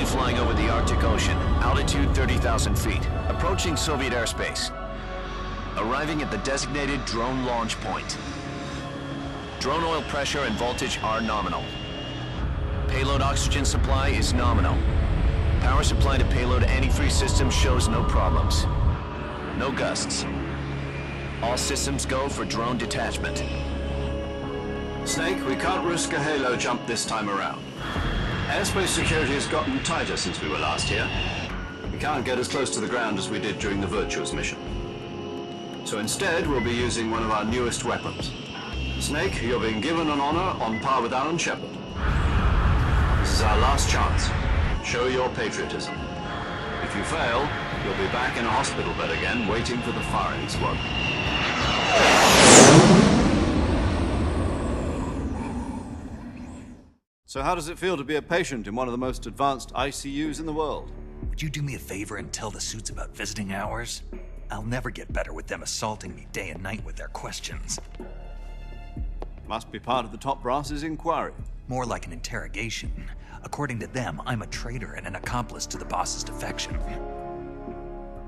currently flying over the Arctic Ocean, altitude 30,000 feet, approaching Soviet airspace. Arriving at the designated drone launch point. Drone oil pressure and voltage are nominal. Payload oxygen supply is nominal. Power supply to payload antifreeze system shows no problems. No gusts. All systems go for drone detachment. Snake, we can't risk a halo jump this time around. Airspace security has gotten tighter since we were last here. We can't get as close to the ground as we did during the Virtuous mission. So instead, we'll be using one of our newest weapons. Snake, you're being given an honor on par with Alan Shepard. This is our last chance. Show your patriotism. If you fail, you'll be back in a hospital bed again, waiting for the firing squad. So how does it feel to be a patient in one of the most advanced ICUs in the world? Would you do me a favor and tell the suits about visiting hours? I'll never get better with them assaulting me day and night with their questions. Must be part of the top brass's inquiry. More like an interrogation. According to them, I'm a traitor and an accomplice to the boss's defection.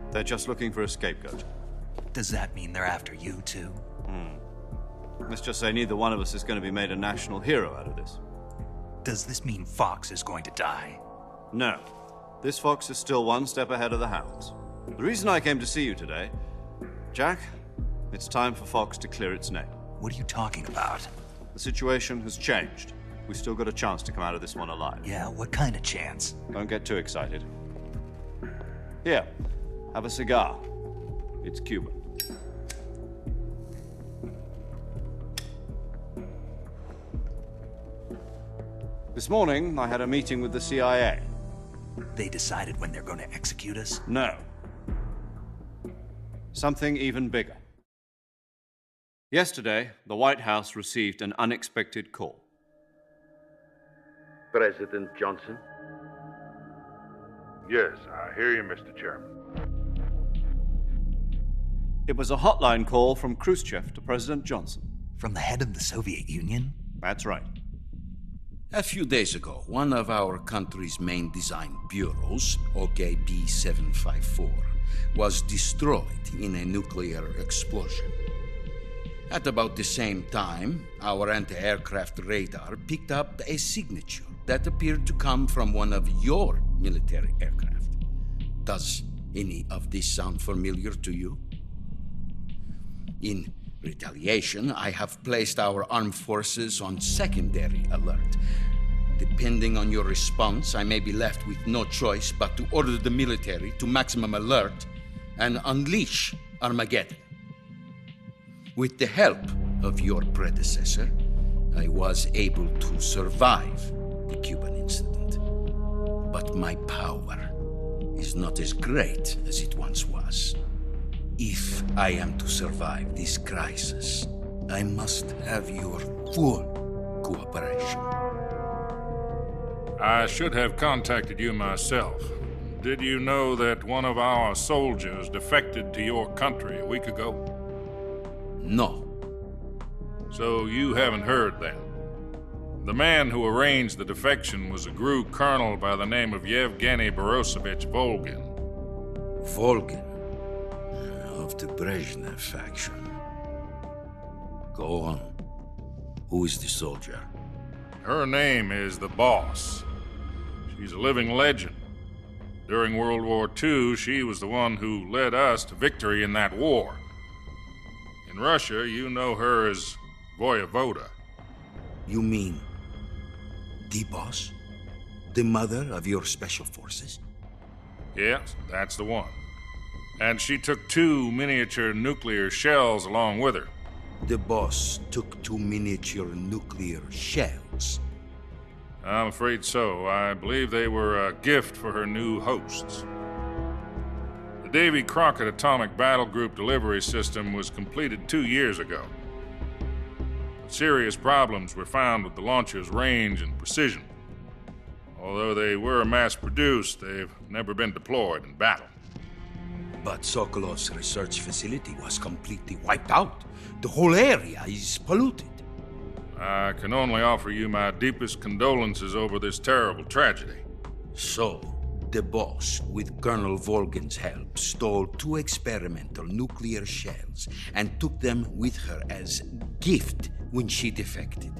They're just looking for a scapegoat. Does that mean they're after you, too? Let's just say neither one of us is going to be made a national hero out of this. Does this mean Fox is going to die? No. This fox is still one step ahead of the hounds. The reason I came to see you today, Jack, it's time for Fox to clear its name. What are you talking about? The situation has changed. We've still got a chance to come out of this one alive. Yeah, what kind of chance? Don't get too excited. Here, have a cigar. It's Cuban. This morning, I had a meeting with the CIA. They decided when they're going to execute us? No. Something even bigger. Yesterday, the White House received an unexpected call. President Johnson? Yes, I hear you, Mr. Chairman. It was a hotline call from Khrushchev to President Johnson. From the head of the Soviet Union? That's right. A few days ago, one of our country's main design bureaus, OKB 754, was destroyed in a nuclear explosion. At about the same time, our anti-aircraft radar picked up a signature that appeared to come from one of your military aircraft. Does any of this sound familiar to you? In retaliation, I have placed our armed forces on secondary alert. Depending on your response, I may be left with no choice but to order the military to maximum alert and unleash Armageddon. With the help of your predecessor, I was able to survive the Cuban incident. But my power is not as great as it once was. If I am to survive this crisis, I must have your full cooperation. I should have contacted you myself. Did you know that one of our soldiers defected to your country a week ago? No. So you haven't heard then. The man who arranged the defection was a GRU colonel by the name of Yevgeny Borosovich Volgin. Volgin, of the Brezhnev faction. Go on. Who is the soldier? Her name is the Boss. She's a living legend. During World War II, she was the one who led us to victory in that war. In Russia, you know her as Voyevoda. You mean the Boss? The mother of your special forces? Yes, that's the one. And she took 2 miniature nuclear shells along with her. The Boss took 2 miniature nuclear shells. I'm afraid so. I believe they were a gift for her new hosts. The Davy Crockett Atomic Battle Group delivery system was completed 2 years ago. But serious problems were found with the launcher's range and precision. Although they were mass-produced, they've never been deployed in battle. But Sokolov's research facility was completely wiped out. The whole area is polluted. I can only offer you my deepest condolences over this terrible tragedy. So, the boss, with Colonel Volgin's help, stole 2 experimental nuclear shells and took them with her as gift when she defected.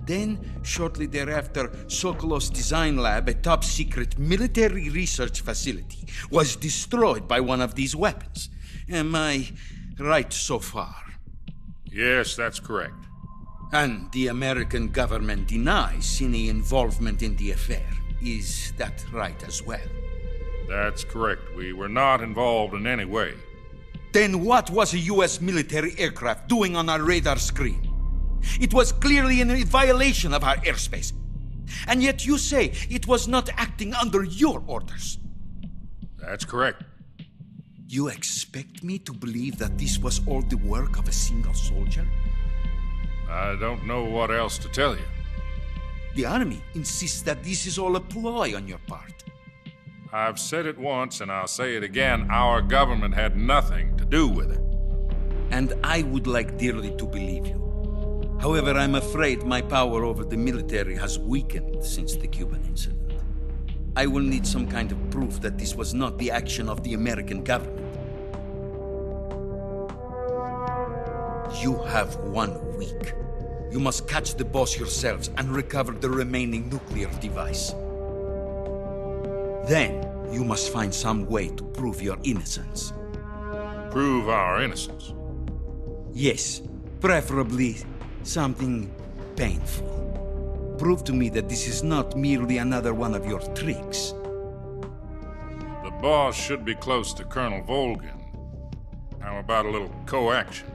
Then, shortly thereafter, Sokolov's design lab, a top-secret military research facility, was destroyed by one of these weapons. Am I right so far? Yes, that's correct. And the American government denies any involvement in the affair. Is that right as well? That's correct. We were not involved in any way. Then what was a U.S. military aircraft doing on our radar screen? It was clearly in violation of our airspace. And yet you say it was not acting under your orders. That's correct. You expect me to believe that this was all the work of a single soldier? I don't know what else to tell you. The Army insists that this is all a ploy on your part. I've said it once and I'll say it again. Our government had nothing to do with it. And I would like dearly to believe you. However, I'm afraid my power over the military has weakened since the Cuban incident. I will need some kind of proof that this was not the action of the American government. You have 1 week. You must catch the boss yourselves and recover the remaining nuclear device. Then, you must find some way to prove your innocence. Prove our innocence. Yes, preferably something painful. Prove to me that this is not merely another one of your tricks. The boss should be close to Colonel Volgin. How about a little coaction?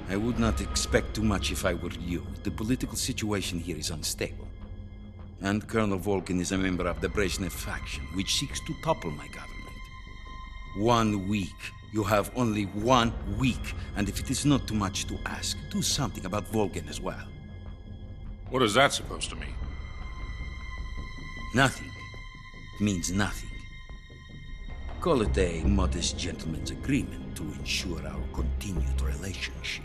I would not expect too much if I were you. The political situation here is unstable. And Colonel Volgin is a member of the Brezhnev faction, which seeks to topple my government. 1 week. You have only 1 week, and if it is not too much to ask, do something about Volgin as well. What is that supposed to mean? Nothing means nothing. Call it a modest gentleman's agreement to ensure our continued relationship.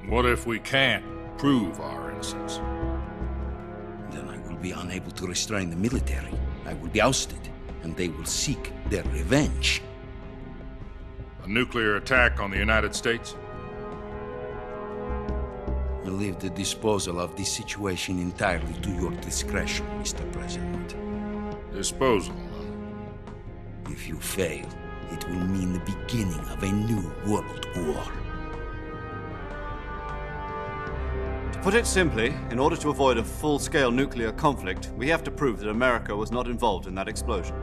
What if we can't prove our innocence? Then I will be unable to restrain the military. I will be ousted, and they will seek their revenge. A nuclear attack on the United States? I leave the disposal of this situation entirely to your discretion, Mr. President. Disposal? If you fail, it will mean the beginning of a new world war. To put it simply, in order to avoid a full-scale nuclear conflict, we have to prove that America was not involved in that explosion.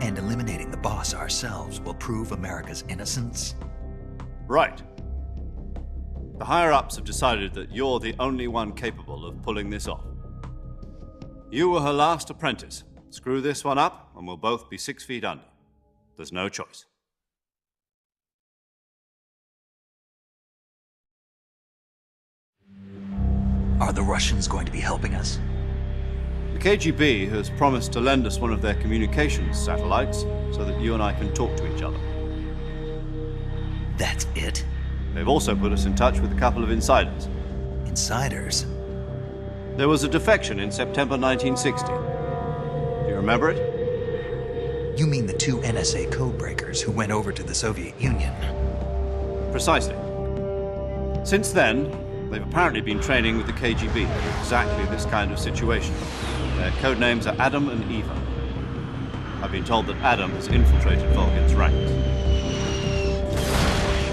And eliminating the boss ourselves will prove America's innocence? Right. The higher-ups have decided that you're the only one capable of pulling this off. You were her last apprentice. Screw this one up, and we'll both be 6 feet under. There's no choice. Are the Russians going to be helping us? The KGB has promised to lend us one of their communications satellites so that you and I can talk to each other. That's it? They've also put us in touch with a couple of insiders. Insiders? There was a defection in September 1960. Do you remember it? You mean the 2 NSA codebreakers who went over to the Soviet Union? Precisely. Since then, they've apparently been training with the KGB for exactly this kind of situation. Their code names are Adam and Eva. I've been told that Adam has infiltrated Volgin's ranks.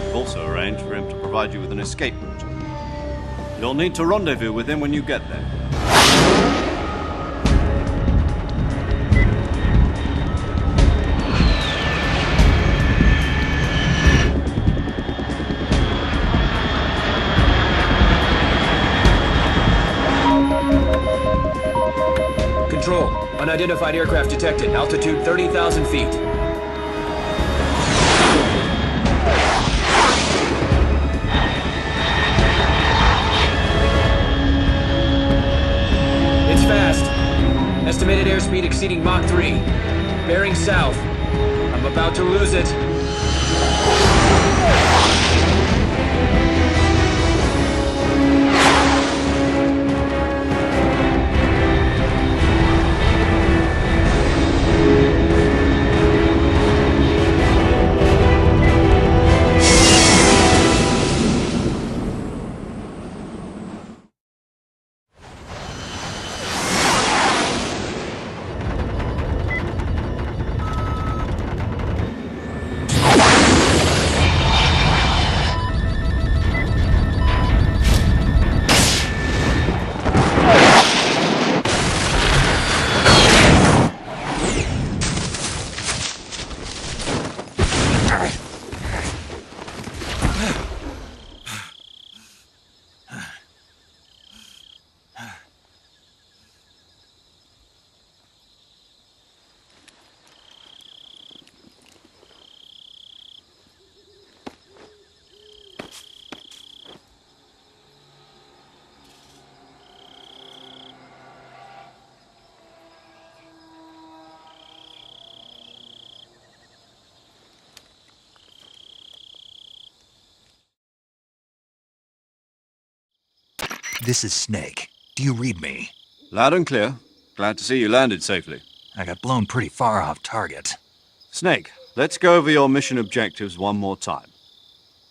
We've also arranged for him to provide you with an escape route. You'll need to rendezvous with him when you get there. Control. Unidentified aircraft detected. Altitude 30,000 feet. It's fast. Estimated airspeed exceeding Mach 3. Bearing south. I'm about to lose it. This is Snake. Do you read me? Loud and clear. Glad to see you landed safely. I got blown pretty far off target. Snake, let's go over your mission objectives one more time.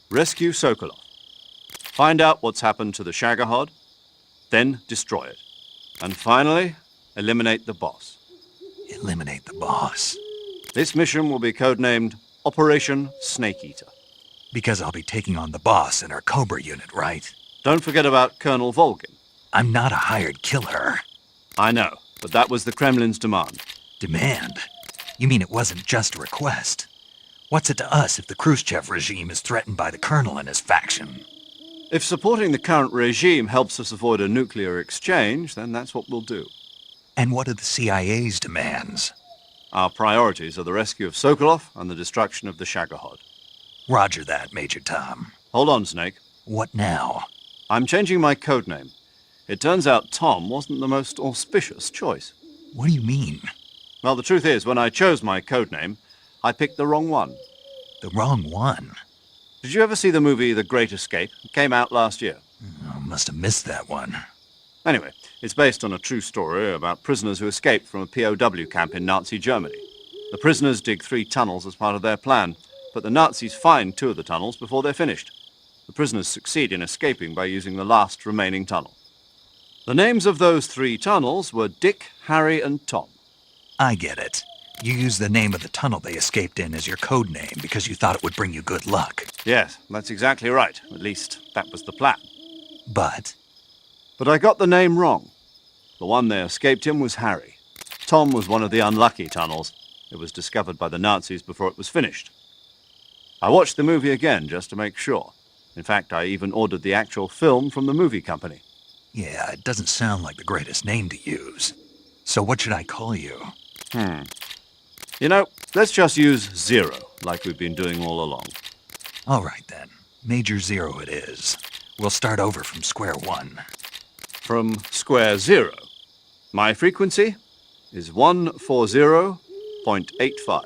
Rescue Sokolov. Find out what's happened to the Shagohod, then destroy it. And finally, eliminate the boss. Eliminate the boss. This mission will be codenamed Operation Snake Eater. Because I'll be taking on the boss in our Cobra unit, right? Don't forget about Colonel Volgin. I'm not a hired killer. I know, but that was the Kremlin's demand. Demand? You mean it wasn't just a request? What's it to us if the Khrushchev regime is threatened by the Colonel and his faction? If supporting the current regime helps us avoid a nuclear exchange, then that's what we'll do. And what are the CIA's demands? Our priorities are the rescue of Sokolov and the destruction of the Shagohod. Roger that, Major Tom. Hold on, Snake. What now? I'm changing my codename. It turns out Tom wasn't the most auspicious choice. What do you mean? Well, the truth is, when I chose my codename, I picked the wrong one. The wrong one? Did you ever see the movie The Great Escape? It came out last year. Oh, must have missed that one. Anyway, it's based on a true story about prisoners who escaped from a POW camp in Nazi Germany. The prisoners dig 3 tunnels as part of their plan, but the Nazis find 2 of the tunnels before they're finished. The prisoners succeed in escaping by using the last remaining tunnel. The names of those 3 tunnels were Dick, Harry, and Tom. I get it. You used the name of the tunnel they escaped in as your code name because you thought it would bring you good luck. Yes, that's exactly right. At least, that was the plan. But I got the name wrong. The one they escaped in was Harry. Tom was one of the unlucky tunnels. It was discovered by the Nazis before it was finished. I watched the movie again just to make sure. In fact, I even ordered the actual film from the movie company. yeah, it doesn't sound like the greatest name to use. So what should I call you? You know, let's just use Zero, like we've been doing all along. All right then. Major Zero it is. We'll start over from square one. From square 0. My frequency is 140.85.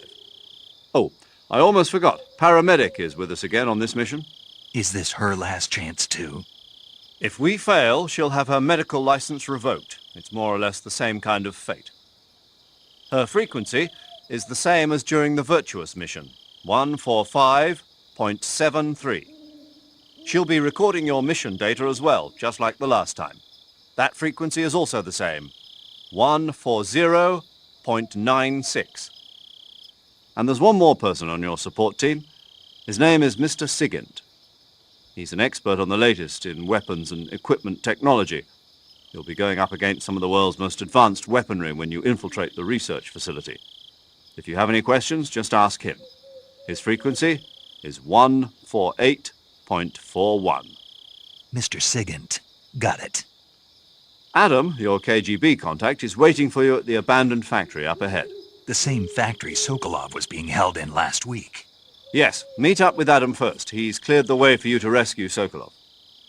Oh, I almost forgot. Paramedic is with us again on this mission. Is this her last chance too? If we fail, she'll have her medical license revoked. It's more or less the same kind of fate. Her frequency is the same as during the Virtuous mission, 145.73. She'll be recording your mission data as well, just like the last time. That frequency is also the same, 140.96. And there's one more person on your support team. His name is Mr. Sigint. He's an expert on the latest in weapons and equipment technology. You'll be going up against some of the world's most advanced weaponry when you infiltrate the research facility. If you have any questions, just ask him. His frequency is 148.41. Mr. Sigint. Got it. Adam, your KGB contact, is waiting for you at the abandoned factory up ahead. The same factory Sokolov was being held in last week. Yes, meet up with Adam first. He's cleared the way for you to rescue Sokolov.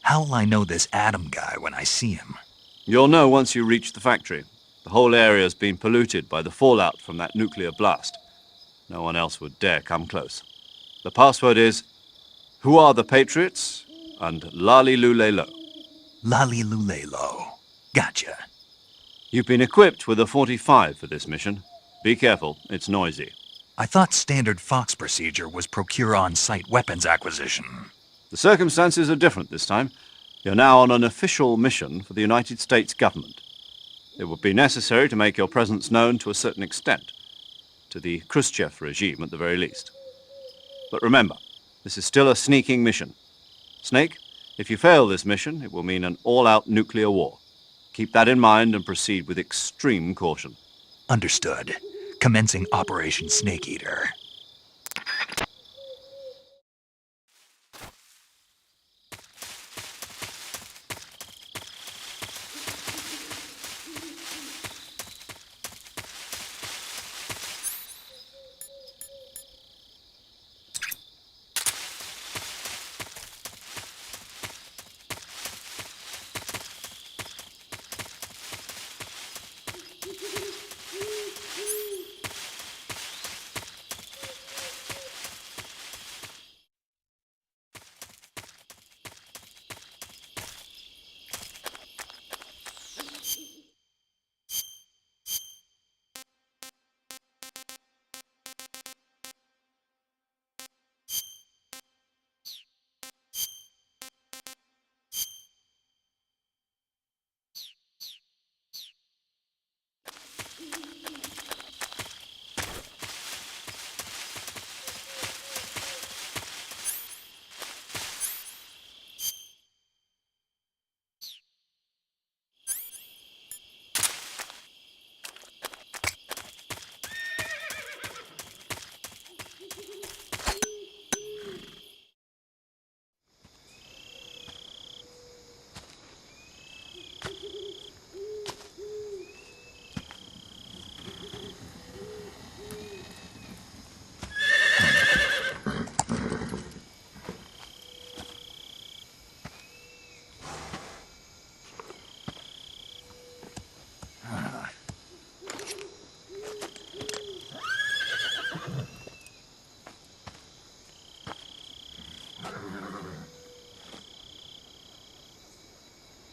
How will I know this Adam guy when I see him? You'll know once you reach the factory. The whole area's been polluted by the fallout from that nuclear blast. No one else would dare come close. The password is, "Who are the Patriots?" and "Lali Lule Lo." Lali Lulelo. Gotcha. You've been equipped with a 45 for this mission. Be careful, it's noisy. I thought standard Fox procedure was procure on-site weapons acquisition. The circumstances are different this time. You're now on an official mission for the United States government. It would be necessary to make your presence known to a certain extent, to the Khrushchev regime at the very least. But remember, this is still a sneaking mission. Snake, if you fail this mission, it will mean an all-out nuclear war. Keep that in mind and proceed with extreme caution. Understood. Commencing Operation Snake Eater.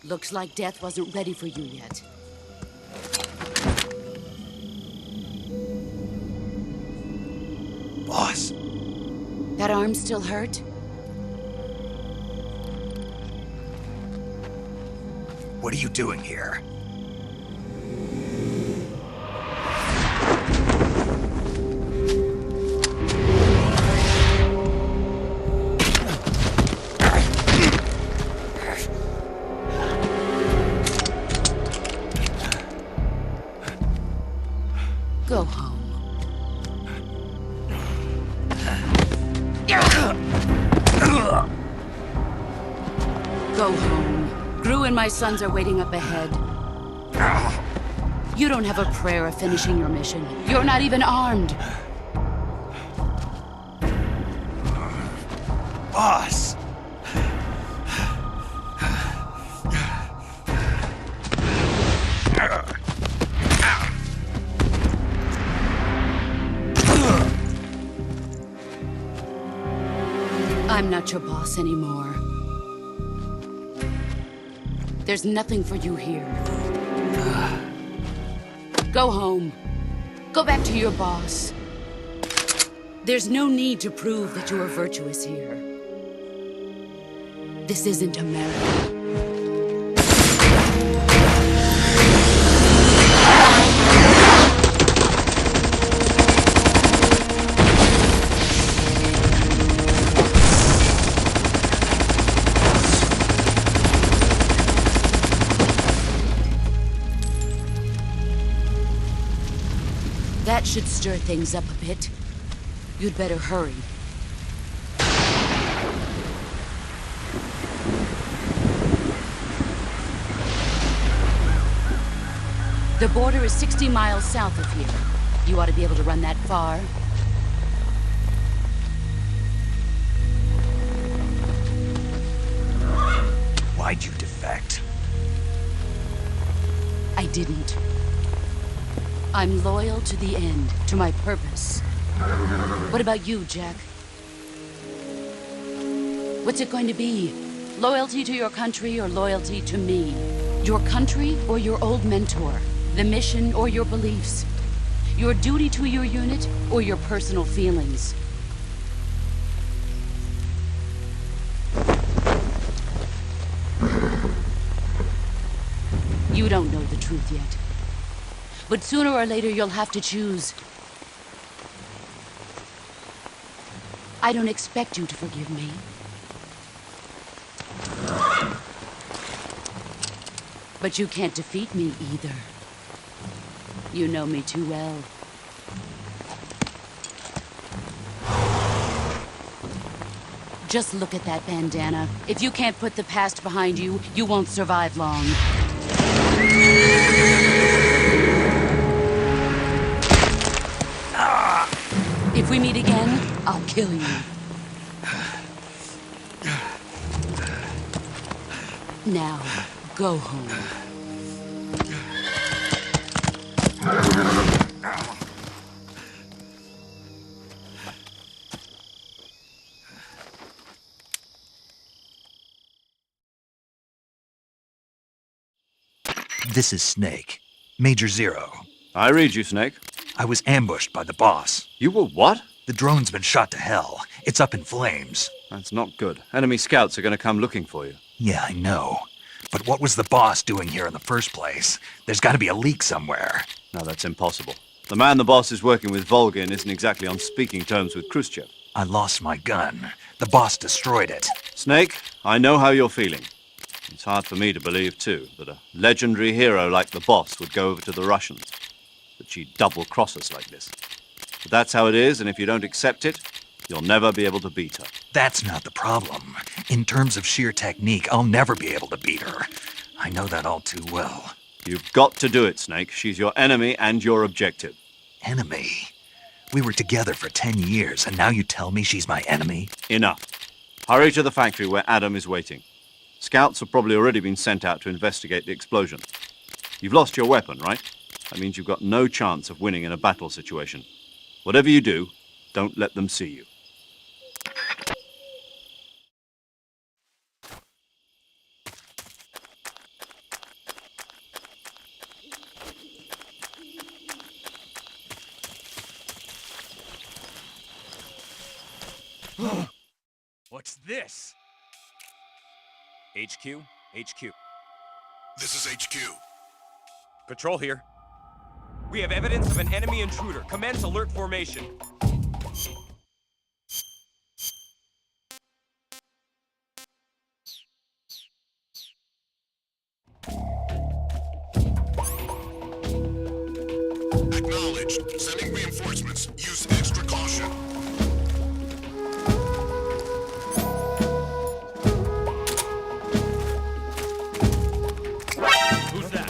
Looks like death wasn't ready for you yet. Boss, That arm still hurt? what are you doing here? Go home. Go home. Gru and my sons are waiting up ahead. You don't have a prayer of finishing your mission. You're not even armed. Boss! I'm not your boss anymore. There's nothing for you here. Go home. Go back to your boss. There's no need to prove that you are virtuous here. This isn't America. That should stir things up a bit. You'd better hurry. The border is 60 miles south of here. You ought to be able to run that far. Why'd you defect? I didn't. I'm loyal to the end, to my purpose. What about you, Jack? What's it going to be? Loyalty to your country or loyalty to me? Your country or your old mentor? The mission or your beliefs? Your duty to your unit or your personal feelings? You don't know the truth yet. But sooner or later, you'll have to choose. I don't expect you to forgive me. But you can't defeat me either. You know me too well. Just look at that bandana. If you can't put the past behind you, you won't survive long. If we meet again, I'll kill you. Now, go home. This is Snake. Major Zero. I read you, Snake. I was ambushed by the boss. You were what? The drone's been shot to hell. It's up in flames. That's not good. Enemy scouts are going to come looking for you. Yeah, I know. But what was the boss doing here in the first place? There's got to be a leak somewhere. No, that's impossible. The man the boss is working with, Volgin, isn't exactly on speaking terms with Khrushchev. I lost my gun. The boss destroyed it. Snake, I know how you're feeling. It's hard for me to believe, too, that a legendary hero like the boss would go over to the Russians. That she'd double-cross us like this. But that's how it is, and if you don't accept it, you'll never be able to beat her. That's not the problem. In terms of sheer technique, I'll never be able to beat her. I know that all too well. You've got to do it, Snake. She's your enemy and your objective. Enemy? We were together for 10 years, and now you tell me she's my enemy? Enough. Hurry to the factory where Adam is waiting. Scouts have probably already been sent out to investigate the explosion. You've lost your weapon, right? That means you've got no chance of winning in a battle situation. Whatever you do, don't let them see you. What's this? HQ? HQ. This is HQ. Patrol here. We have evidence of an enemy intruder. Commence alert formation. Acknowledged. Sending reinforcements. Use extra caution. Who's that?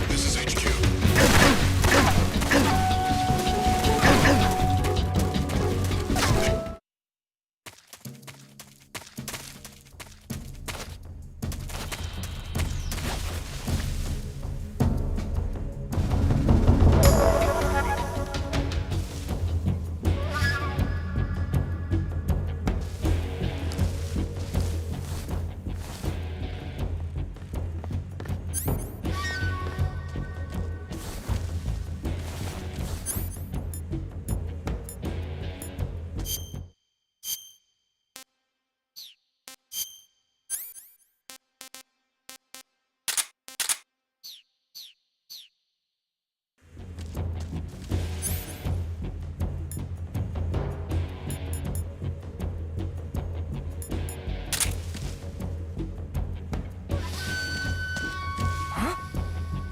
This is HQ.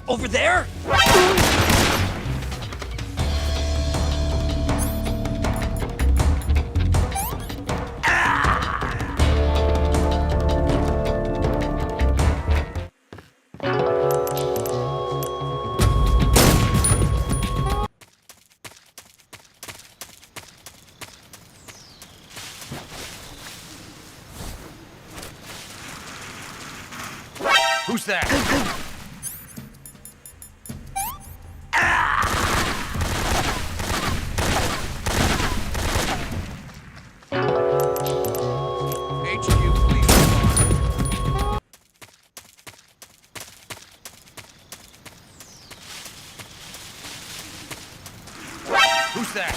Over there? Who's that? HQ, please respond. Who's that?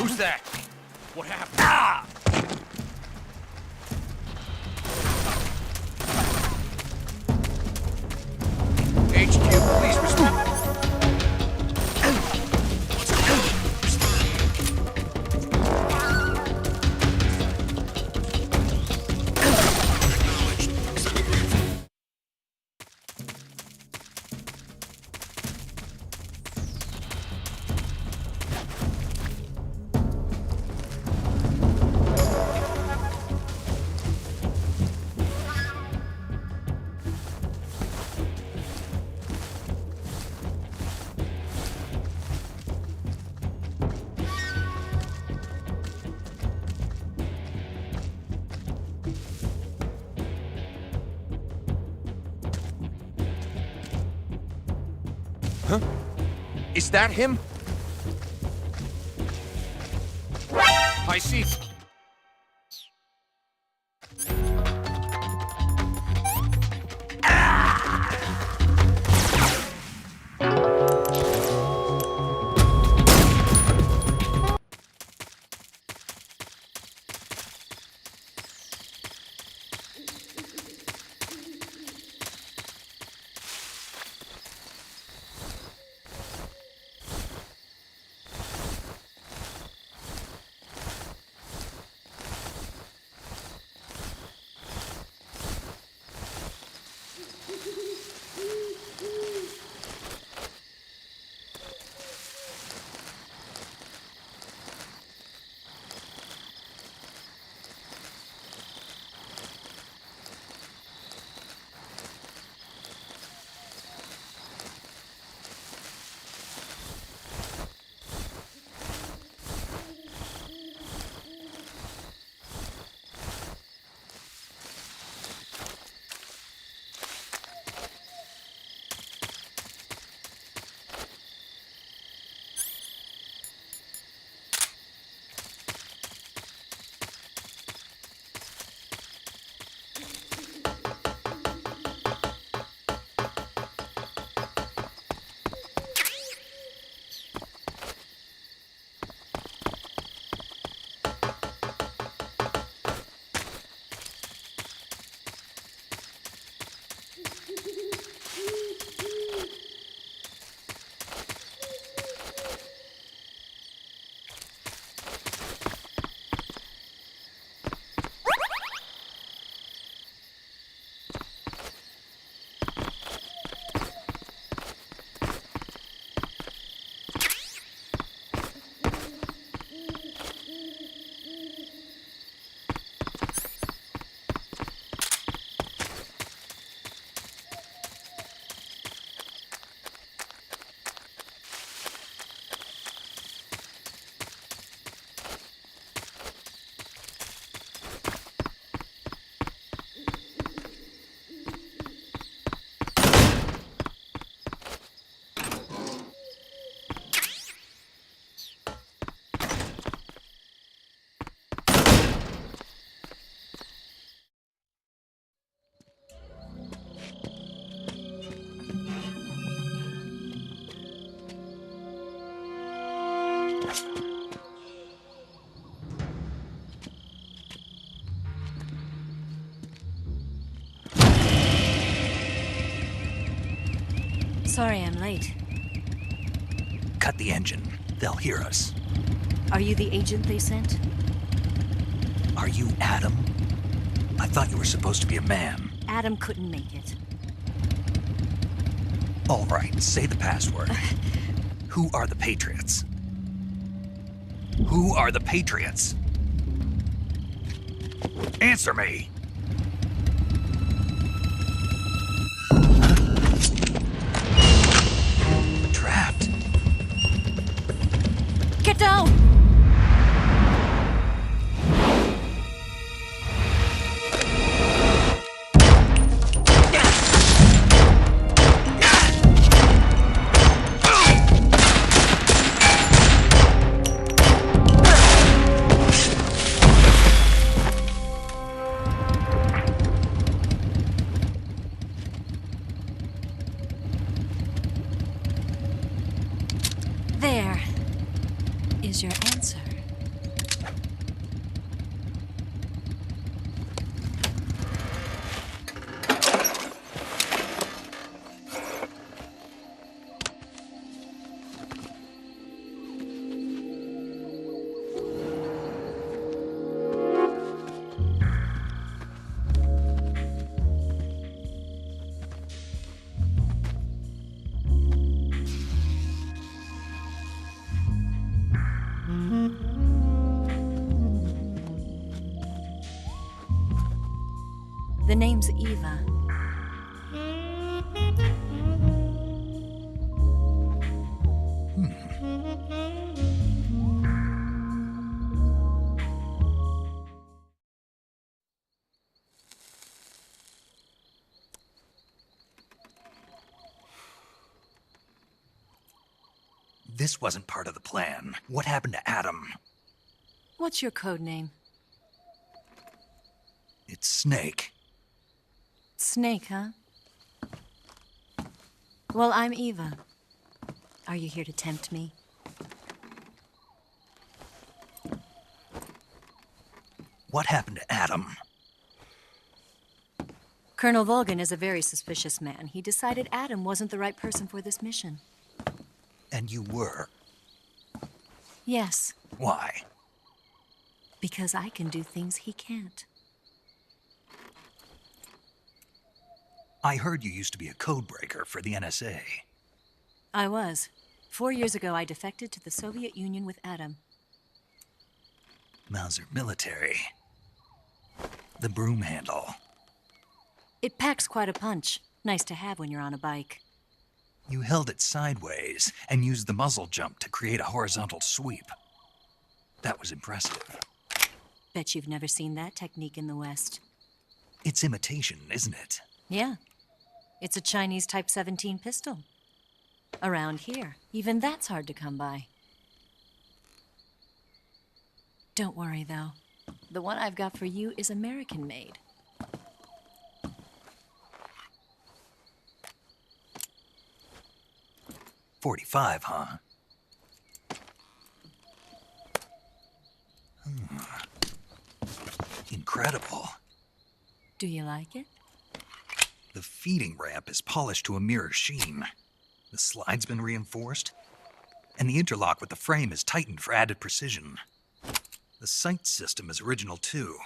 Who's that? What happened? Ah! HQ, please respond. Huh? Is that him? I see. Sorry I'm late. Cut the engine. They'll hear us. Are you the agent they sent? Are you Adam? I thought you were supposed to be a man. Adam couldn't make it. All right, say the password. Who are the Patriots? Who are the Patriots? Answer me! Trapped. Get down! There is your The name's Eva. This wasn't part of the plan. What happened to Adam? What's your code name? It's Snake. Snake, huh? Well, I'm Eva. Are you here to tempt me? What happened to Adam? Colonel Volgan is a very suspicious man. He decided Adam wasn't the right person for this mission. And you were. Yes, Why? because I can do things he can't. I heard you used to be a codebreaker for the NSA. I was. 4 years ago, I defected to the Soviet Union with Adam. Mauser military. The broom handle. It packs quite a punch. Nice to have when you're on a bike. You held it sideways and used the muzzle jump to create a horizontal sweep. That was impressive. Bet you've never seen that technique in the West. It's imitation, isn't it? Yeah. It's a Chinese Type 17 pistol. Around here, even that's hard to come by. Don't worry, though. The one I've got for you is American-made. .45, huh? Incredible. Do you like it? The feeding ramp is polished to a mirror sheen. The slide's been reinforced, and the interlock with the frame is tightened for added precision. The sight system is original too.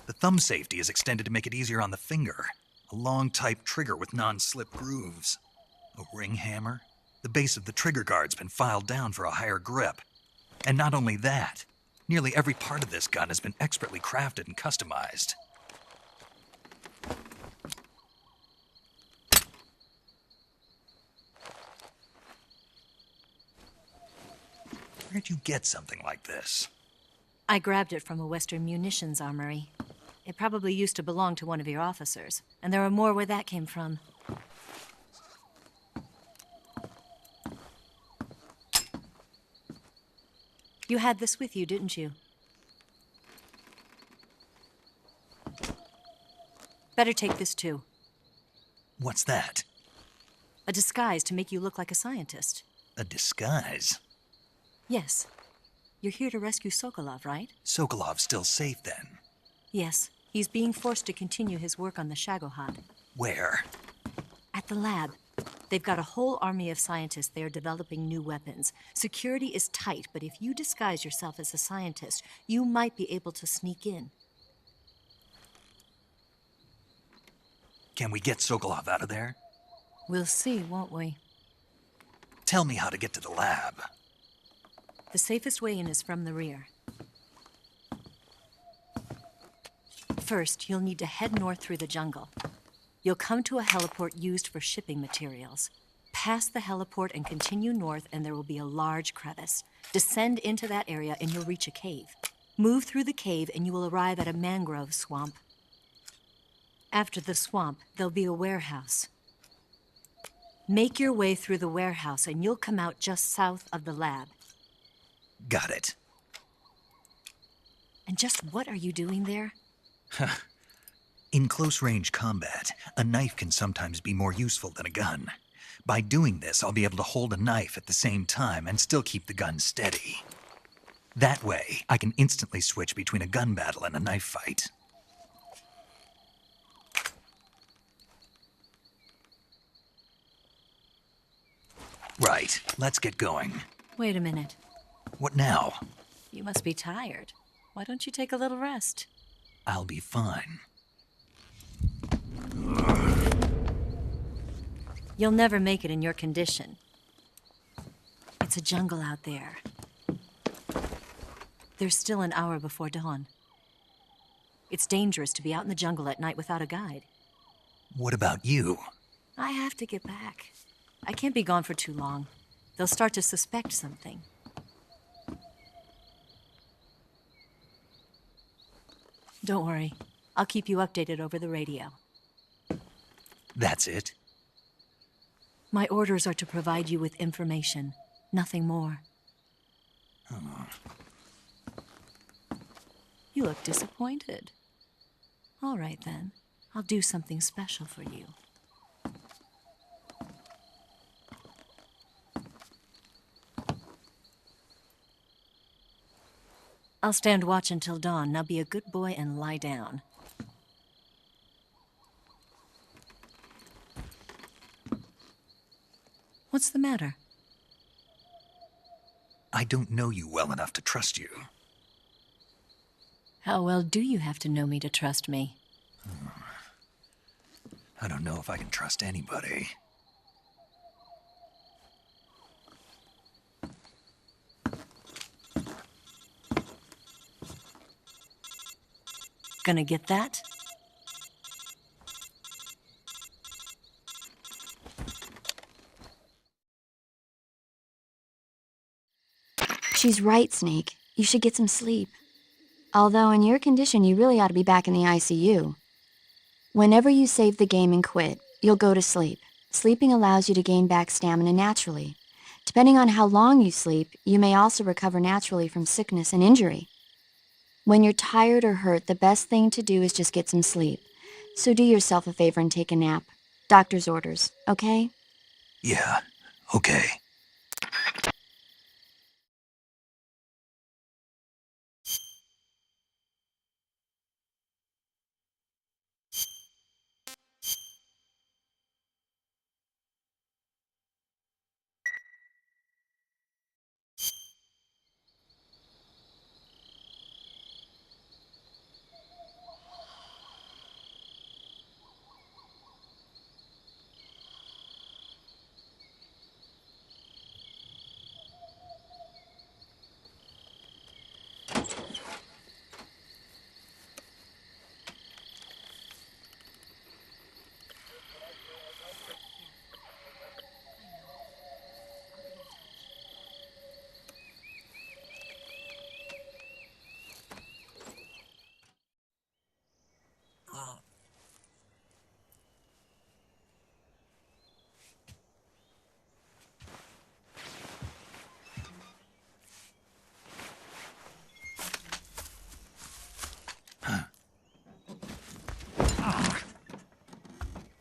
The thumb safety is extended to make it easier on the finger. A long type trigger with non-slip grooves. A ring hammer. The base of the trigger guard's been filed down for a higher grip. And not only that, nearly every part of this gun has been expertly crafted and customized. Where'd you get something like this? I grabbed it from a Western munitions armory. It probably used to belong to one of your officers, and there are more where that came from. You had this with you, didn't you? Better take this too. What's that? A disguise to make you look like a scientist. A disguise? Yes. You're here to rescue Sokolov, right? Sokolov's still safe then? Yes. He's being forced to continue his work on the Shagohod. Where? At the lab. They've got a whole army of scientists there developing new weapons. Security is tight, but if you disguise yourself as a scientist, you might be able to sneak in. Can we get Sokolov out of there? We'll see, won't we? Tell me how to get to the lab. The safest way in is from the rear. First, you'll need to head north through the jungle. You'll come to a heliport used for shipping materials. Pass the heliport and continue north, and there will be a large crevice. Descend into that area and you'll reach a cave. Move through the cave and you will arrive at a mangrove swamp. After the swamp, there'll be a warehouse. Make your way through the warehouse and you'll come out just south of the lab. Got it. And just what are you doing there? In close-range combat, a knife can sometimes be more useful than a gun. By doing this, I'll be able to hold a knife at the same time and still keep the gun steady. That way, I can instantly switch between a gun battle and a knife fight. Right, let's get going. Wait a minute. What now? You must be tired. Why don't you take a little rest? I'll be fine. You'll never make it in your condition. It's a jungle out there. There's still an hour before dawn. It's dangerous to be out in the jungle at night without a guide. What about you? I have to get back. I can't be gone for too long. They'll start to suspect something. Don't worry. I'll keep you updated over the radio. That's it? My orders are to provide you with information, nothing more. Oh. You look disappointed. All right, then. I'll do something special for you. I'll stand watch until dawn. Now be a good boy and lie down. What's the matter? I don't know you well enough to trust you. How well do you have to know me to trust me? I don't know if I can trust anybody. Gonna get that? She's right, Snake. You should get some sleep. Although in your condition, you really ought to be back in the ICU. Whenever you save the game and quit, you'll go to sleep. Sleeping allows you to gain back stamina naturally. Depending on how long you sleep, you may also recover naturally from sickness and injury. When you're tired or hurt, the best thing to do is just get some sleep. So do yourself a favor and take a nap. Doctor's orders, okay? Yeah, okay.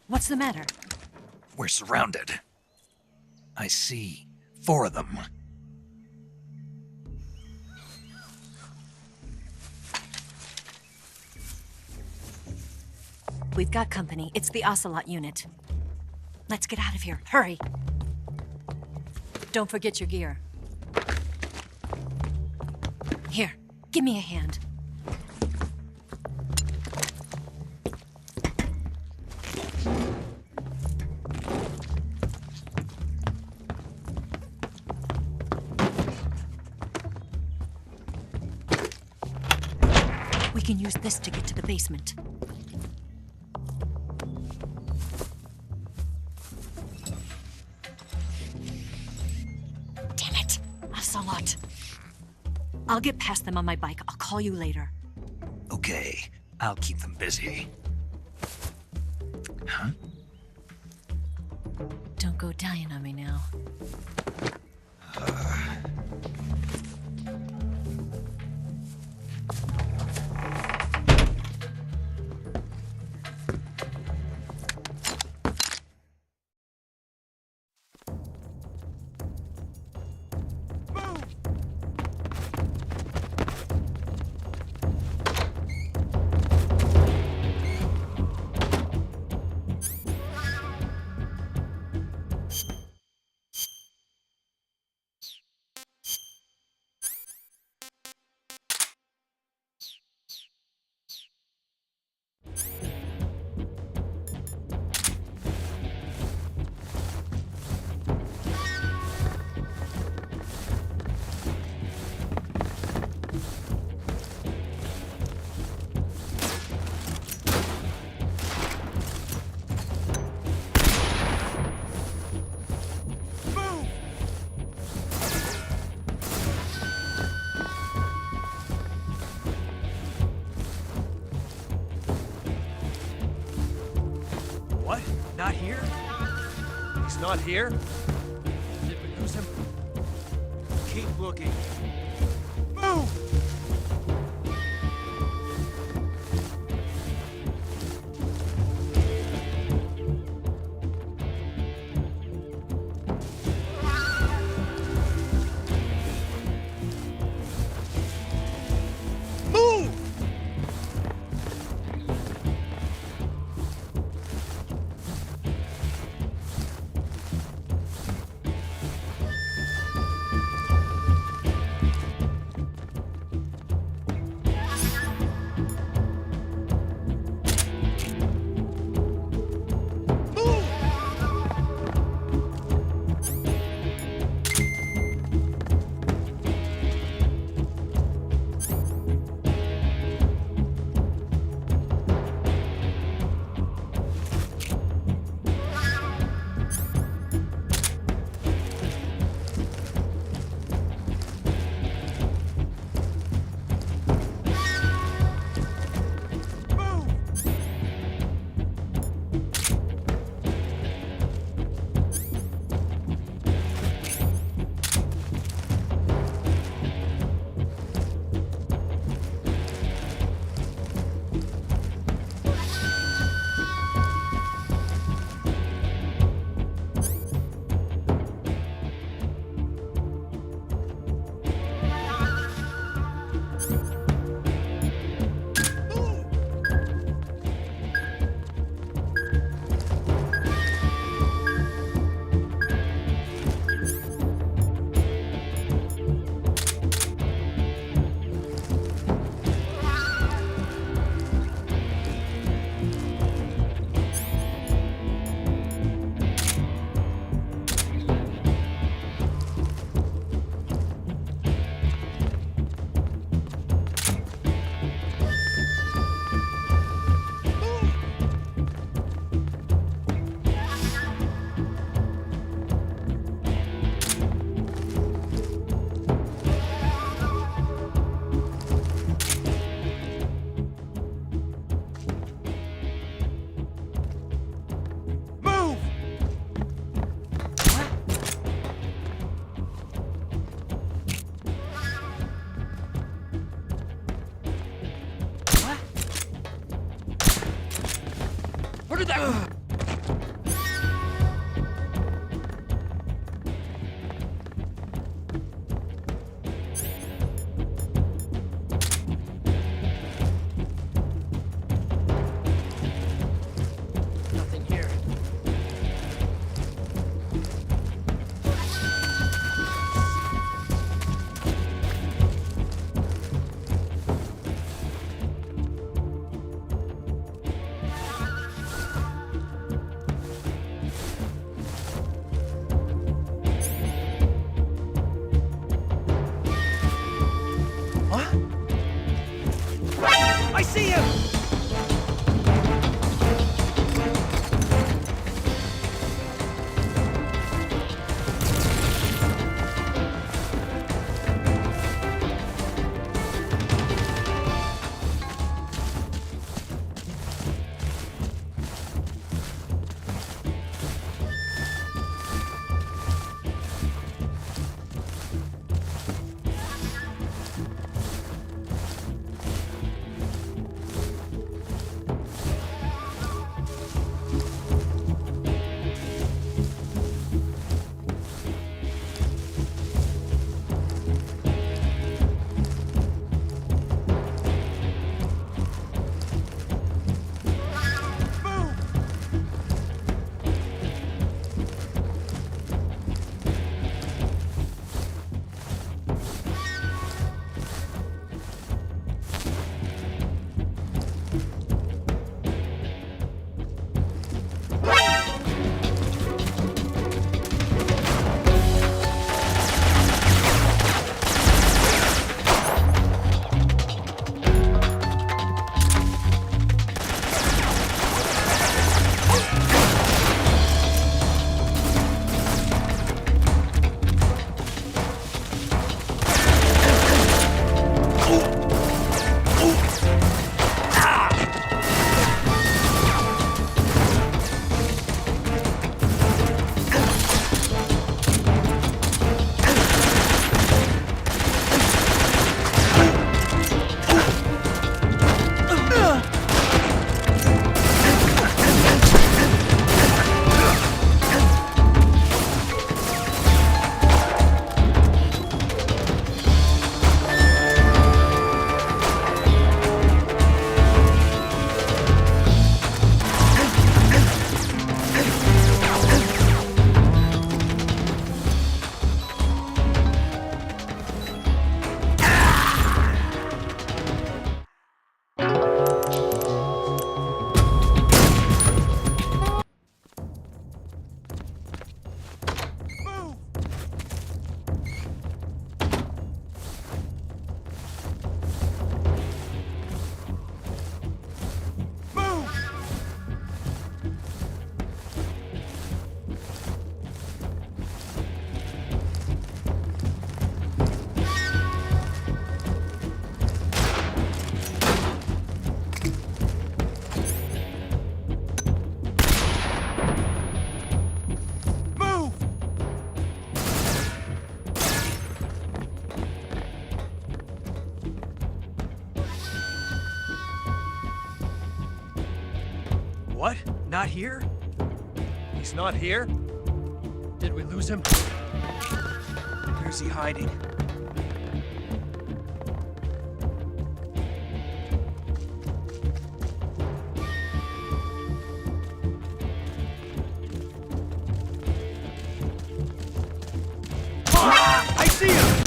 What's the matter? We're surrounded. I see 4 of them. We've got company. It's the Ocelot unit. Let's get out of here. Hurry! Don't forget your gear. Here, give me a hand. We can use this to get to the basement. Damn it! Ocelot. I'll get past them on my bike. I'll call you later. Okay, I'll keep them busy. Huh? Don't go dying on me now. not here? He's not here? Did we lose him? Keep looking. Move! Where did that... Nothing here. I see him! What? Not here? He's not here? Did we lose him? Where's he hiding? I see him!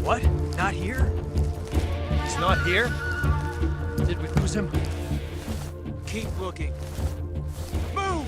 What? Not here? He's not here? Did we lose him? Keep looking. Move!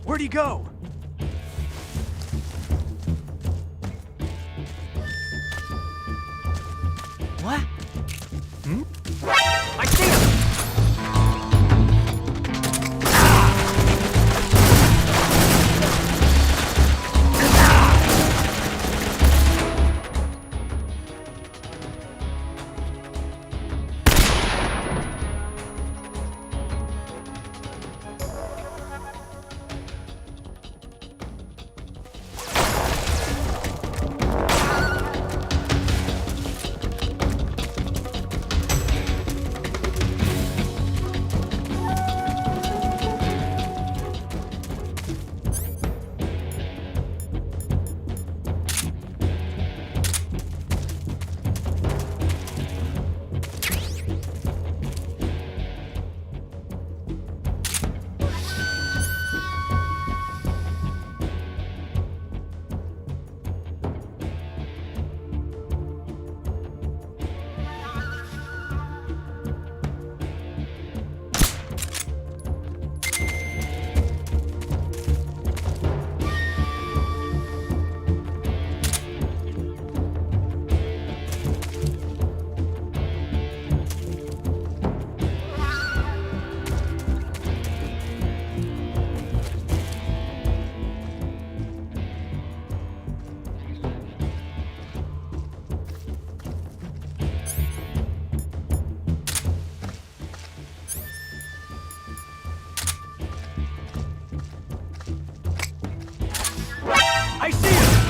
Where'd he go? What? Hmm? I see him! I see him!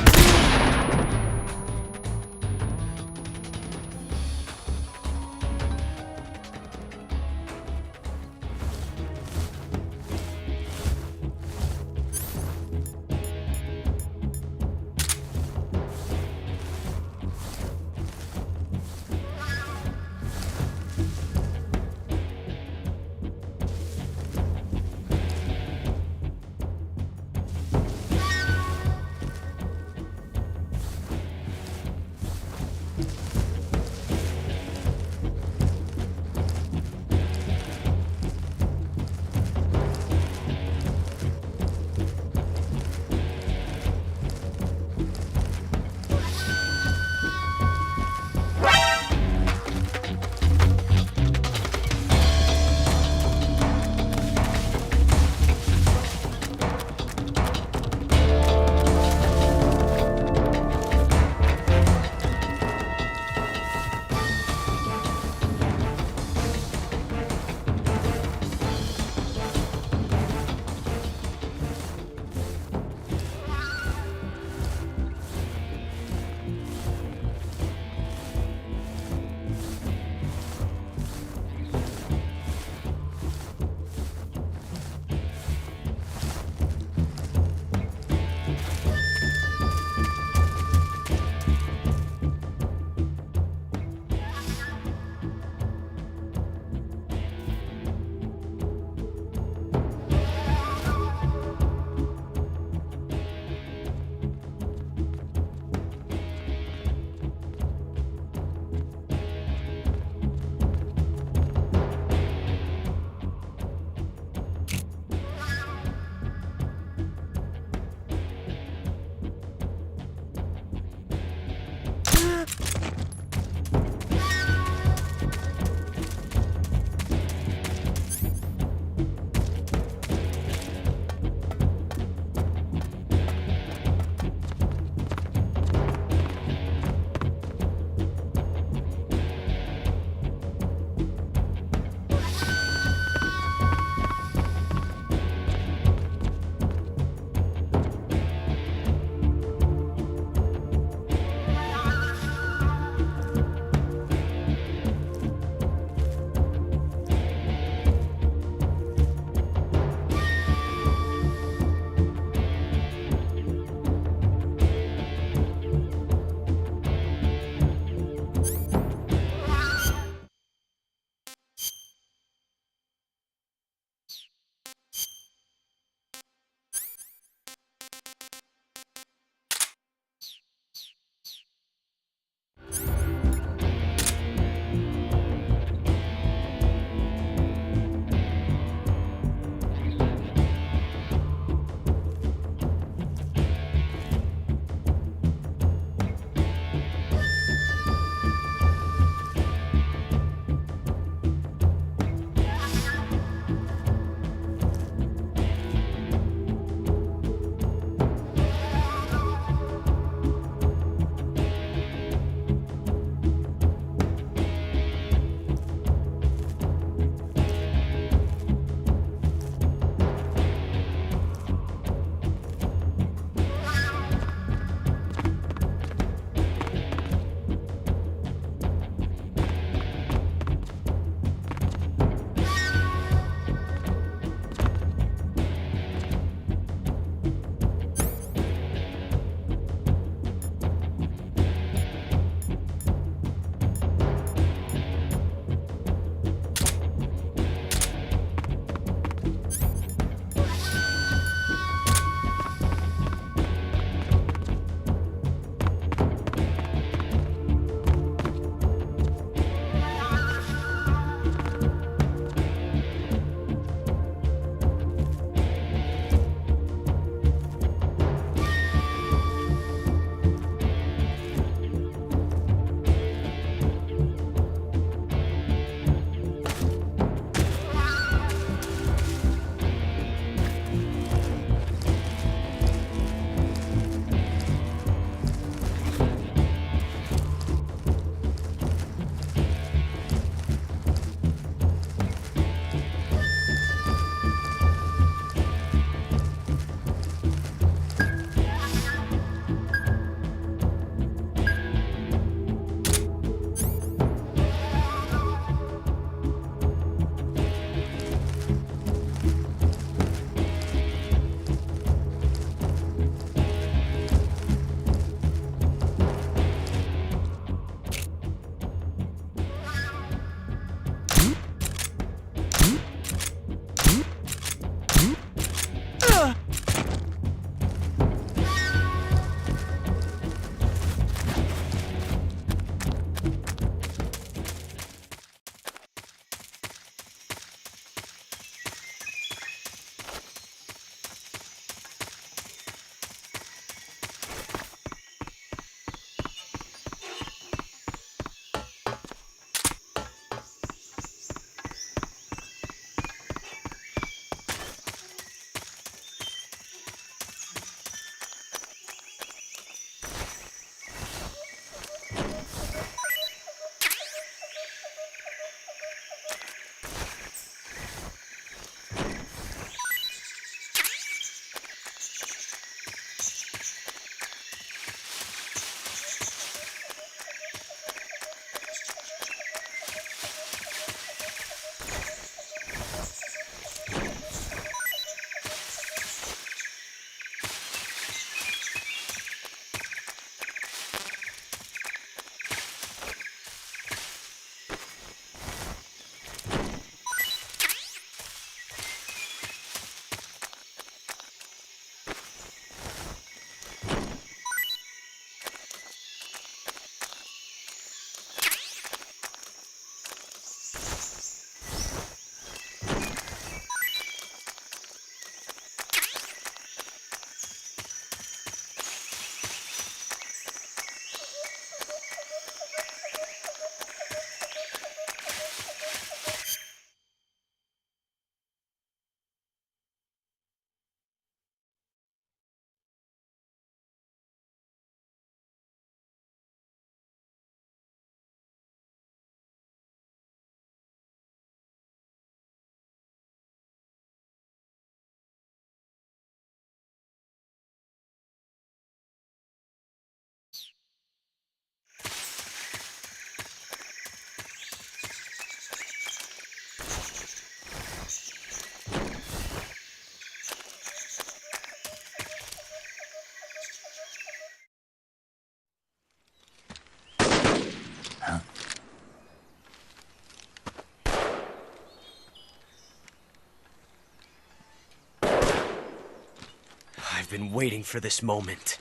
I've been waiting for this moment.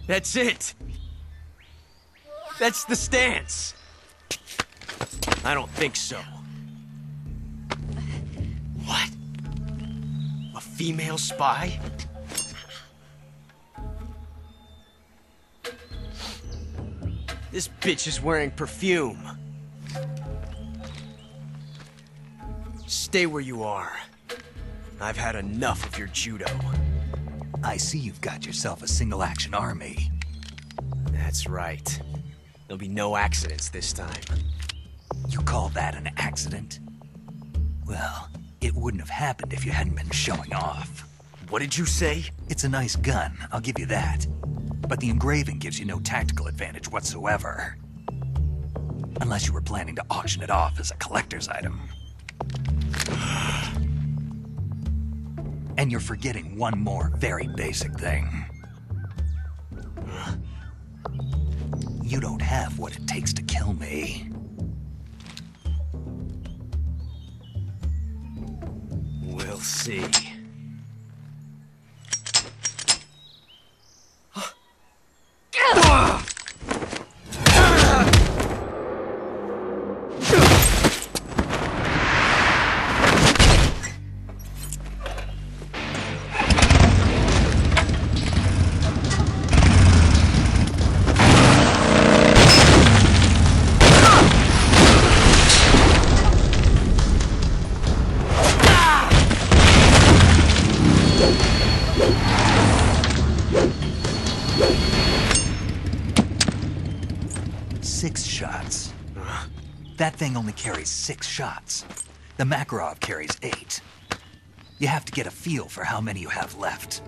That's it! That's the stance! I don't think so. What? A female spy? This bitch is wearing perfume. Stay where you are. I've had enough of your judo. I see you've got yourself a single-action army. That's right. There'll be no accidents this time. You call that an accident? Well, it wouldn't have happened if you hadn't been showing off. What did you say? It's a nice gun, I'll give you that. But the engraving gives you no tactical advantage whatsoever. Unless you were planning to auction it off as a collector's item. And you're forgetting one more very basic thing. You don't have what it takes to kill me. We'll see. That thing only carries 6 shots. The Makarov carries 8. You have to get a feel for how many you have left.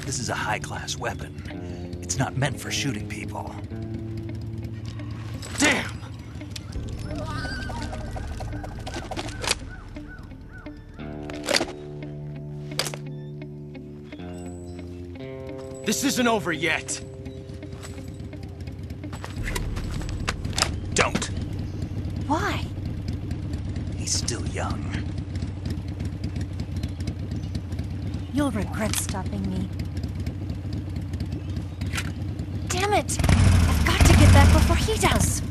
This is a high-class weapon. It's not meant for shooting people. Damn! This isn't over yet. Don't. Why? He's still young. You'll regret stopping me. Damn it! I've got to get back before he does.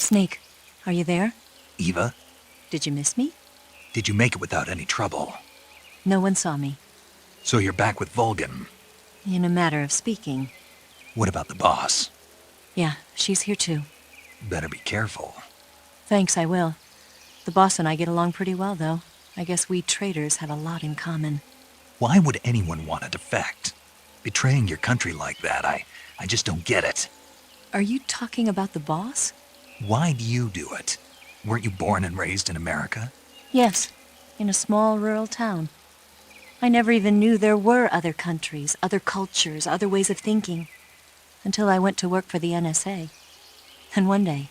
Snake, are you there? Eva, Did you miss me? did you make it without any trouble? No one saw me. So you're back with Vulcan. In a matter of speaking. What about the boss? Yeah, she's here too. Better be careful. Thanks, I will. The boss and I get along pretty well, though. I guess we traitors have a lot in common. Why would anyone want to defect? Betraying your country like that, I just don't get it. Are you talking about the boss? Why do you do it? Weren't you born and raised in America? Yes, in a small rural town. I never even knew there were other countries, other cultures, other ways of thinking, until I went to work for the NSA. And one day,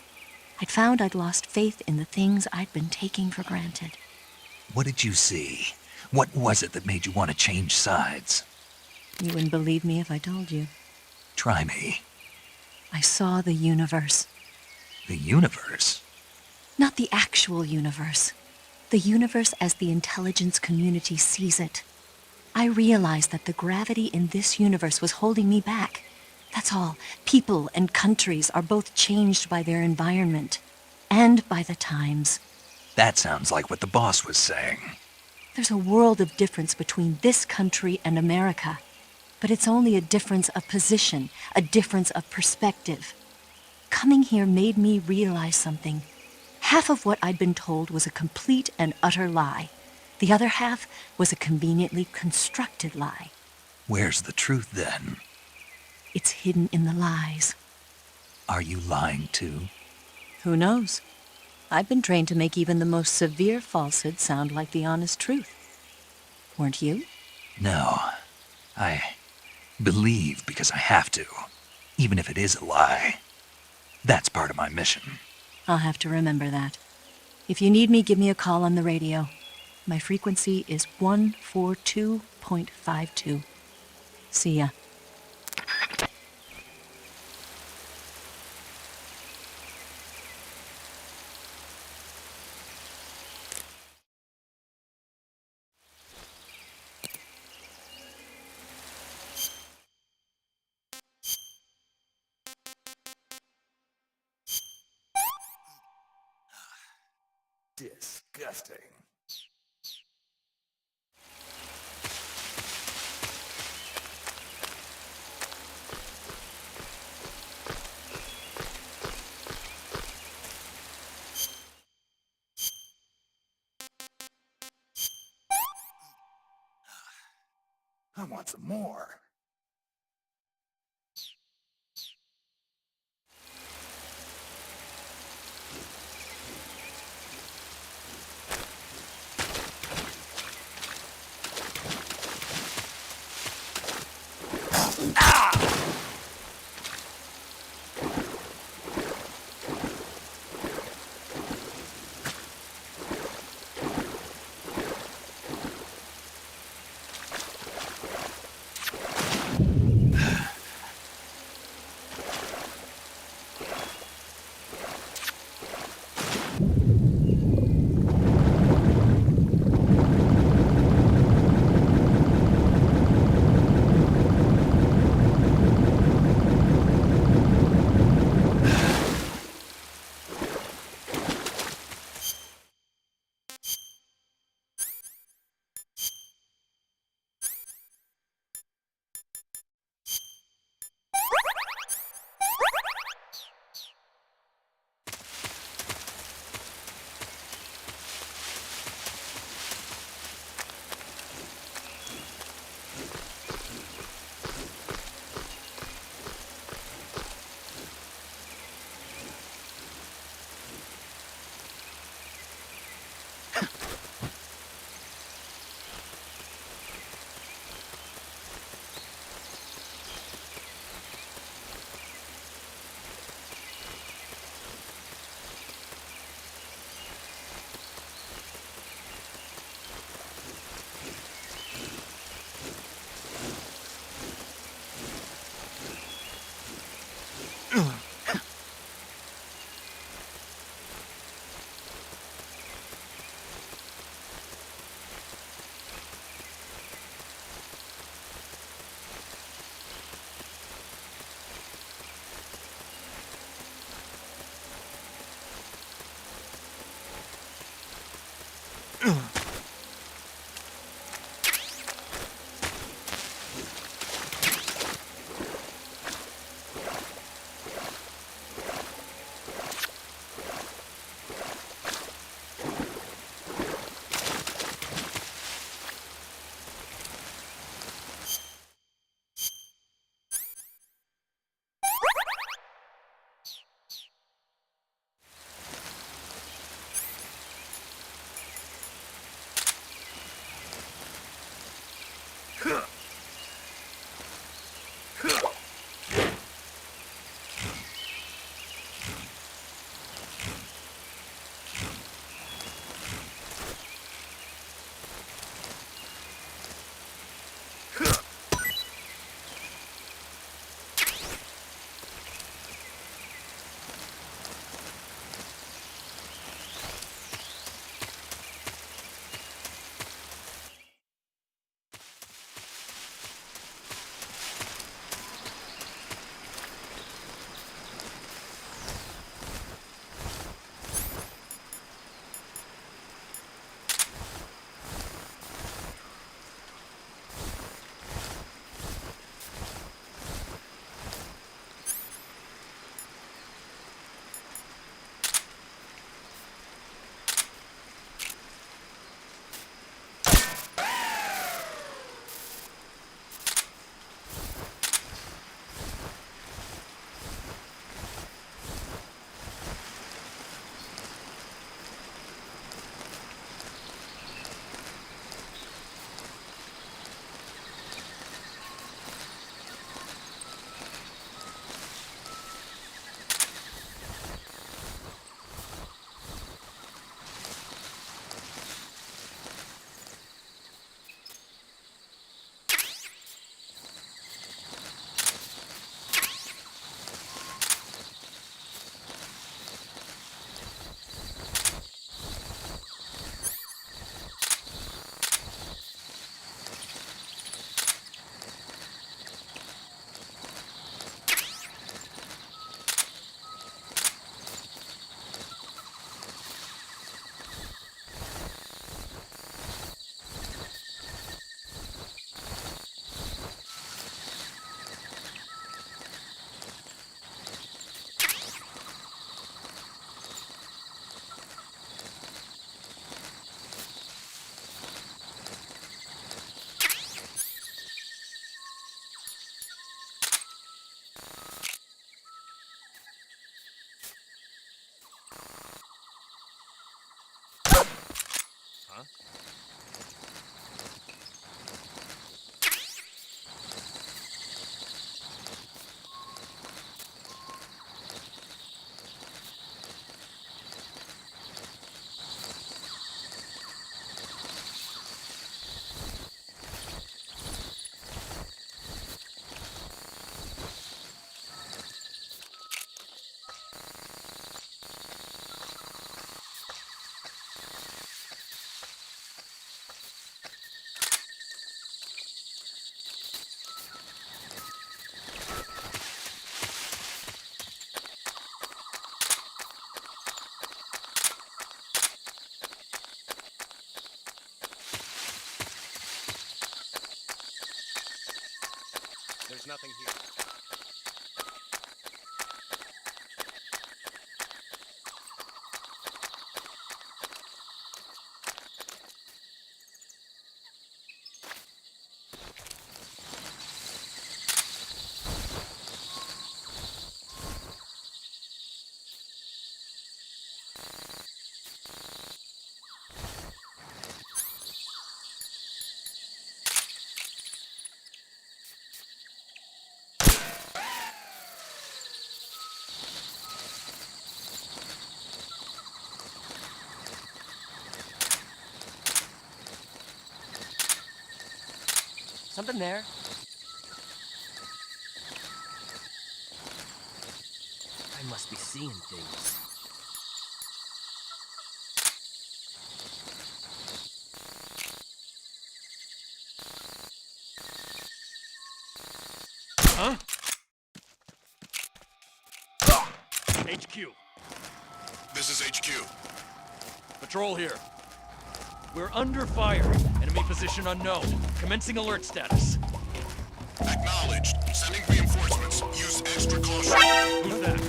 I'd found I'd lost faith in the things I'd been taking for granted. What did you see? What was it that made you want to change sides? You wouldn't believe me if I told you. Try me. I saw the universe. The universe? Not the actual universe. The universe as the intelligence community sees it. I realized that the gravity in this universe was holding me back. That's all. People and countries are both changed by their environment. And by the times. That sounds like what the boss was saying. There's a world of difference between this country and America. But it's only a difference of position, a difference of perspective. Coming here made me realize something. Half of what I'd been told was a complete and utter lie. The other half was a conveniently constructed lie. Where's the truth, then? It's hidden in the lies. Are you lying, too? Who knows? I've been trained to make even the most severe falsehood sound like the honest truth. Weren't you? No. I believe because I have to, even if it is a lie. That's part of my mission. I'll have to remember that. If you need me, give me a call on the radio. My frequency is 142.52. See ya. Disgusting. I want some more. There's nothing here. Something there. I must be seeing things. Huh? HQ. This is HQ. Patrol here. We're under fire. Enemy position unknown. Commencing alert status. Acknowledged. Sending reinforcements. Use extra caution. Who's that?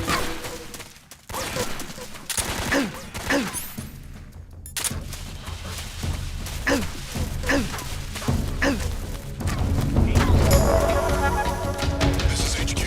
This is HQ.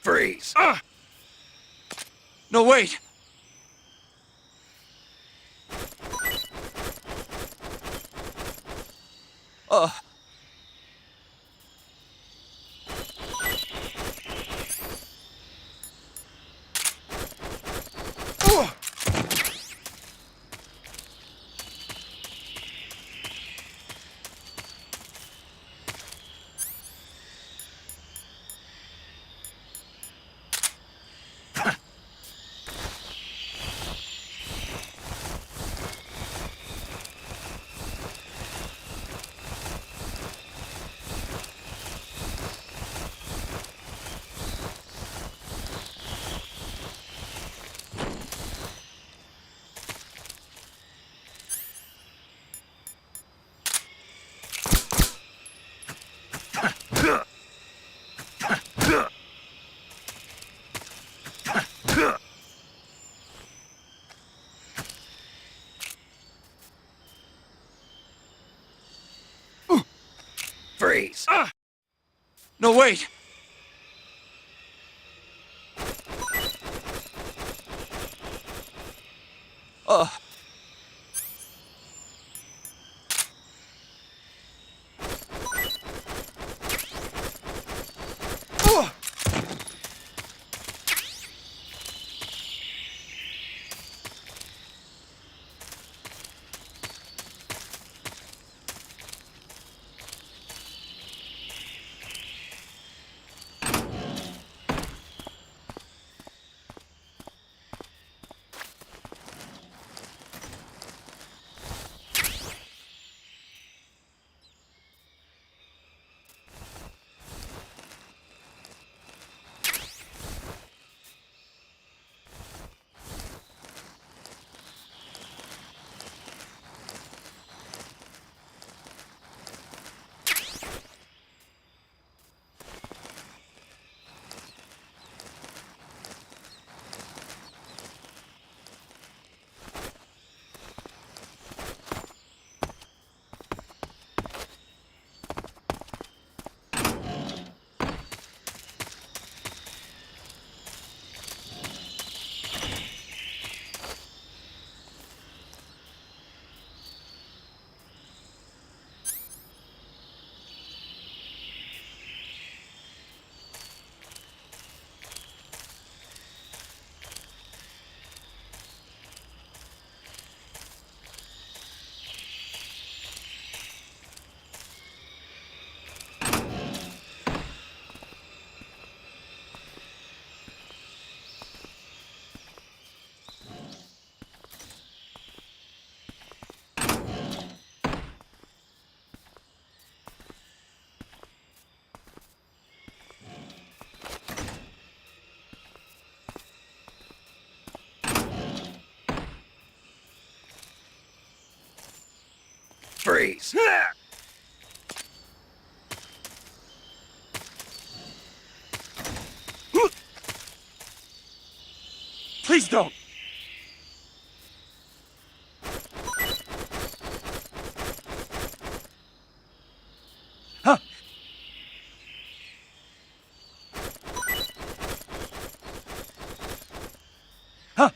Freeze! No, wait! Freeze! No, wait! Freeze! Please don't! Huh? Huh?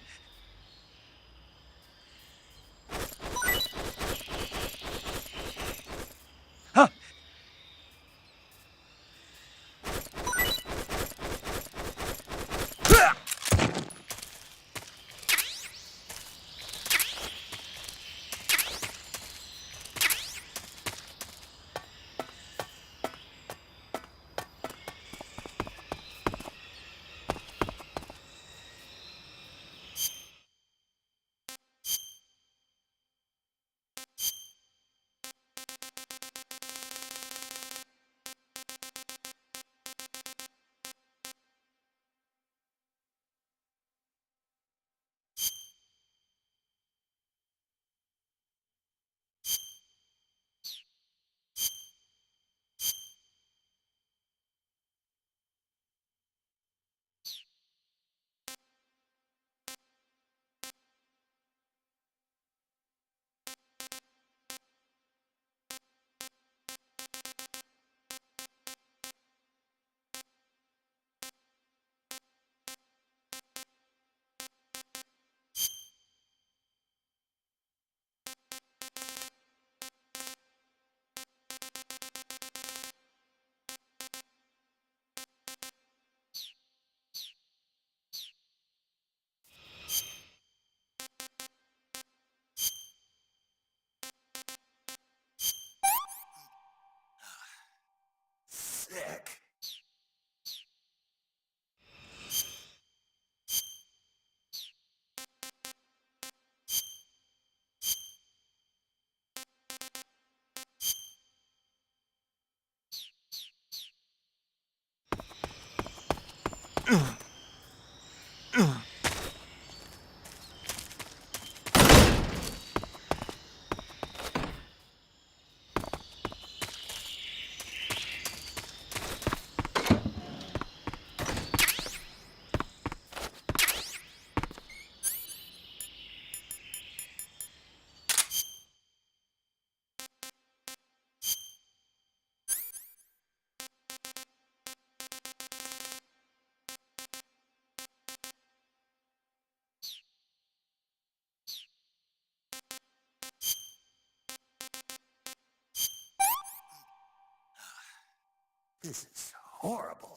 This is horrible.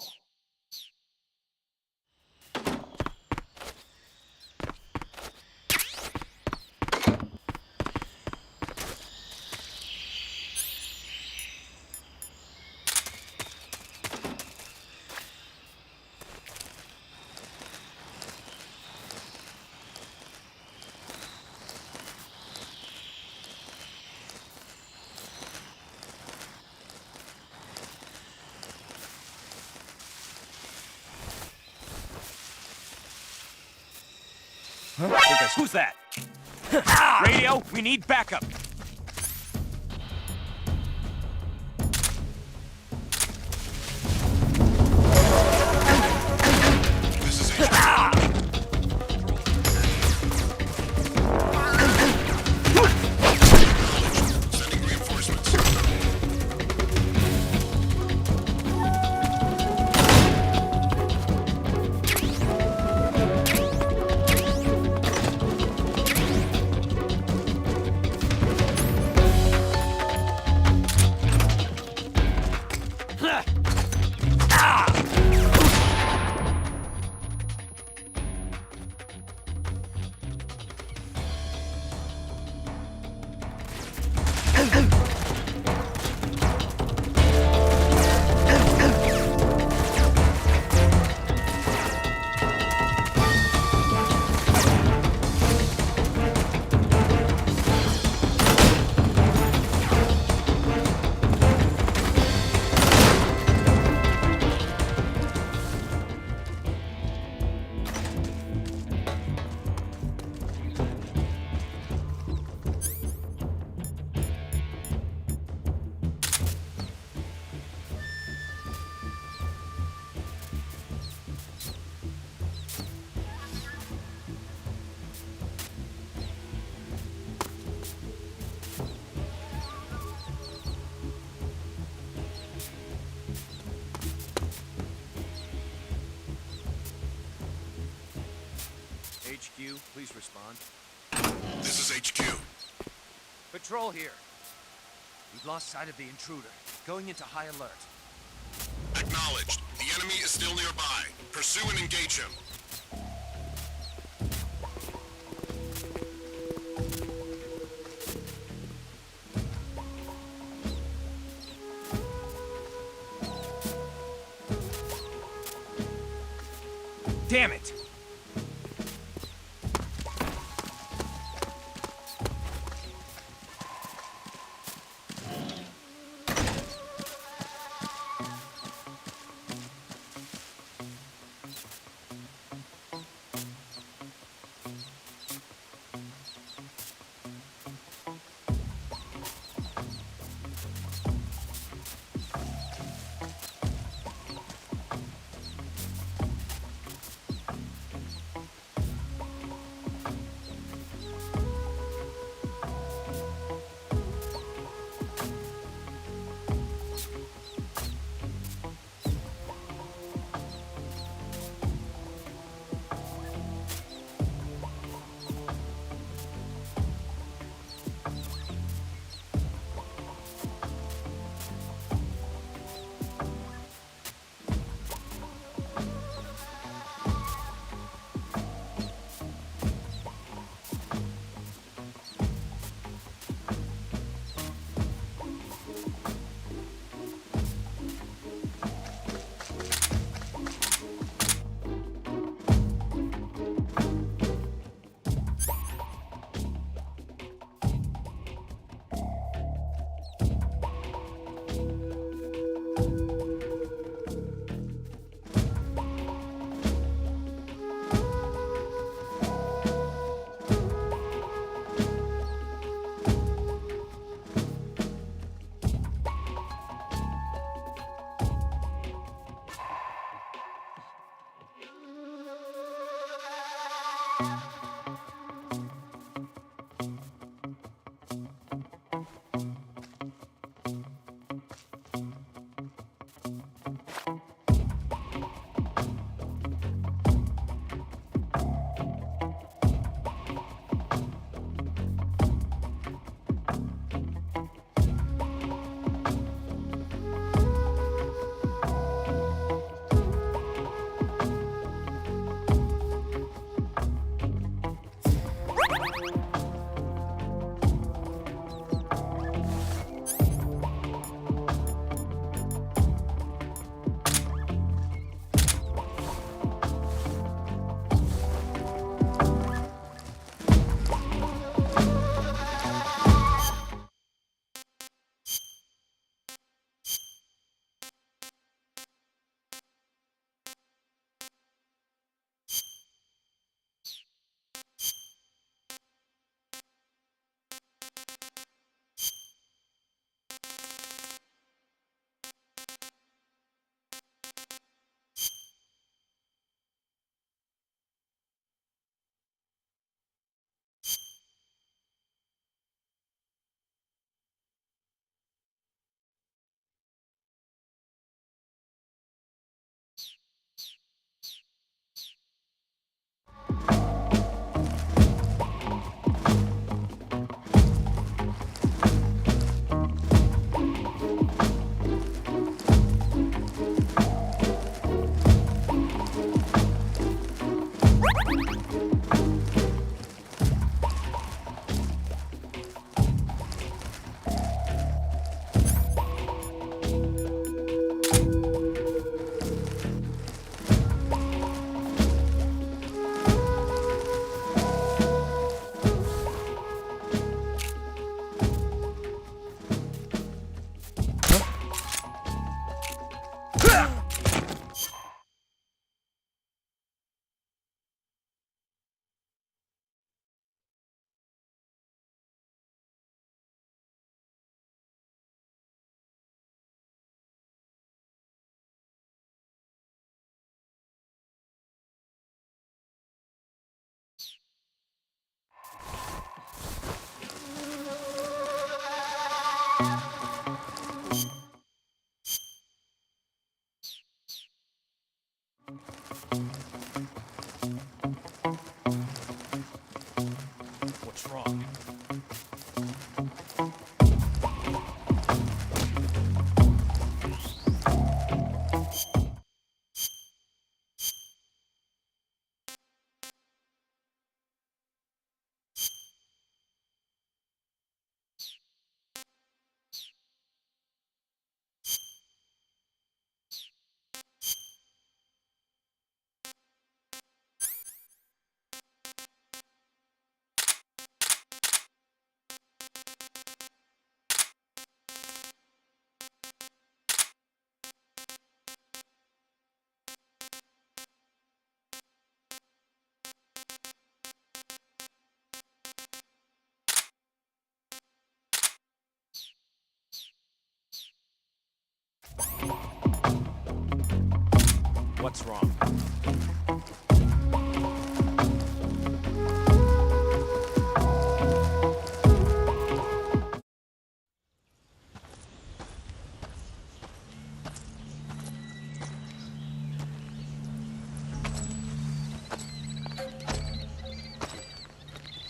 Who's that? Radio, we need backup. This is HQ. Sending reinforcements. HQ, please respond. This is HQ. Patrol here. We've lost sight of the intruder. Going into high alert. Acknowledged. The enemy is still nearby. Pursue and engage him. Damn it! What's wrong? What's wrong?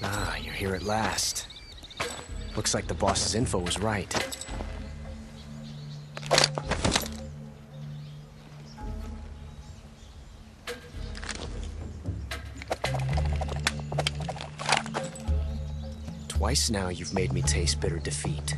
Ah, you're here at last. Looks like the boss's info was right. Twice now you've made me taste bitter defeat.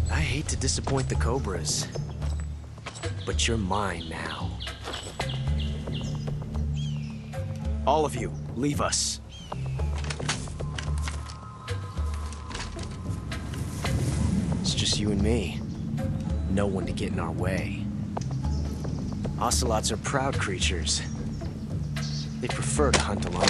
I hate to disappoint the Cobras, but you're mine now. All of you, leave us. It's just you and me. No one to get in our way. Ocelots are proud creatures. They prefer to hunt alone.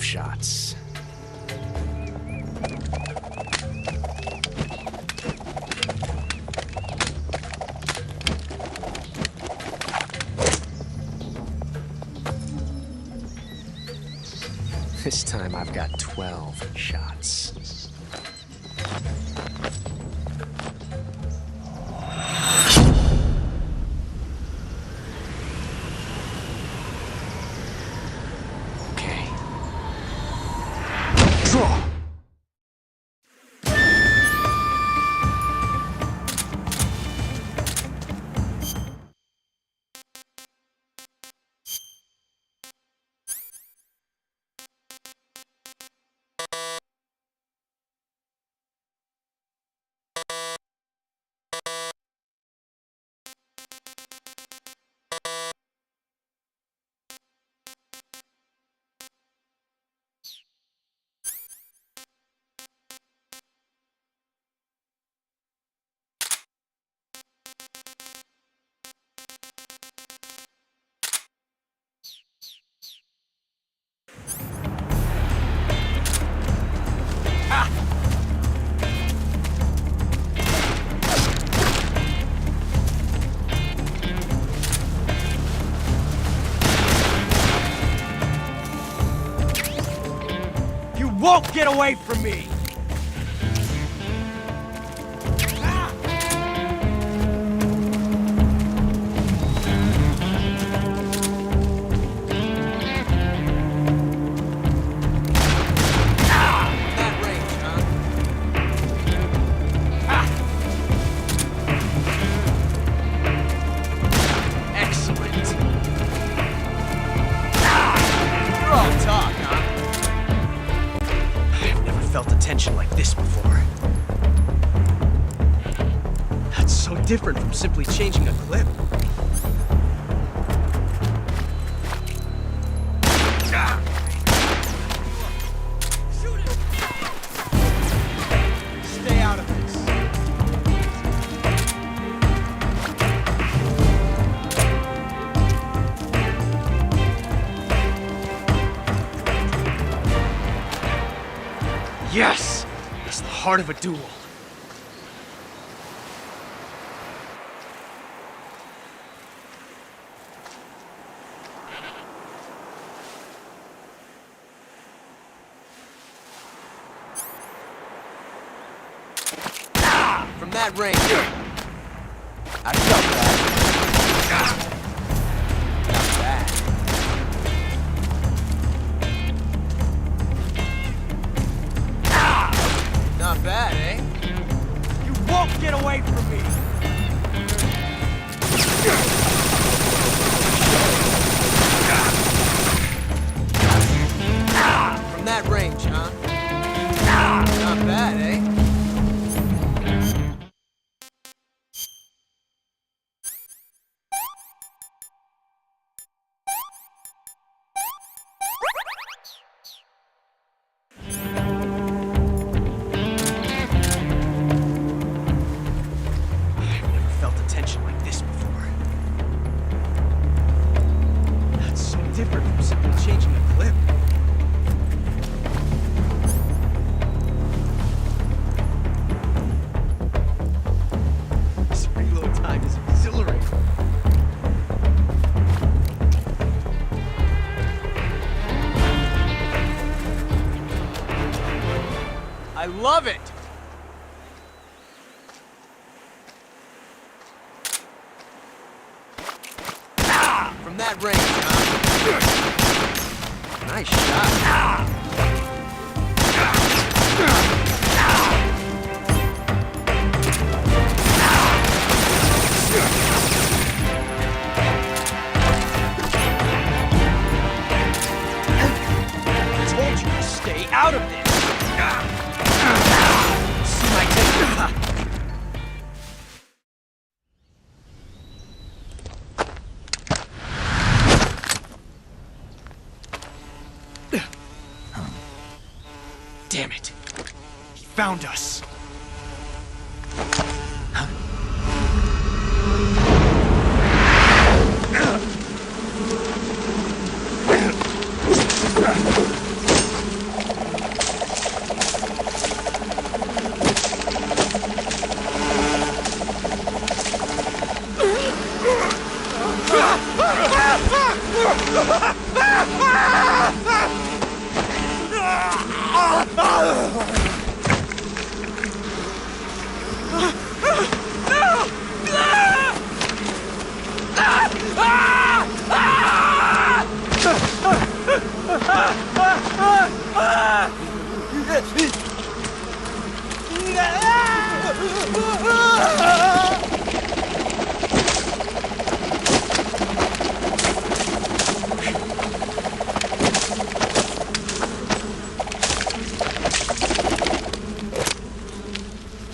Shots. This time I've got 12 shots. Won't get away from me! Like this before. That's so different from simply changing a clip. Shoot it! Stay out of this. Yes! It's the heart of a duel. From that range. I felt that. Not bad. Not bad, eh? You won't get away from me! From that range, huh? Not bad, eh? Different from simply changing a clip. This reload time is exhilarating. I love it! From that range, huh? Nice shot. I told you to stay out of this. See my technique. Damn it. He found us.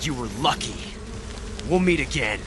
You were lucky. We'll meet again.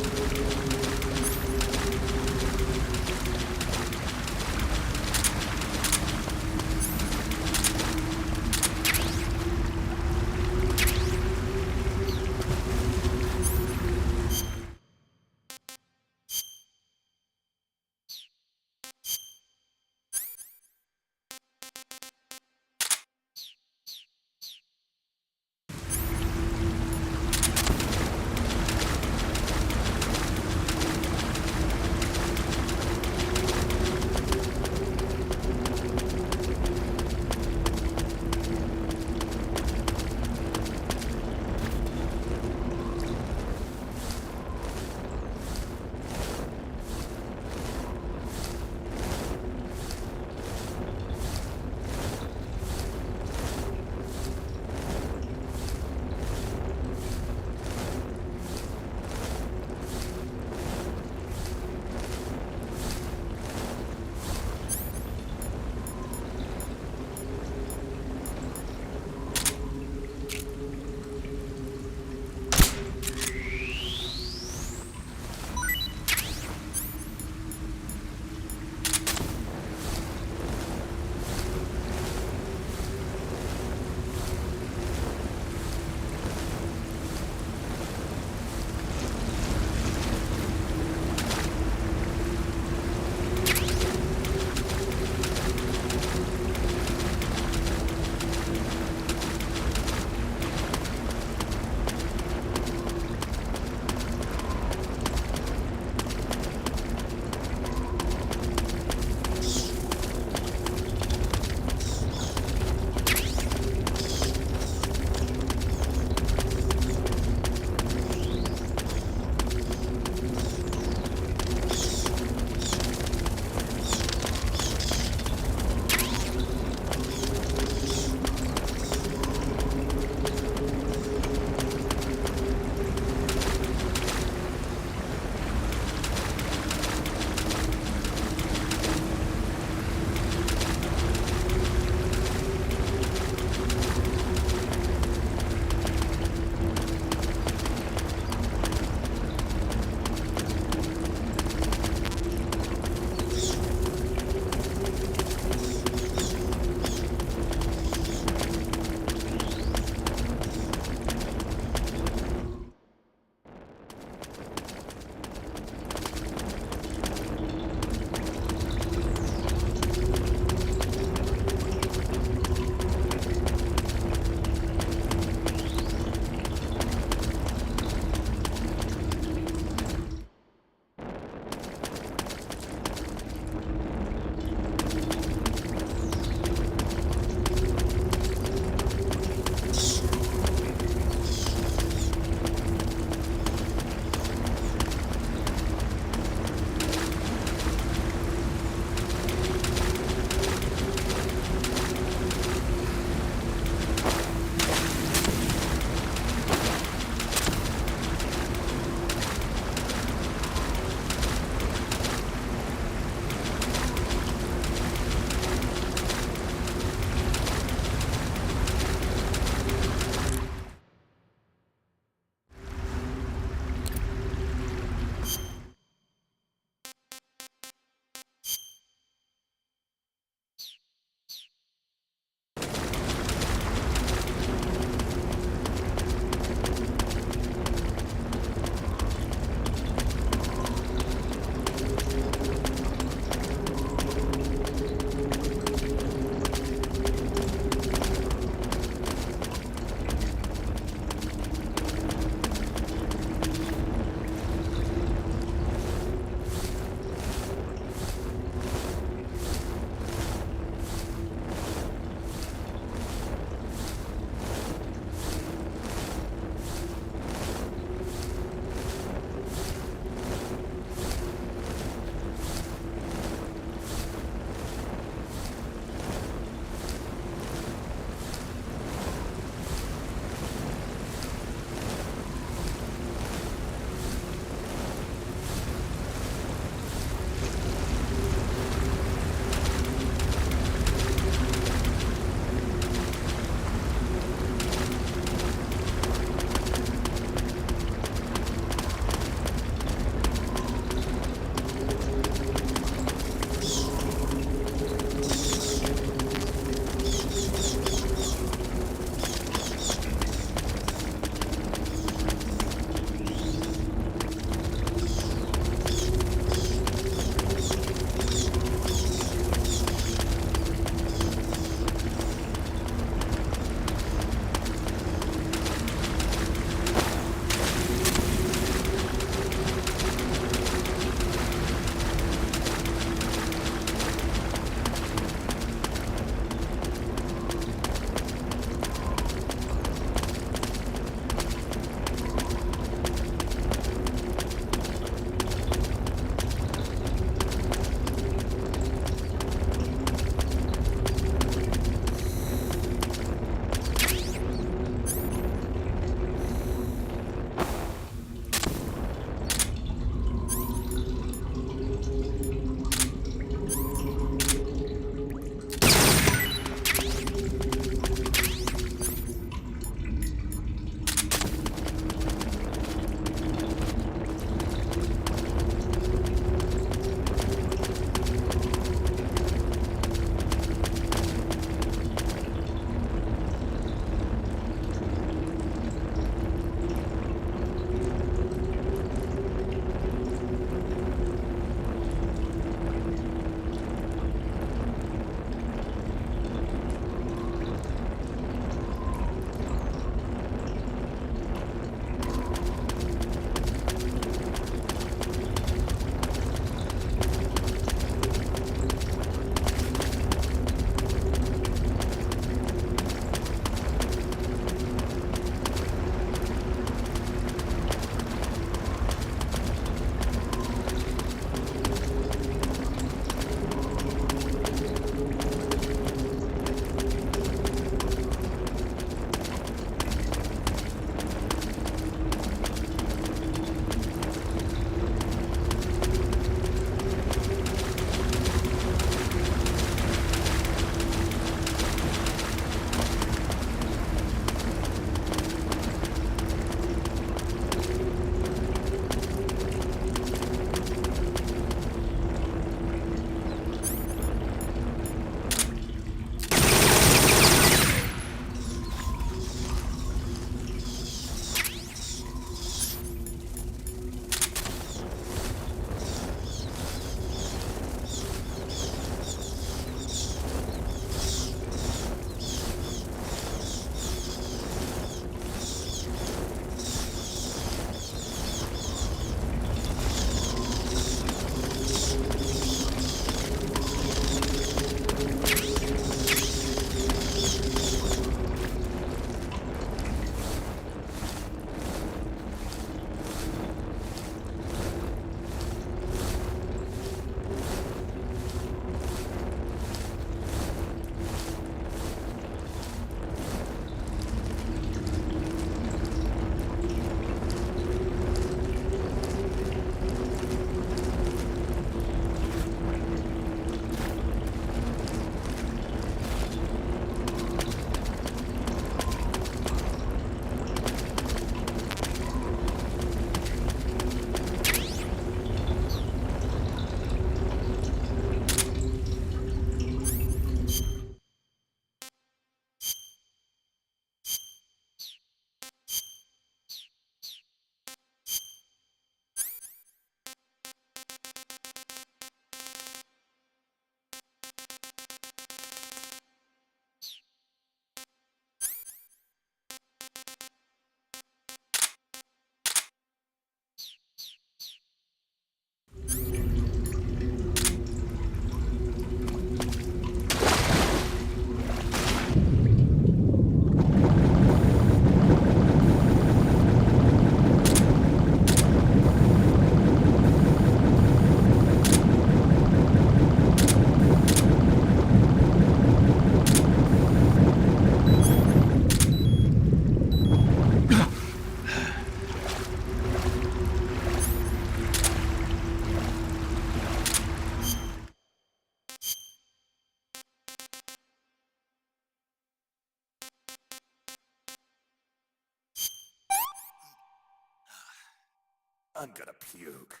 I'm gonna puke.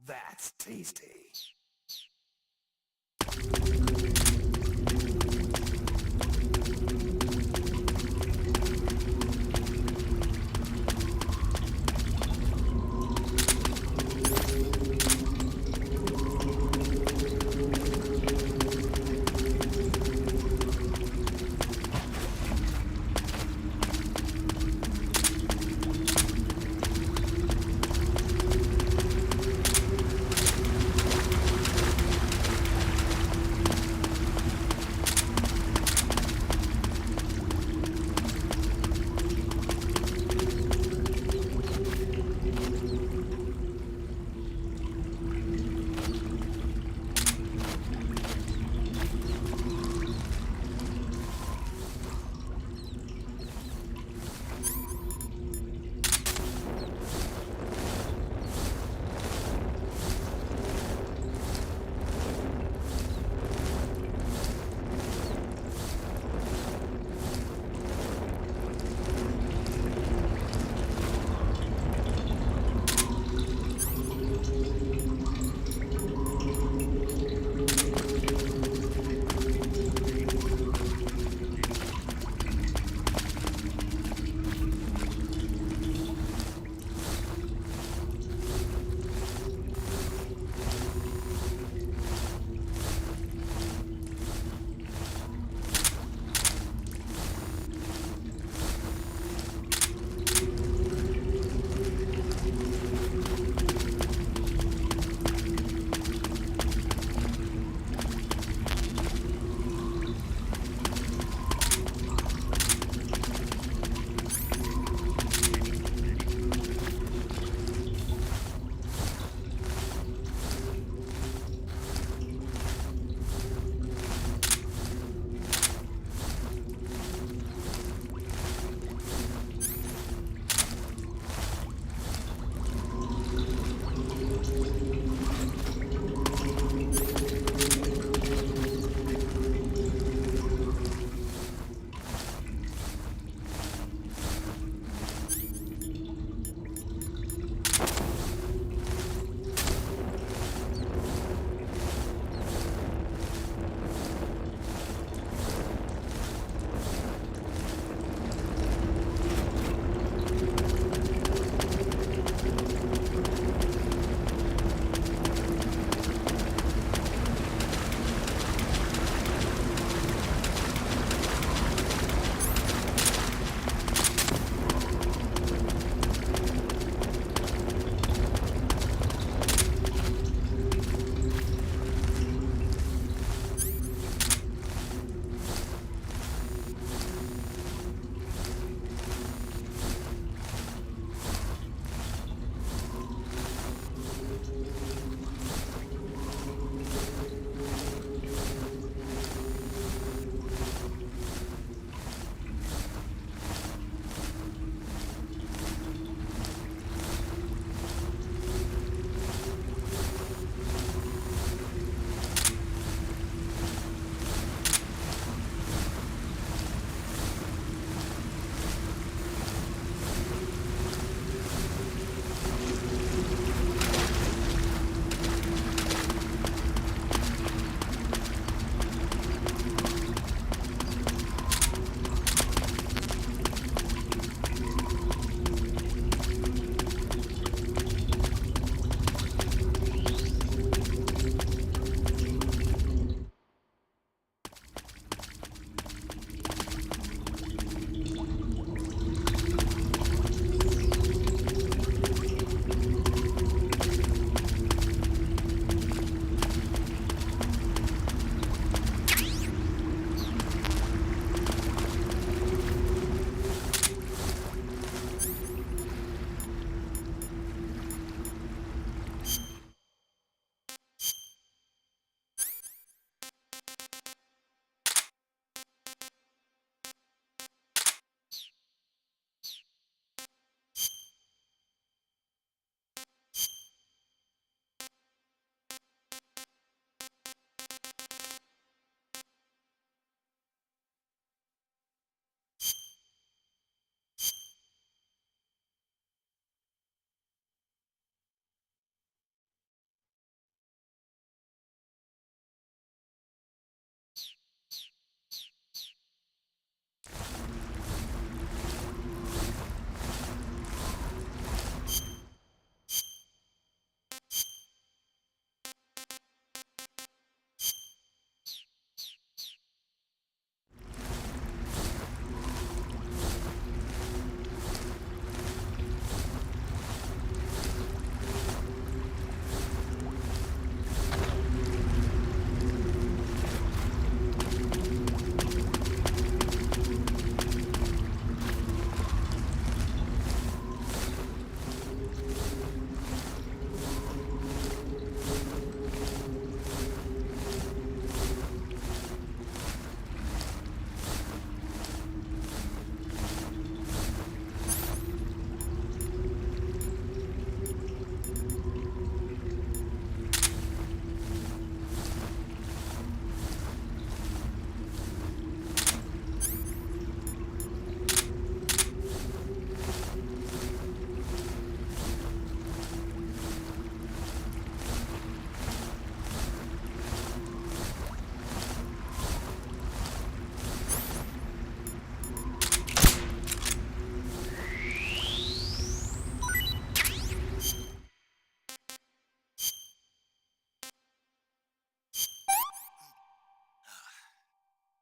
That's tasty.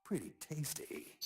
pretty tasty.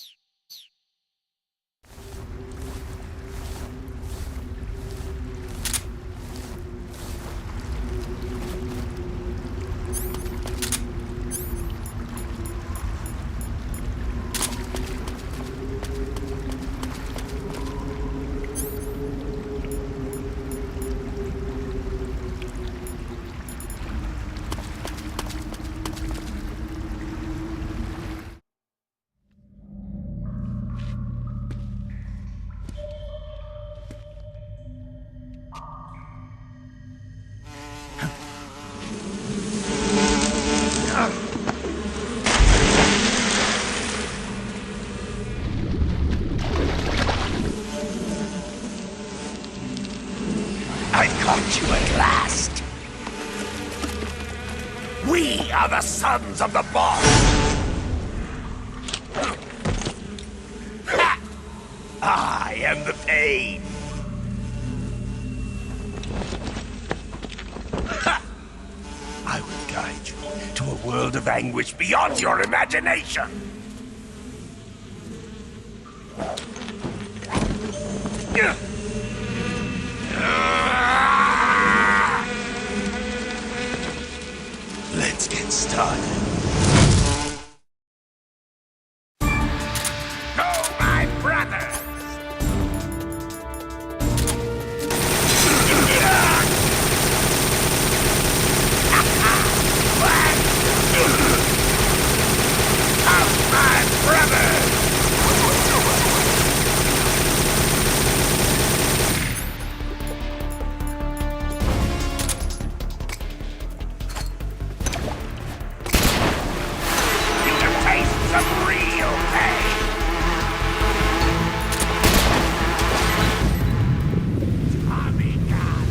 I've caught you at last. We are the sons of the boss. Ha! I am the pain. Ha! I will guide you to a world of anguish beyond your imagination. Let's get started. Go, my brothers! Of my brothers! Some real pain! Tommy God!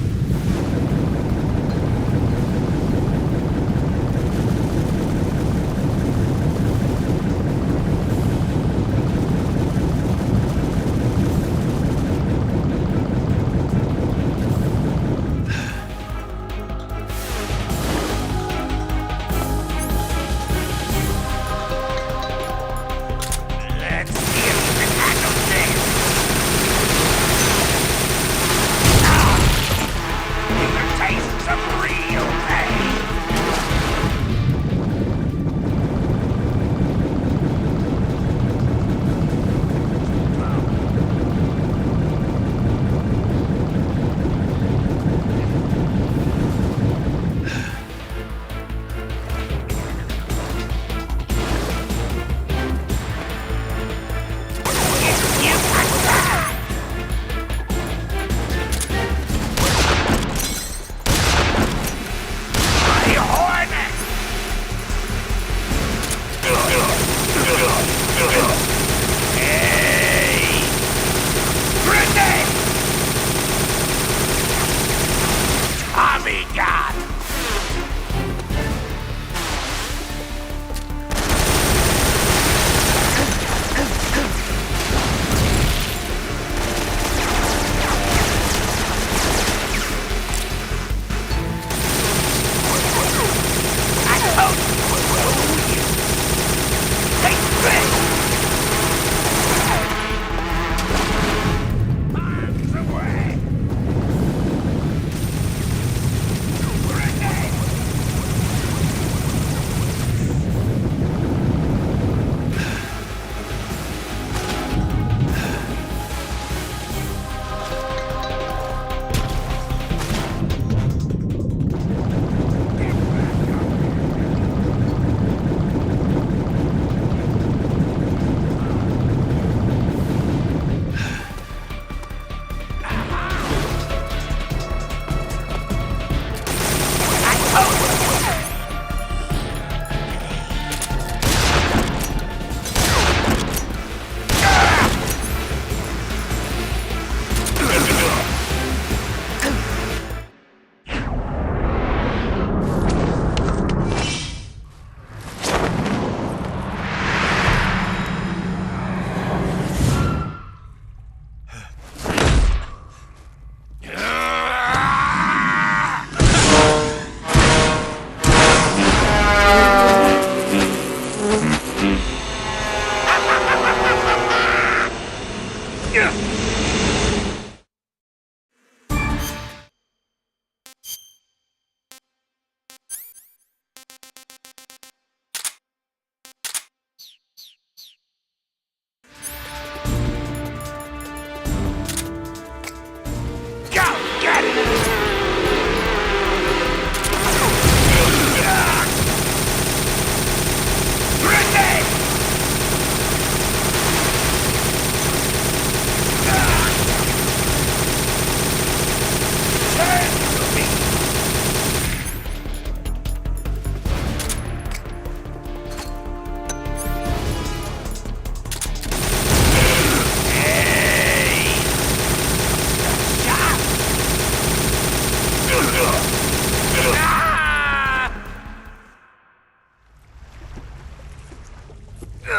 The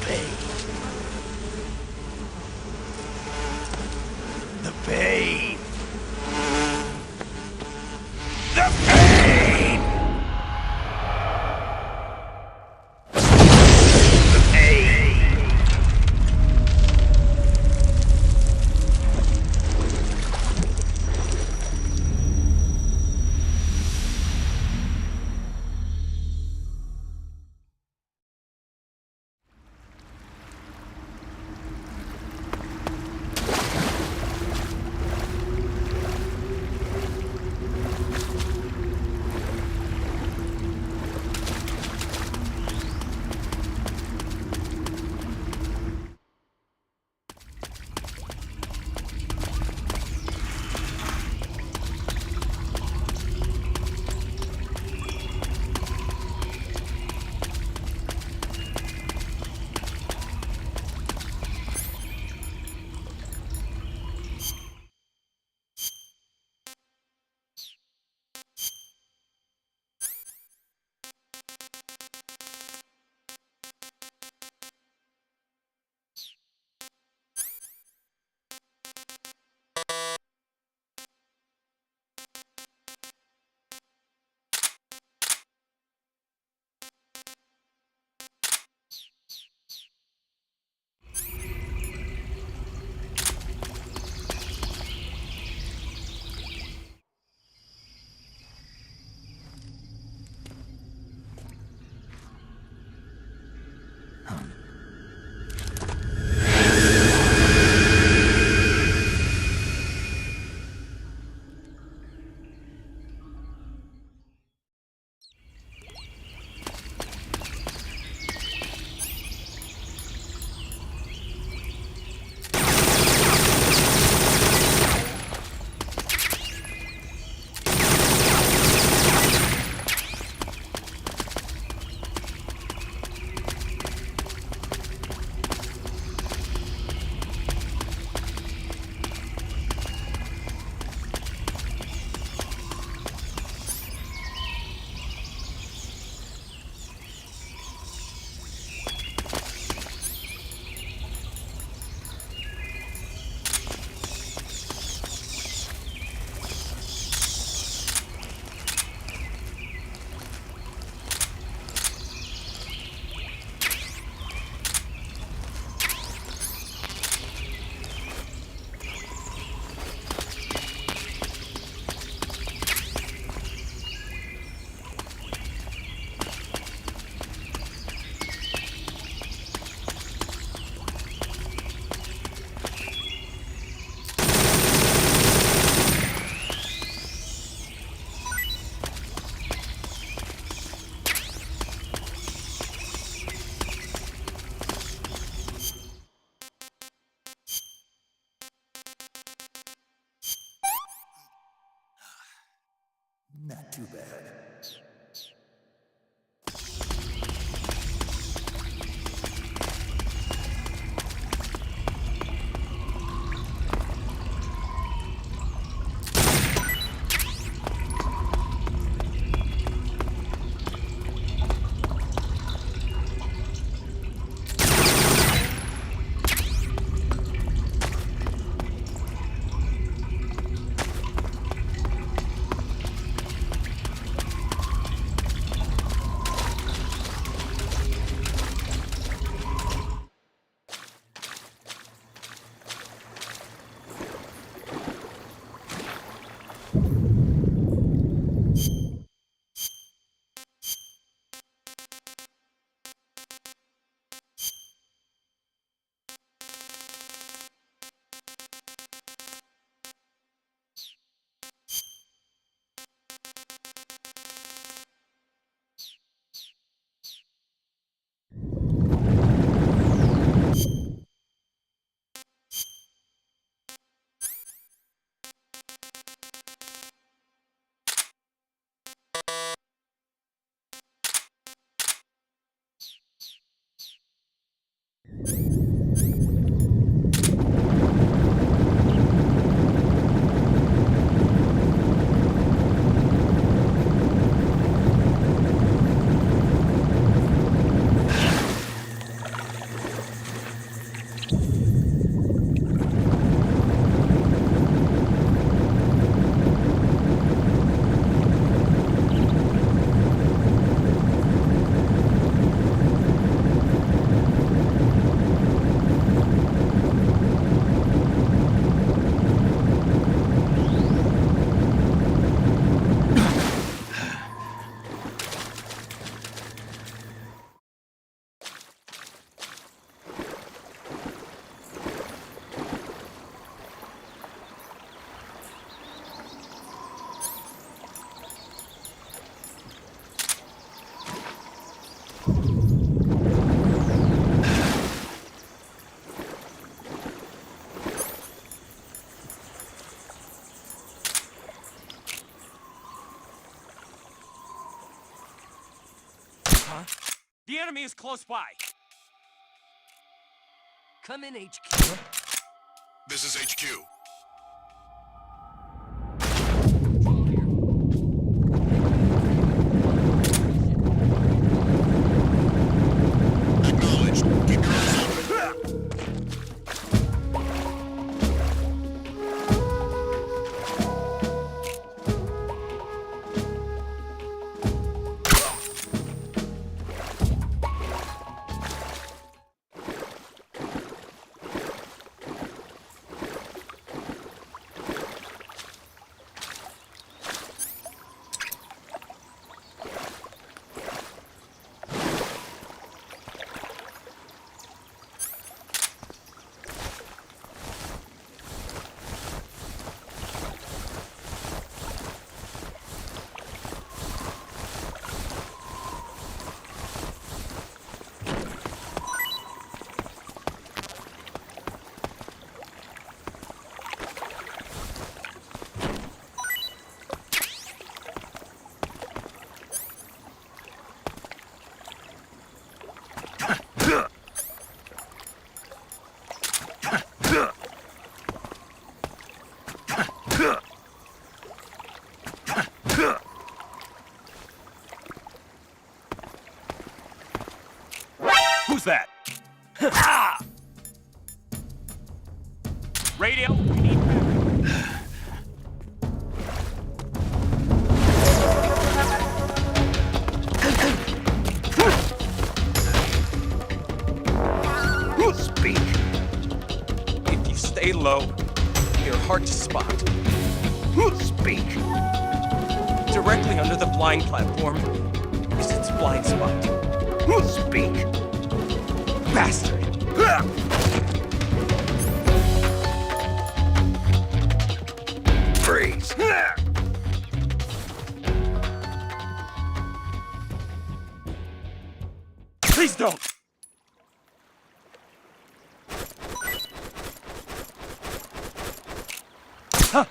pain. The pain. The pain. Not too bad. The enemy is close by. Come in, HQ. This is HQ. Acknowledged. Keep your eyes open. Who's that? Ah! Radio, we need Speak. If you stay low, you're hard to spot. Speak. Directly under the blind platform is its blind spot. Speak. Bastard! Freeze. Please don't! Huh.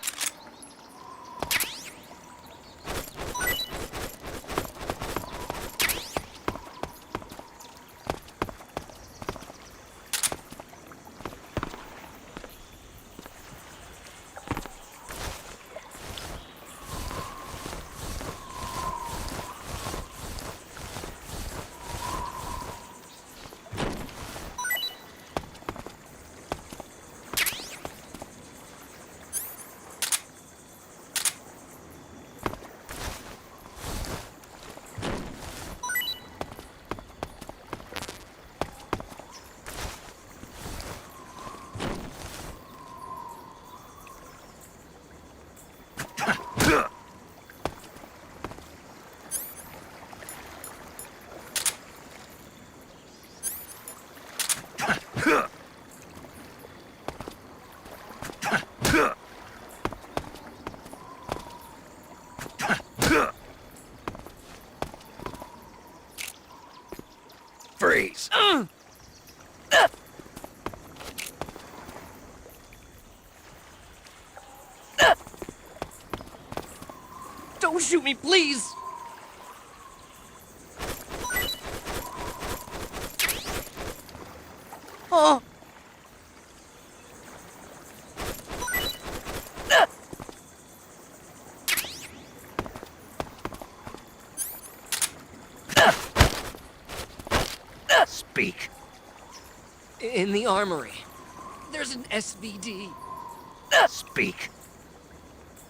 Freeze. Don't shoot me, please! Oh! Speak. In the armory, there's an SVD. Speak.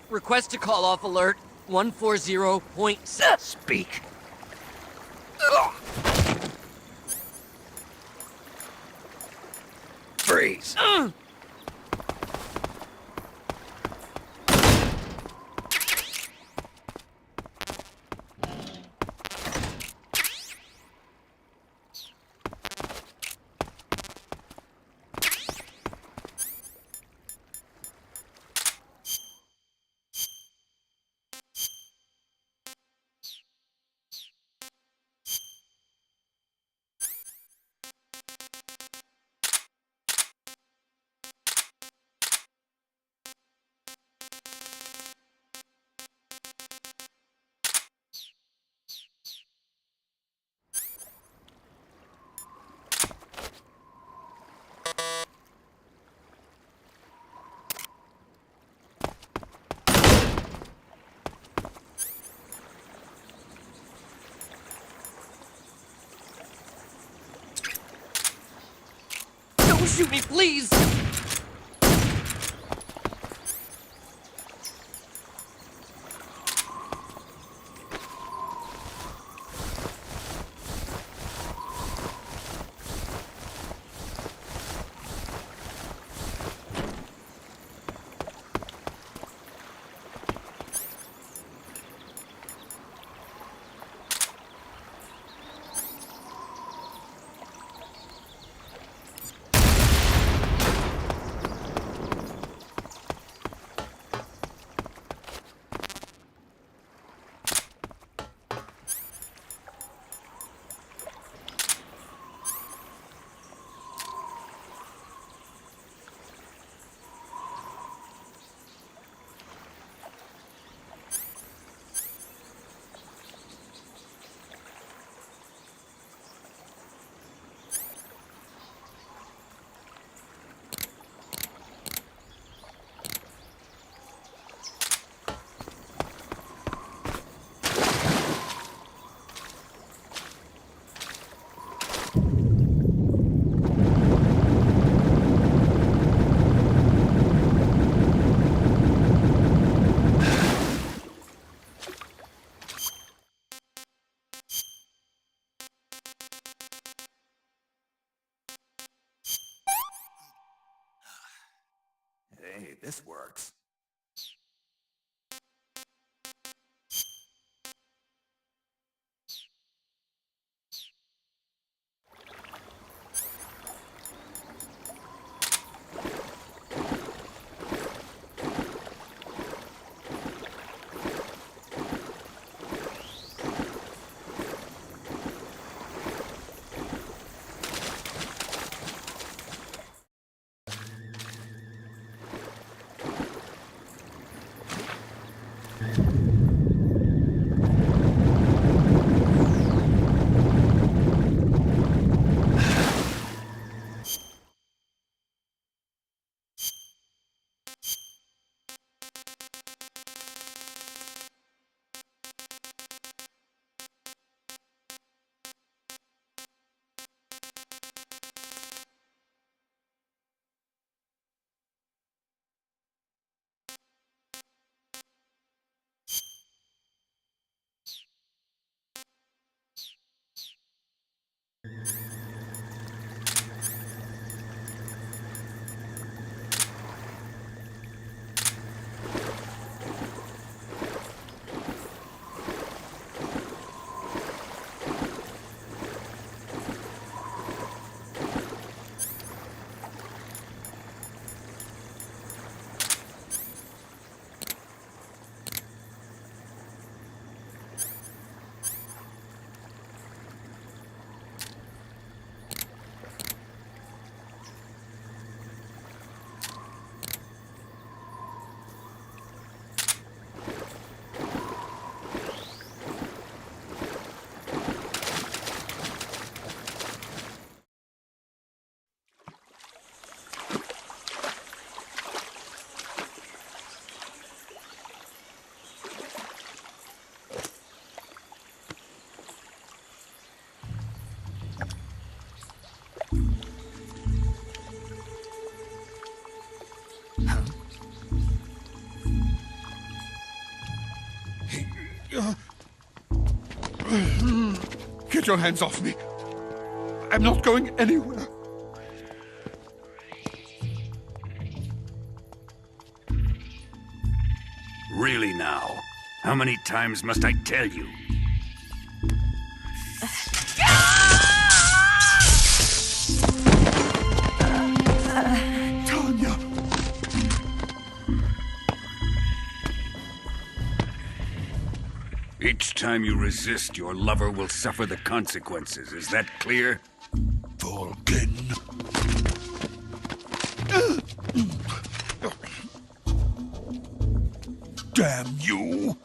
Request to call off alert 140.7. Speak. Freeze. shoot me, please! Hey, this works. Get your hands off me. I'm not going anywhere. Really now? How many times must I tell you? Tanya! Each time you resist, your lover will suffer the consequences. Is that clear? Vulcan. Damn you!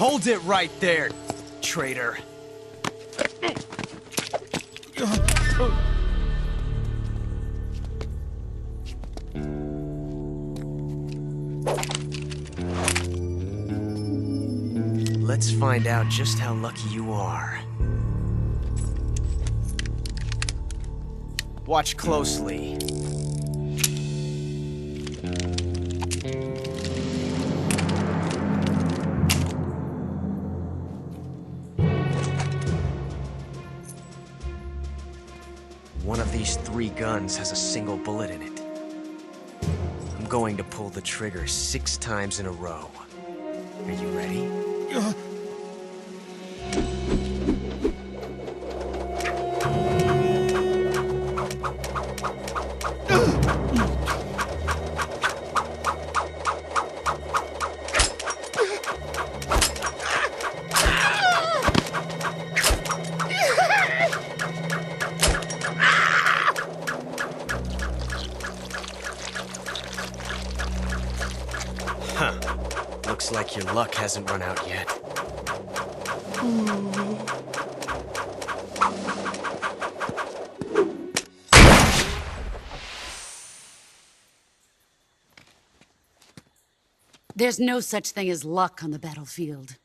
Hold it right there, traitor. Let's find out just how lucky you are. Watch closely. One of these 3 guns has a single bullet in it. I'm going to pull the trigger 6 times in a row. Are you ready? Huh. Looks like your luck hasn't run out yet. There's no such thing as luck on the battlefield.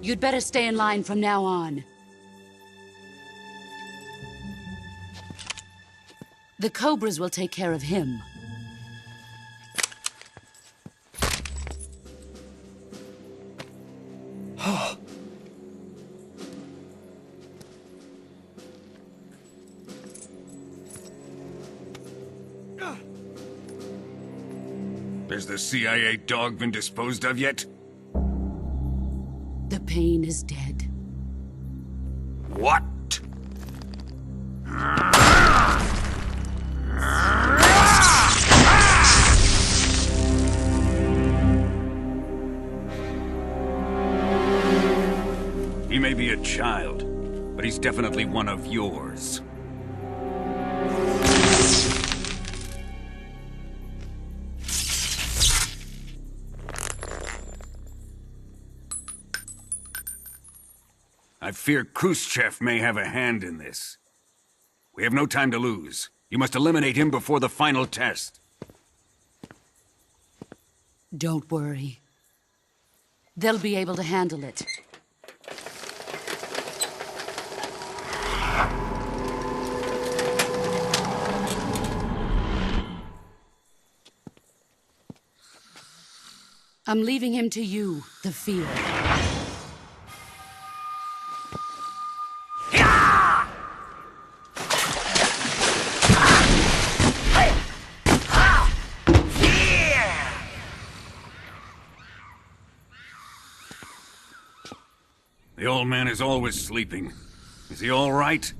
You'd better stay in line from now on. The Cobras will take care of him. Has the CIA dog been disposed of yet? The pain is dead. What? He may be a child, but he's definitely one of yours. I fear Khrushchev may have a hand in this. We have no time to lose. You must eliminate him before the final test. Don't worry. They'll be able to handle it. I'm leaving him to you, the field. The old man is always sleeping. Is he all right?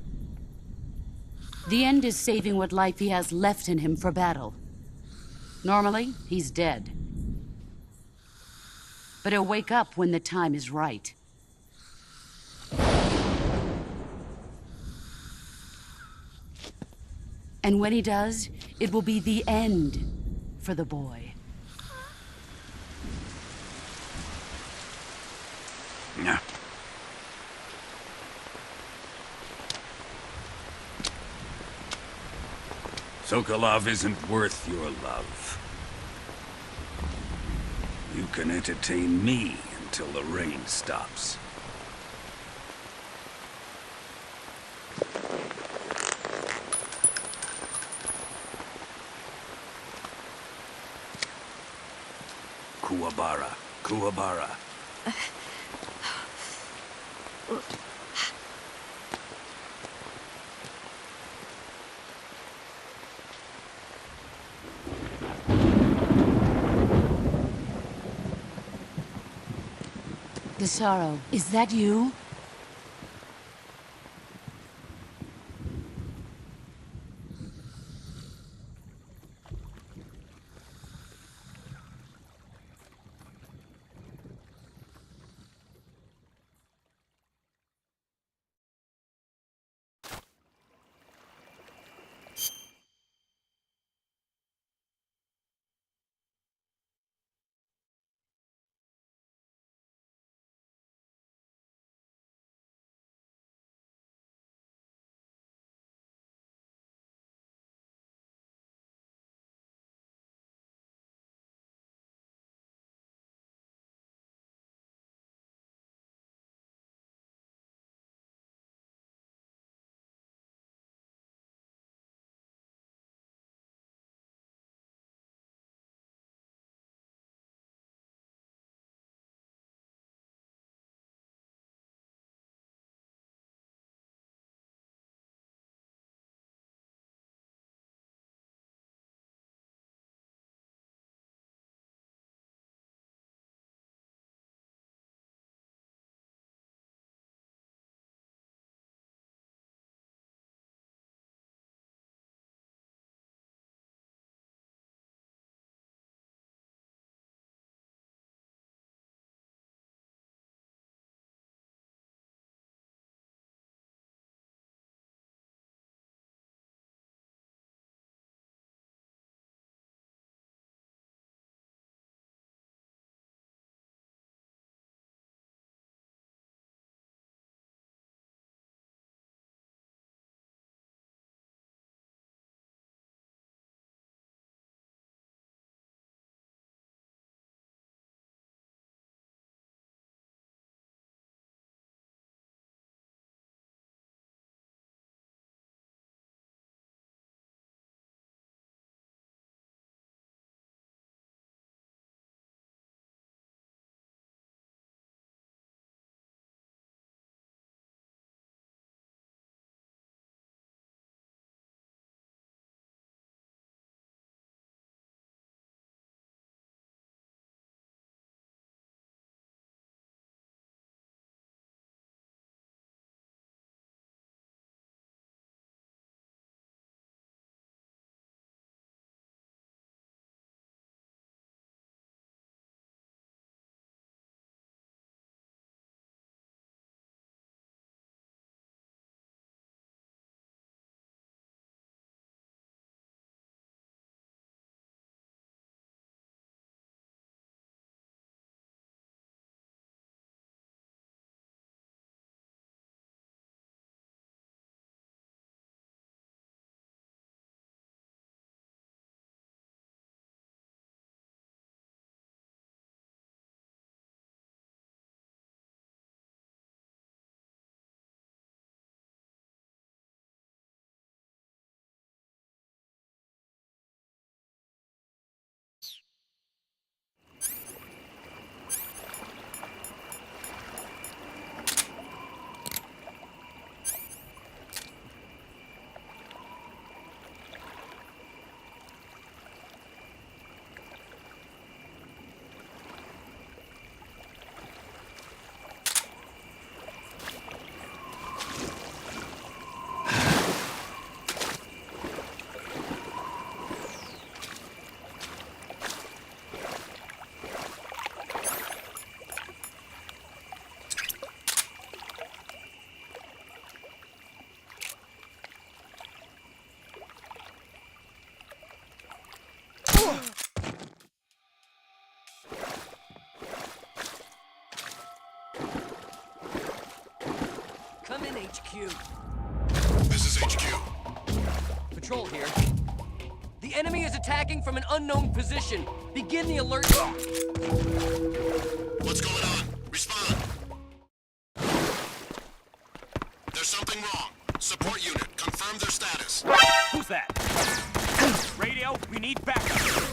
The end is saving what life he has left in him for battle. Normally, he's dead. But he'll wake up when the time is right. And when he does, it will be the end for the boy. Yeah. Sokolov isn't worth your love. You can entertain me until the rain stops. Kuwabara, Kuwabara. Desaro, is that you? Control here. The enemy is attacking from an unknown position. Begin the alert. What's going on? Respond. There's something wrong. Support unit, confirm their status. Who's that? Radio, we need backup.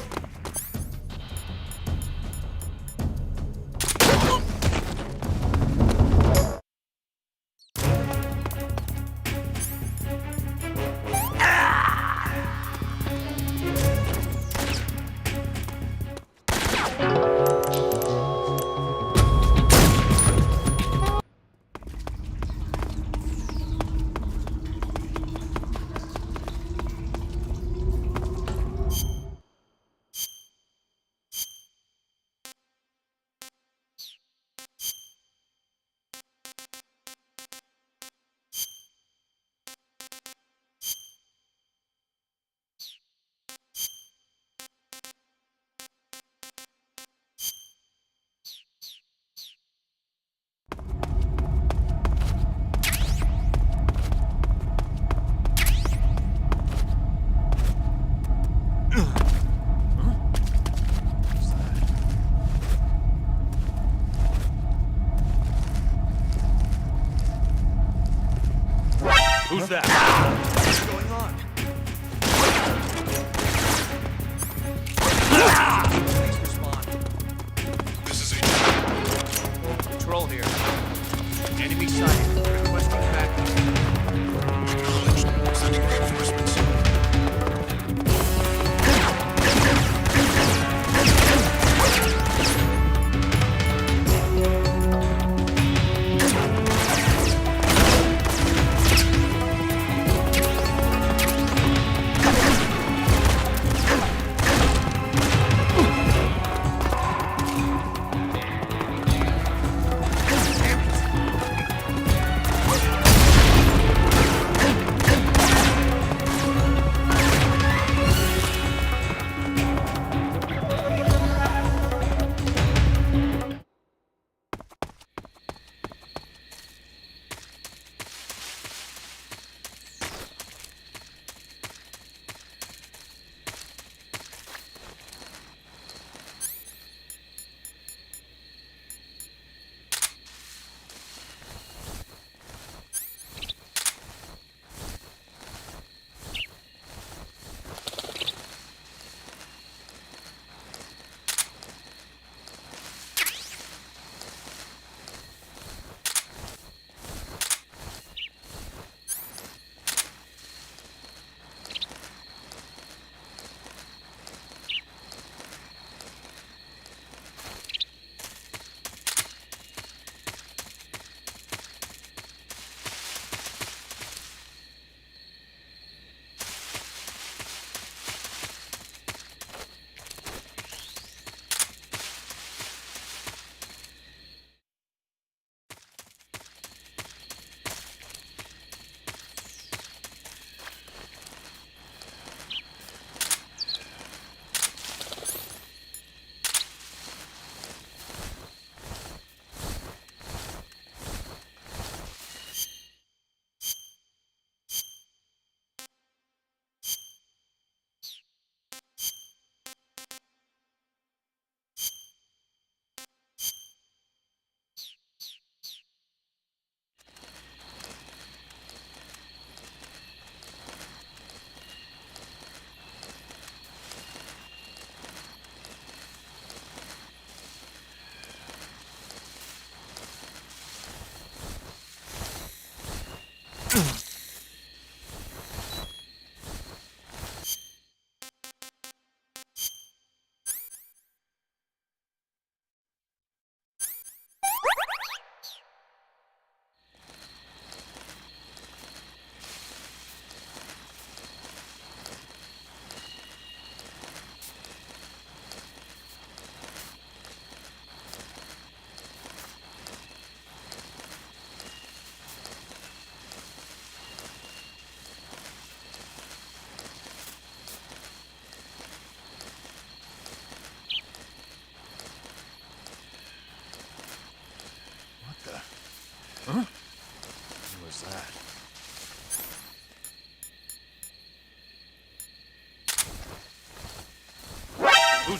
Who's that? What's going on? Please respond. This is Control here. Enemy sighted. Requesting backup. acknowledged. Sending reinforcements.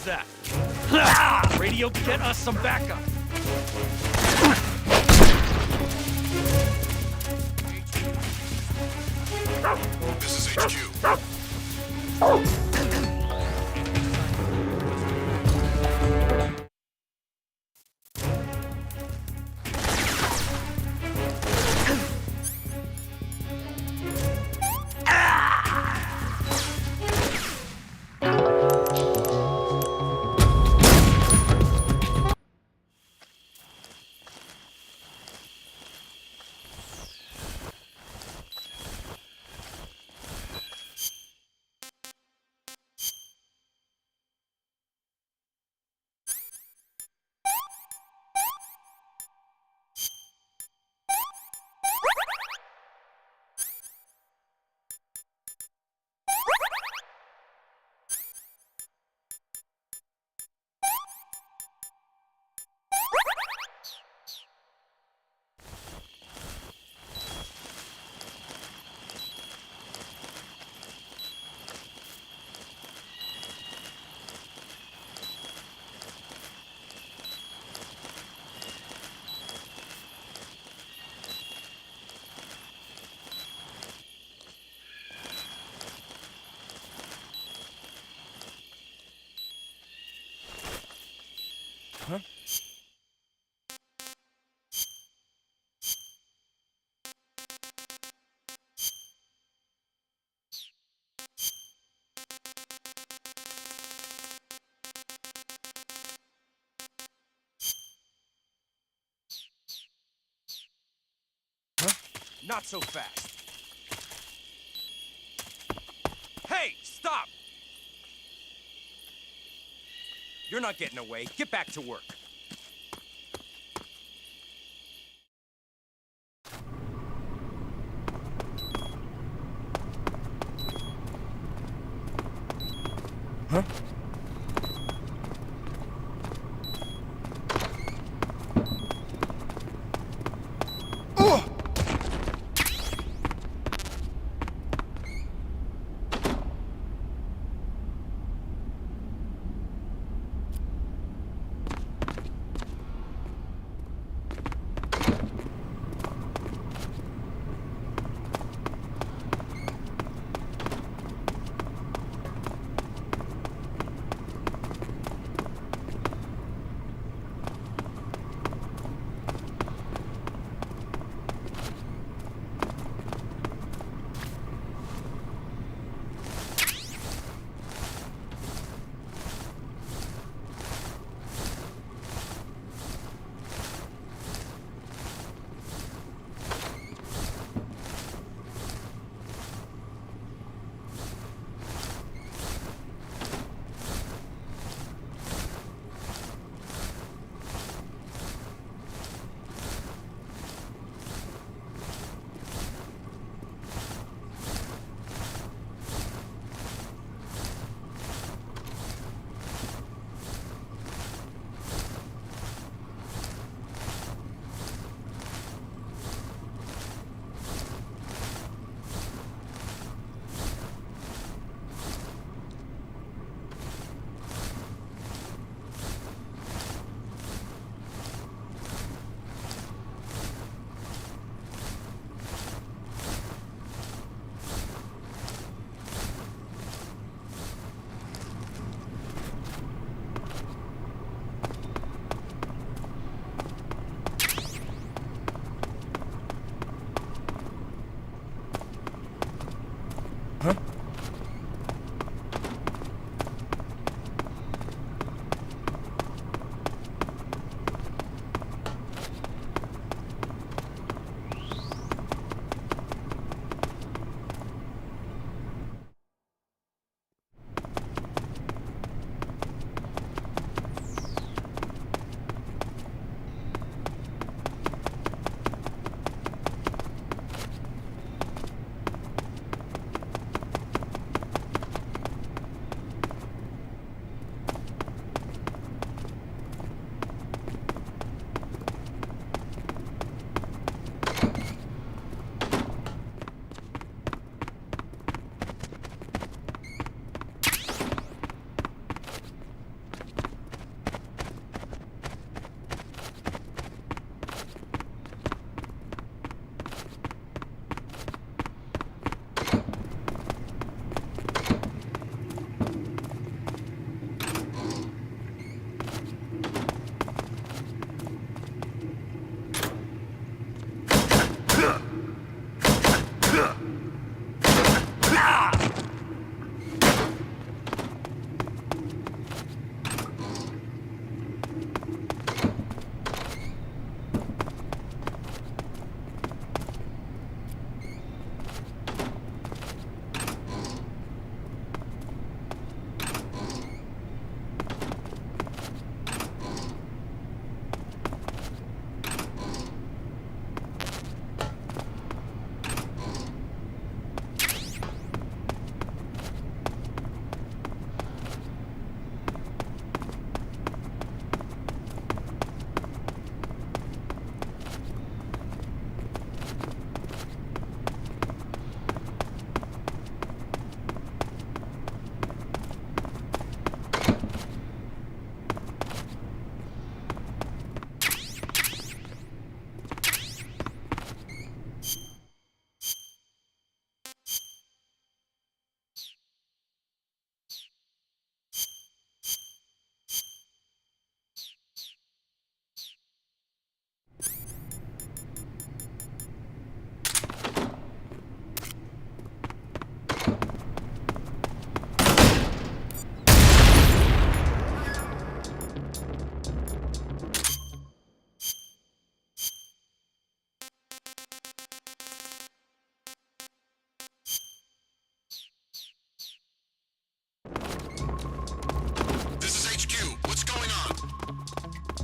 that? Radio, get us some backup! This is HQ. Huh? Huh? Not so fast. Hey, stop! You're not getting away. Get back to work. Huh?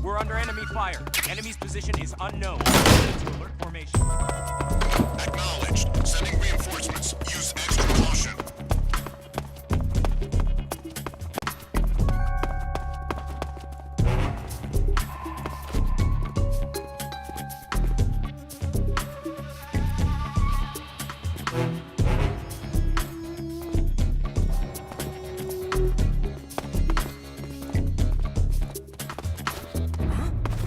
We're under enemy fire. Enemy's position is unknown. To alert formation. Acknowledged. Sending reinforcements. Use extra caution.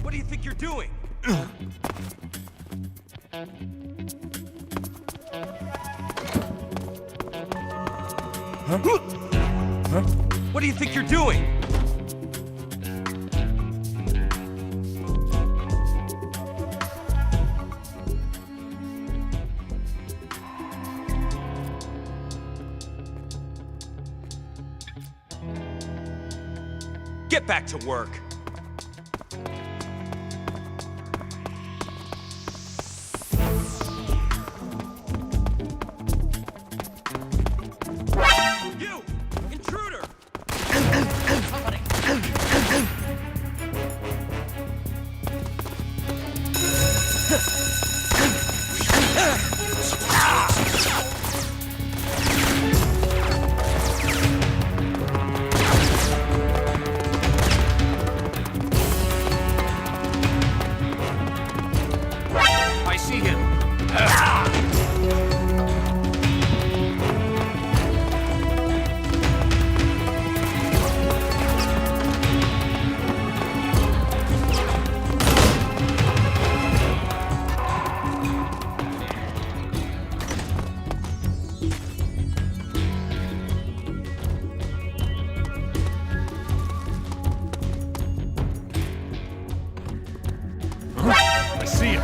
What do you think you're doing? Huh? What do you think you're doing? Get back to work. You! Intruder! I see him. I see him.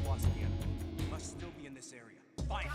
Lost the enemy. Must still be in this area. Find it.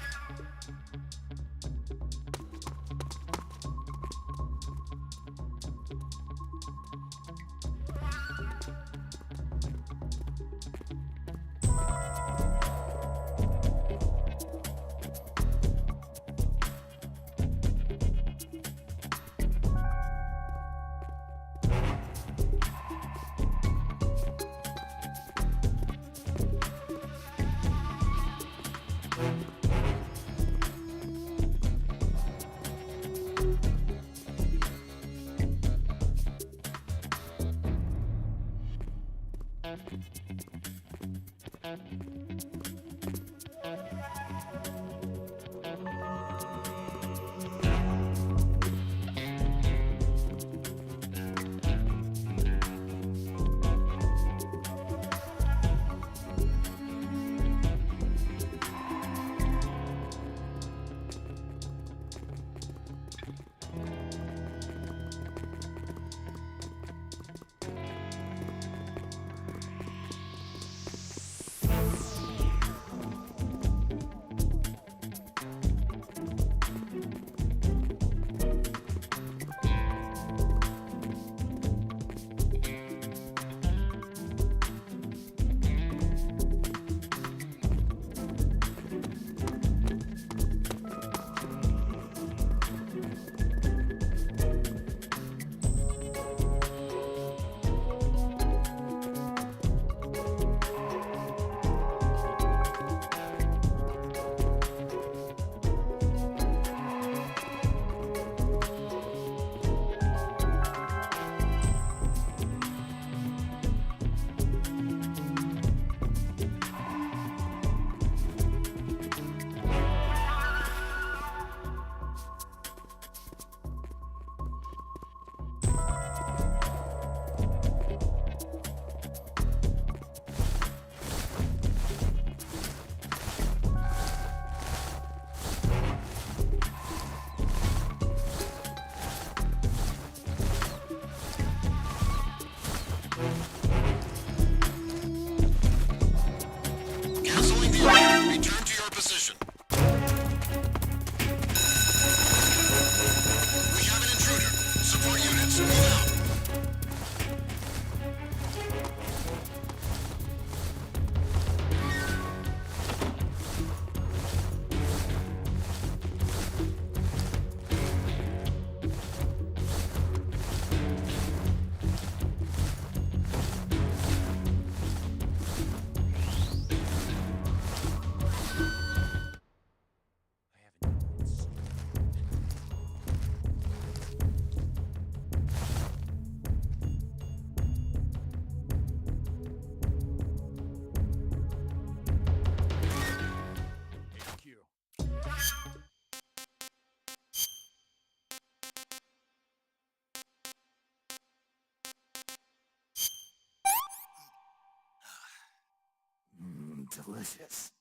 delicious.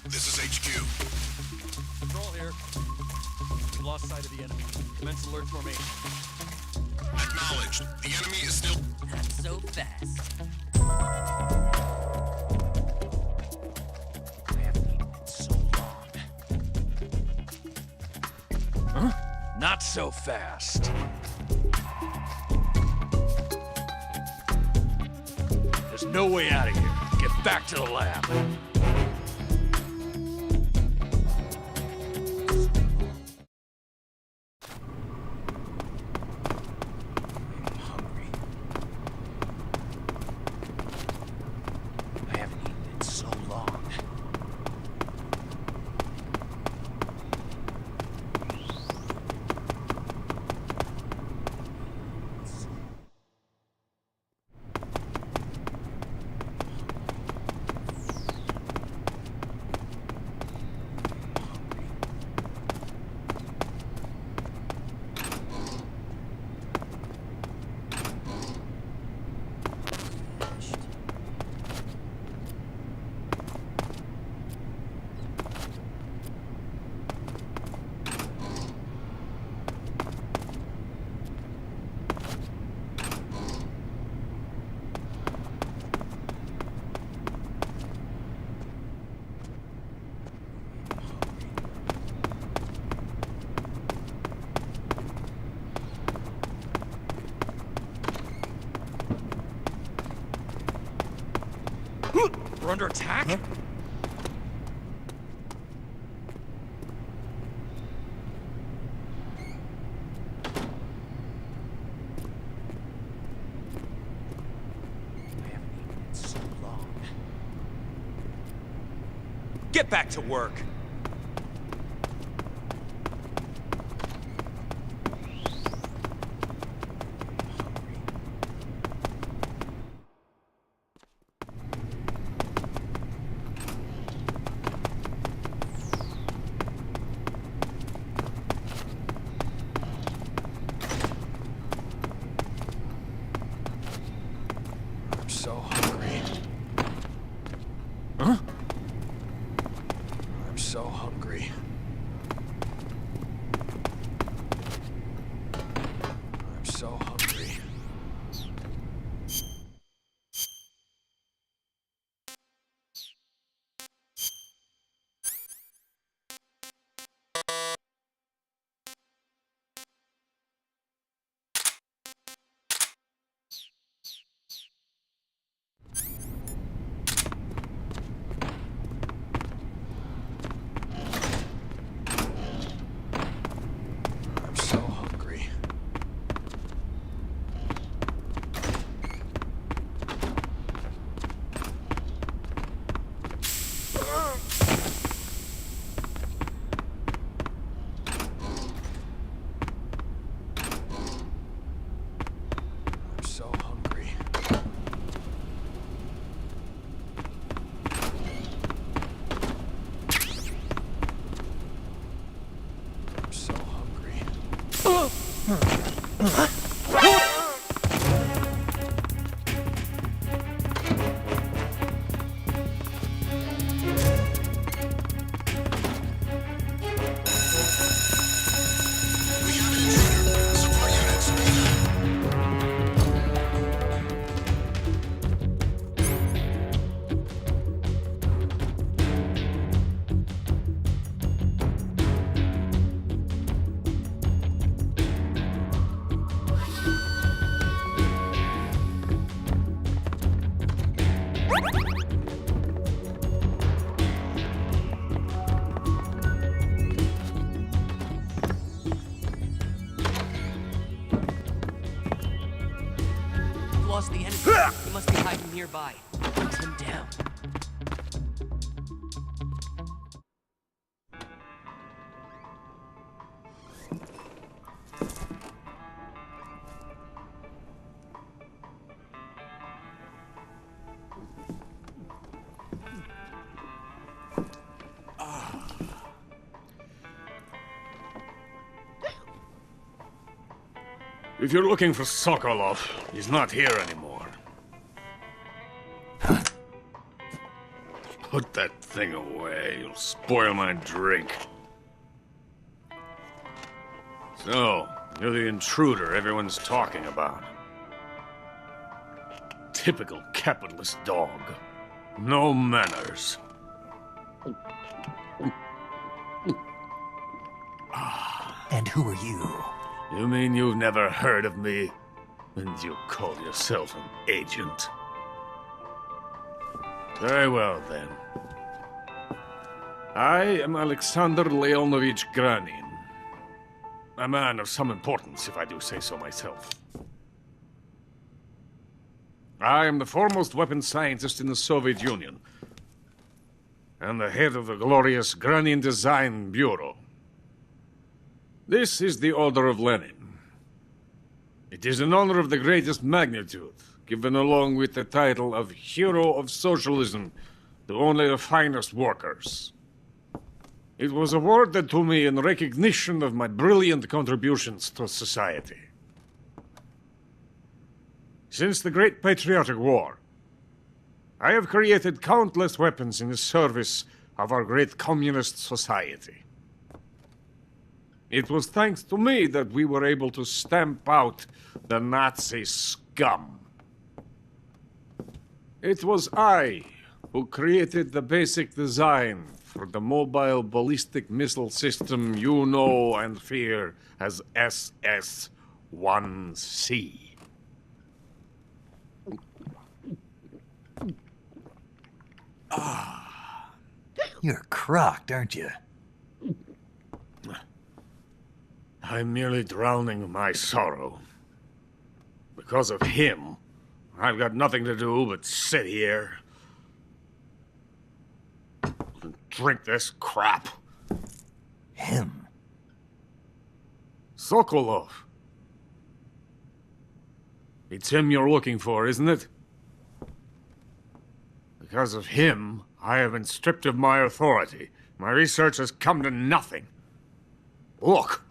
This is HQ. Control here. We lost sight of the enemy. Commence alert formation. Acknowledged. The enemy is still... Not so fast. I haven't eaten in so long. Huh? Not so fast. There's no way out of here. Get back to the lab. I haven't eaten in so long. We're under attack? Huh? I haven't eaten in so long. Get back to work. I'm so hungry. Huh? I'm so hungry. I'm so hungry. I'm so hungry. I'm so hungry. I'm so hungry. We have an intruder. Support units. We've lost the enemy. He must be hiding nearby. Hunt him down. If you're looking for Sokolov, he's not here anymore. Put that thing away. You'll spoil my drink. So, you're the intruder everyone's talking about. Typical capitalist dog. No manners. And who are you? You mean you've never heard of me? And you call yourself an agent? Very well, then. I am Alexander Leonovich Granin. A man of some importance, if I do say so myself. I am the foremost weapons scientist in the Soviet Union, and the head of the glorious Granin Design Bureau. This is the Order of Lenin. It is an honor of the greatest magnitude, given along with the title of Hero of Socialism to only the finest workers. It was awarded to me in recognition of my brilliant contributions to society. Since the Great Patriotic War, I have created countless weapons in the service of our great communist society. It was thanks to me that we were able to stamp out the Nazi scum. It was I who created the basic design for the mobile ballistic missile system you know and fear as SS-1C. You're crocked, aren't you? I'm merely drowning my sorrow. Because of him, I've got nothing to do but sit here and drink this crap. Him? Sokolov. It's him you're looking for, isn't it? Because of him, I have been stripped of my authority. My research has come to nothing. Look.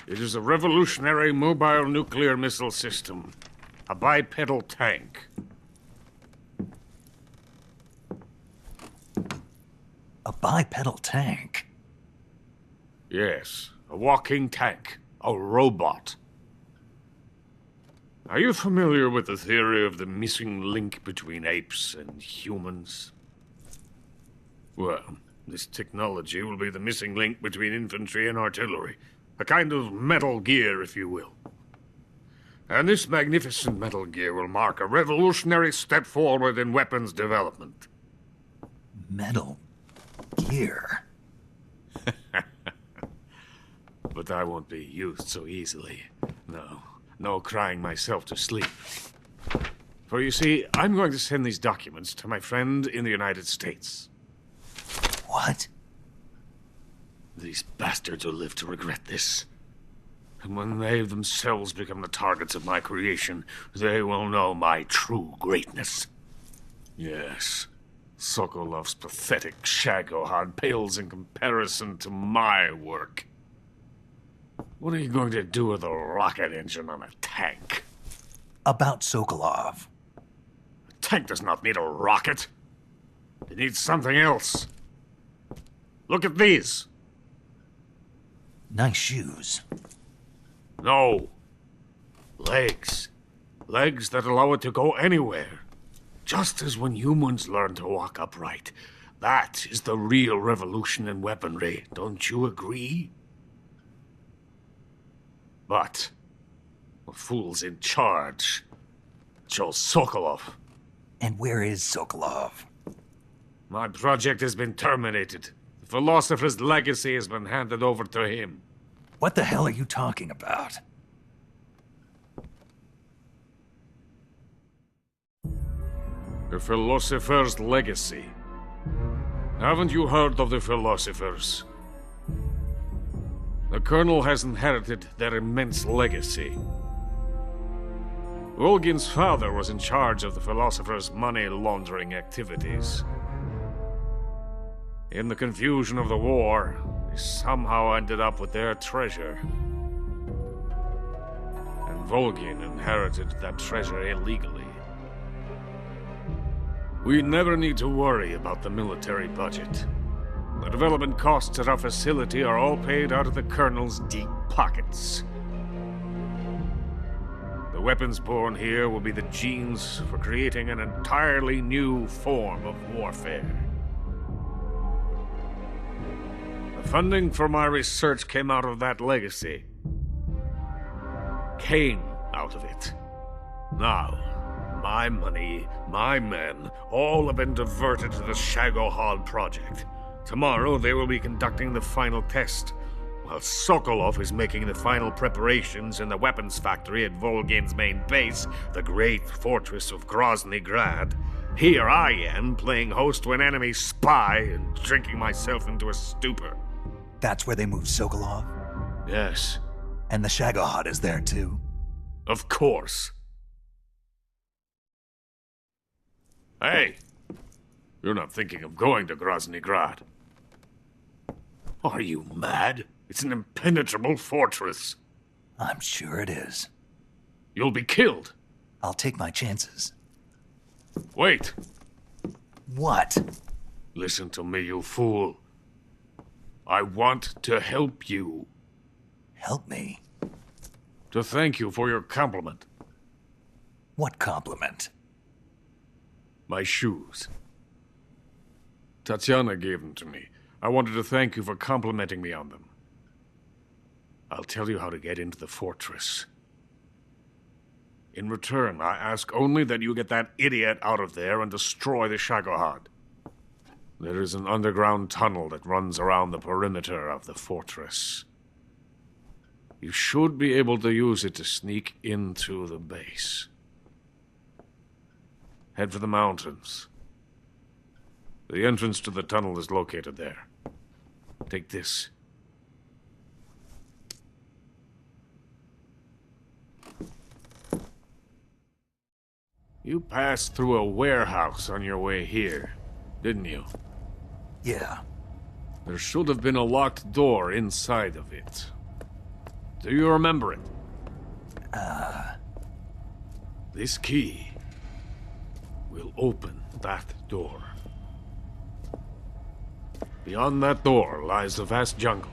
It is a revolutionary mobile nuclear missile system. A bipedal tank. A bipedal tank? Yes, a walking tank. A robot. Are you familiar with the theory of the missing link between apes and humans? Well, this technology will be the missing link between infantry and artillery. A kind of Metal Gear, if you will. And this magnificent Metal Gear will mark a revolutionary step forward in weapons development. Metal Gear? But I won't be used so easily. No crying myself to sleep. For you see, I'm going to send these documents to my friend in the United States. What? These bastards will live to regret this. And when they themselves become the targets of my creation, they will know my true greatness. Yes, Sokolov's pathetic Shagohod pales in comparison to my work. What are you going to do with a rocket engine on a tank? About Sokolov. A tank does not need a rocket. It needs something else. Look at these. Nice shoes. No. Legs. Legs that allow it to go anywhere. Just as when humans learn to walk upright. That is the real revolution in weaponry. Don't you agree? But the fool's in charge. Joe Sokolov. And where is Sokolov? My project has been terminated. The philosopher's legacy has been handed over to him. What the hell are you talking about? The philosopher's legacy. Haven't you heard of the philosophers? The Colonel has inherited their immense legacy. Volgin's father was in charge of the philosophers' money laundering activities. In the confusion of the war, they somehow ended up with their treasure. And Volgin inherited that treasure illegally. We never need to worry about the military budget. The development costs at our facility are all paid out of the Colonel's deep pockets. The weapons born here will be the genes for creating an entirely new form of warfare. The funding for my research came out of that legacy. Came out of it. Now, my money, my men, all have been diverted to the Shagohod project. Tomorrow they will be conducting the final test, while Sokolov is making the final preparations in the weapons factory at Volgin's main base, the great fortress of Grozny Grad. Here I am, playing host to an enemy spy and drinking myself into a stupor. That's where they moved Sokolov? Yes. And the Shagohod is there too? Of course. Hey! You're not thinking of going to Grozny Grad. Are you mad? It's an impenetrable fortress. I'm sure it is. You'll be killed. I'll take my chances. Wait. What? Listen to me, you fool. I want to help you. Help me? To thank you for your compliment. What compliment? My shoes. Tatiana gave them to me. I wanted to thank you for complimenting me on them. I'll tell you how to get into the fortress. In return, I ask only that you get that idiot out of there and destroy the Shagohod. There is an underground tunnel that runs around the perimeter of the fortress. You should be able to use it to sneak into the base. Head for the mountains. The entrance to the tunnel is located there. Take this. You passed through a warehouse on your way here, didn't you? Yeah. There should have been a locked door inside of it. Do you remember it? This key will open that door. Beyond that door lies the vast jungle.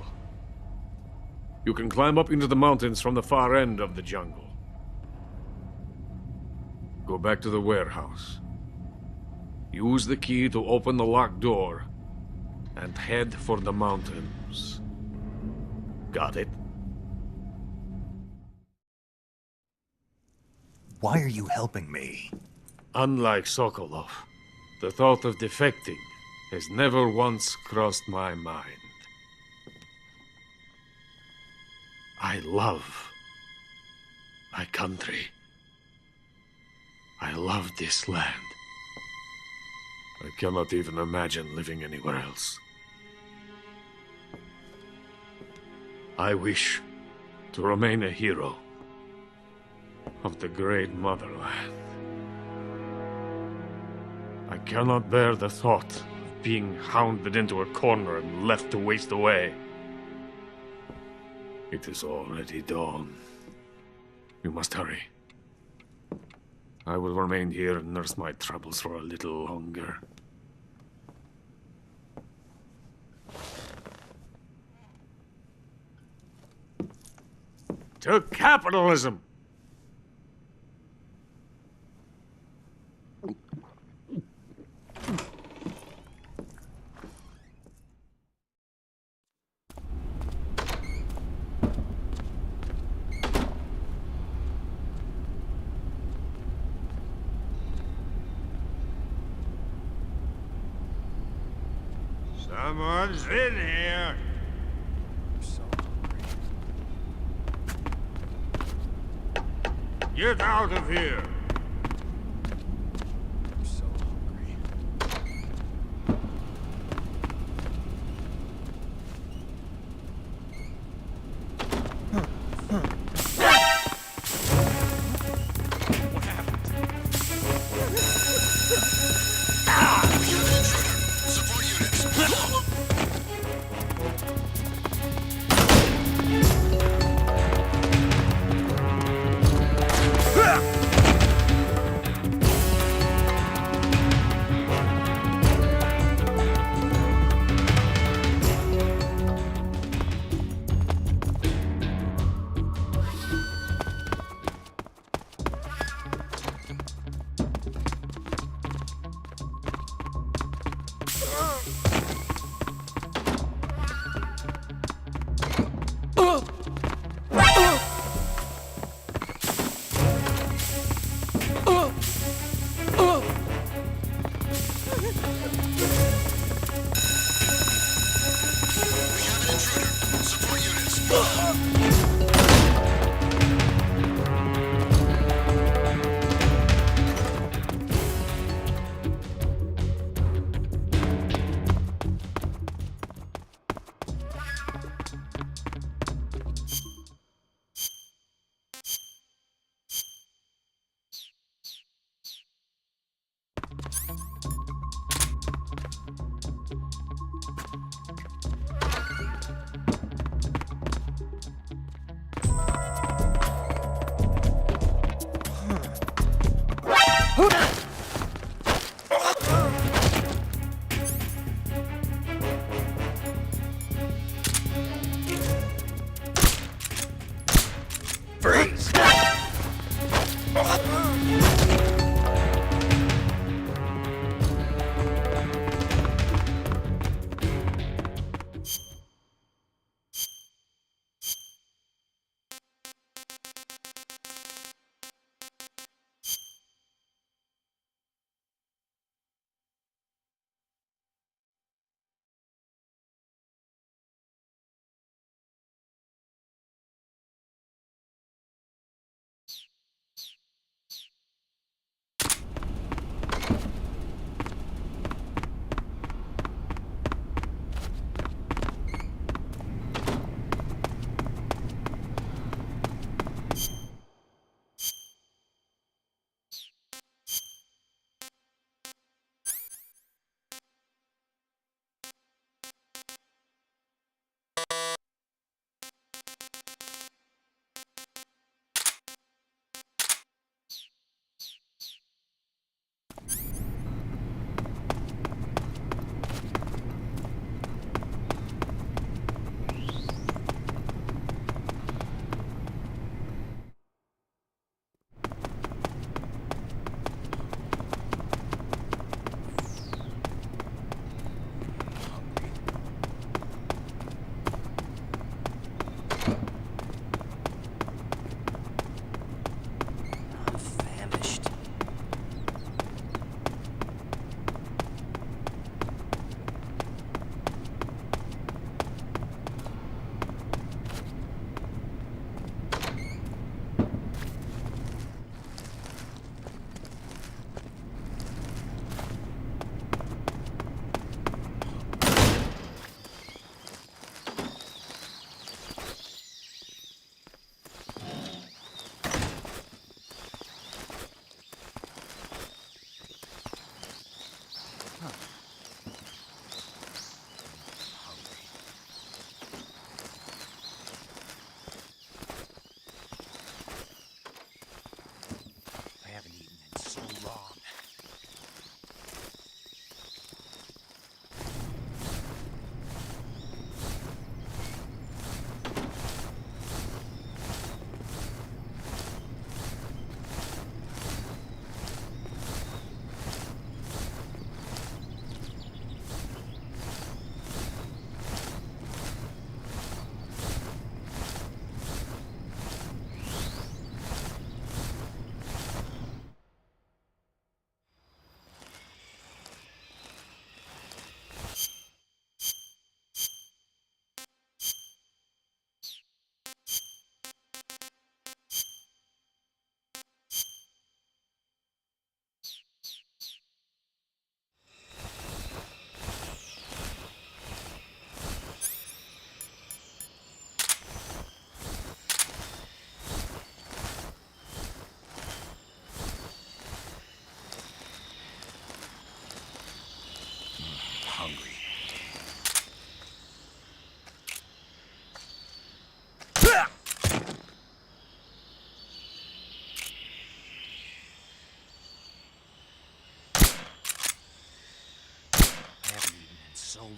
You can climb up into the mountains from the far end of the jungle. Go back to the warehouse. Use the key to open the locked door and head for the mountains. Got it? Why are you helping me? Unlike Sokolov, the thought of defecting has never once crossed my mind. I love my country. I love this land. I cannot even imagine living anywhere else. I wish to remain a hero of the great motherland. I cannot bear the thought of being hounded into a corner and left to waste away. It is already dawn. You must hurry. I will remain here and nurse my troubles for a little longer. To capitalism! Someone's in here. Get out of here. I'm so hungry. What happened? Support units.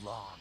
long.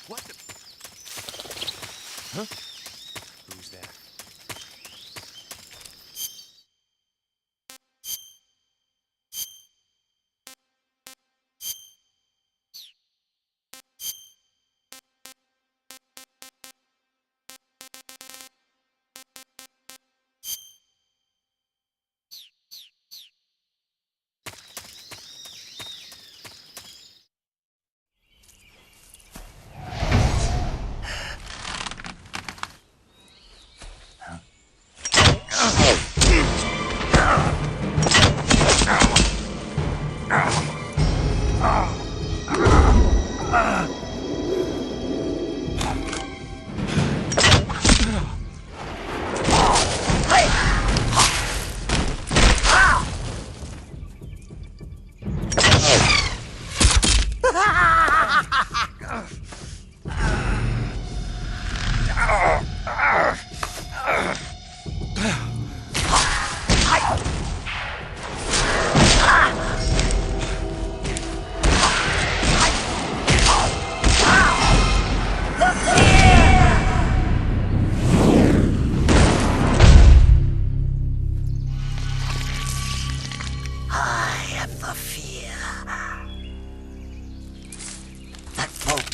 What the? Huh? Who's that?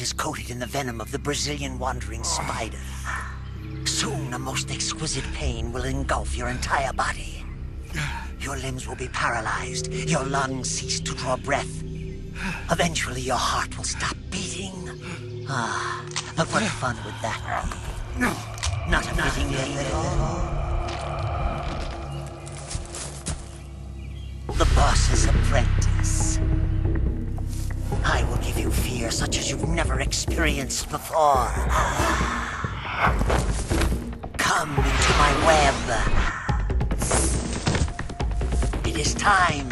Is coated in the venom of the Brazilian wandering spider. Soon, a most exquisite pain will engulf your entire body. Your limbs will be paralyzed, your lungs cease to draw breath. Eventually, your heart will stop beating. Ah, but what fun would that be? Not a fitting name at all. The boss's apprentice. I will give you fear such as you've never experienced before. Come into my web. It is time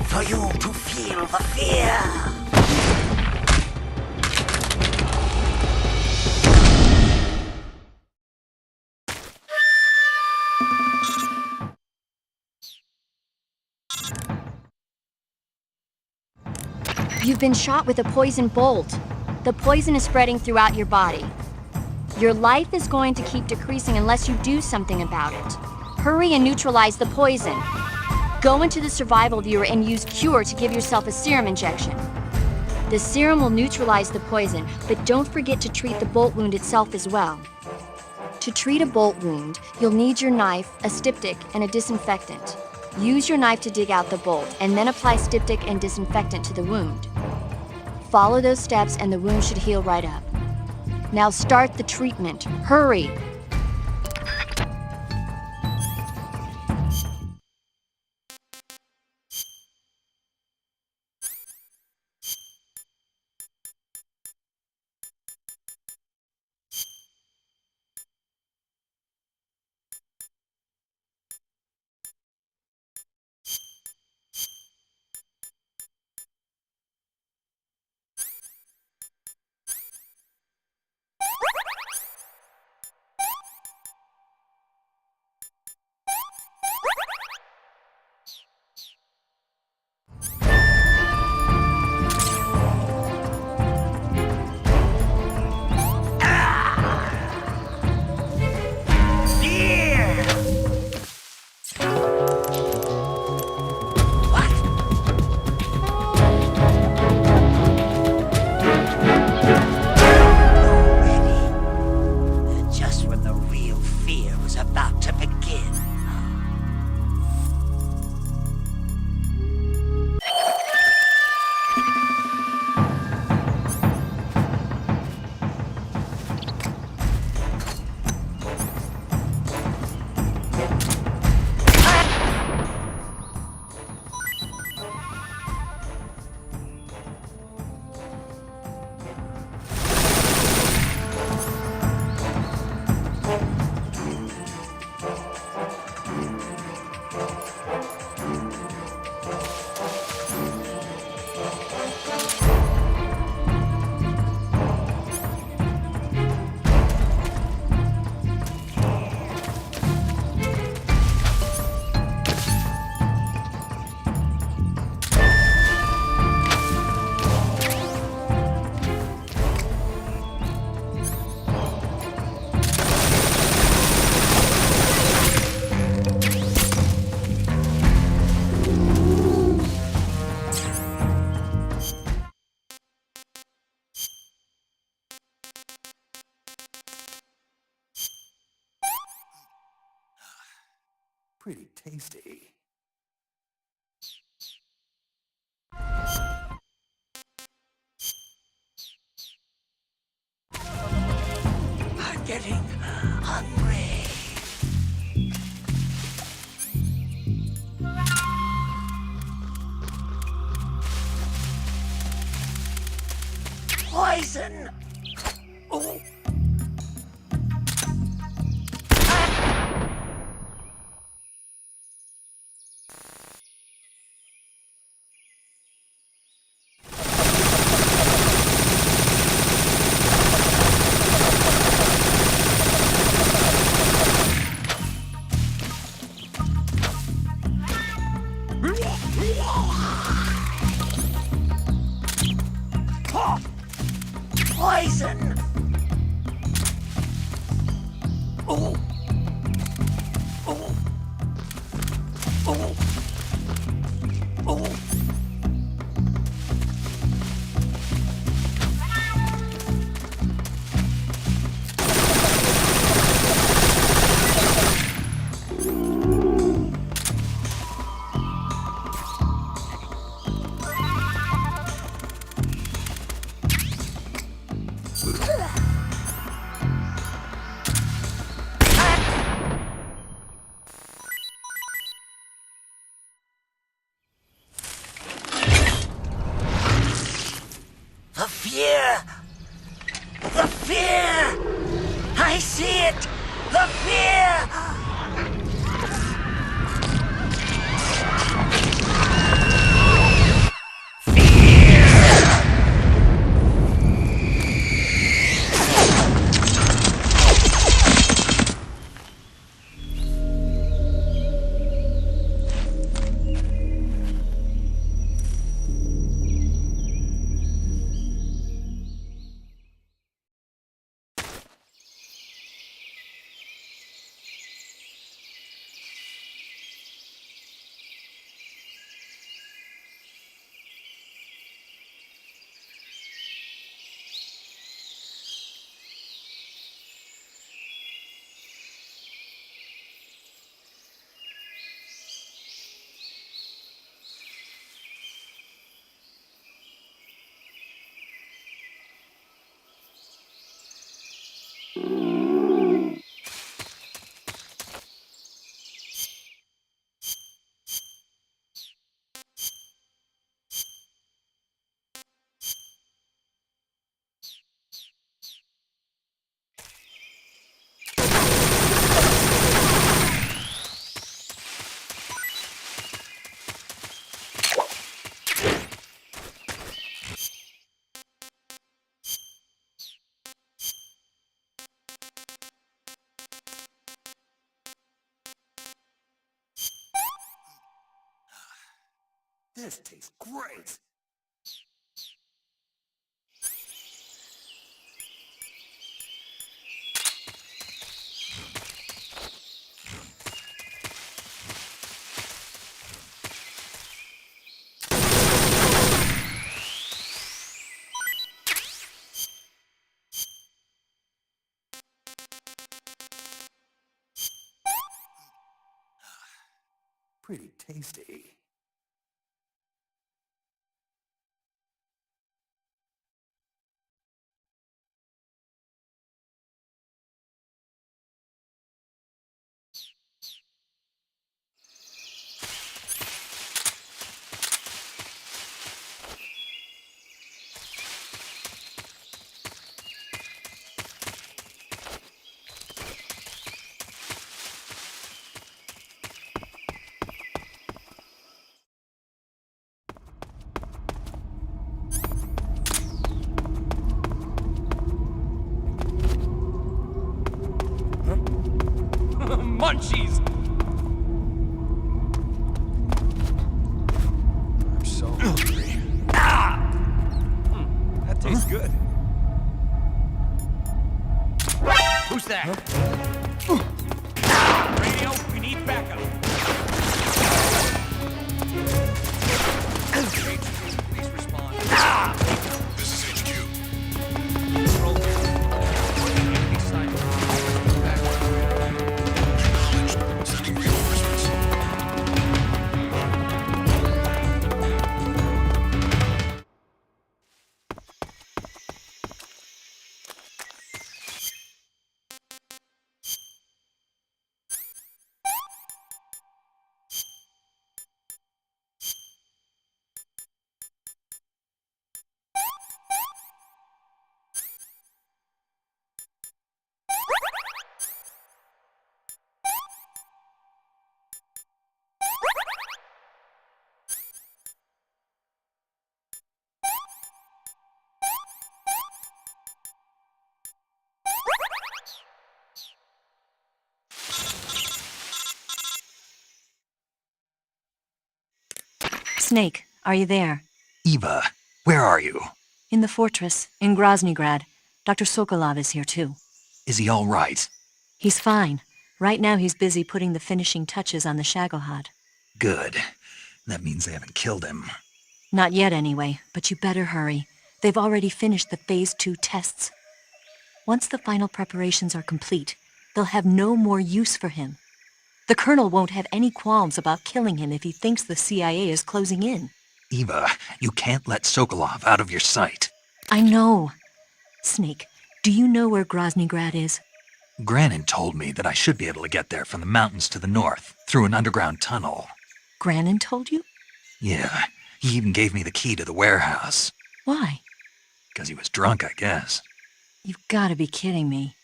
for you to feel the fear. You've been shot with a poison bolt. The poison is spreading throughout your body. Your life is going to keep decreasing unless you do something about it. Hurry and neutralize the poison. Go into the survival viewer and use Cure to give yourself a serum injection. The serum will neutralize the poison, but don't forget to treat the bolt wound itself as well. To treat a bolt wound, you'll need your knife, a styptic, and a disinfectant. Use your knife to dig out the bolt, and then apply styptic and disinfectant to the wound. Follow those steps and the wound should heal right up. Now start the treatment. Hurry! Pretty tasty. I'm getting hungry. Poison! Oh. Poison! Oh! Oh! Oh! Oh! The fear! The fear! I see it! The fear! This tastes great. Pretty tasty. Munchies! I'm so hungry. That tastes good. Who's that? Radio, we need backup. Please respond. This is HQ. Control. Enemy sniper. Acknowledged. Sending reinforcements. Snake, are you there? Eva, where are you? In the fortress, in Groznygrad. Dr. Sokolov is here too. Is he all right? He's fine. Right now he's busy putting the finishing touches on the Shagohod. Good. That means they haven't killed him. Not yet anyway, but you better hurry. They've already finished the Phase 2 tests. Once the final preparations are complete, they'll have no more use for him. The Colonel won't have any qualms about killing him if he thinks the CIA is closing in. Eva, you can't let Sokolov out of your sight. I know. Snake, do you know where Groznygrad is? Granin told me that I should be able to get there from the mountains to the north, through an underground tunnel. Granin told you? Yeah, he even gave me the key to the warehouse. Why? Because he was drunk, I guess. You've got to be kidding me.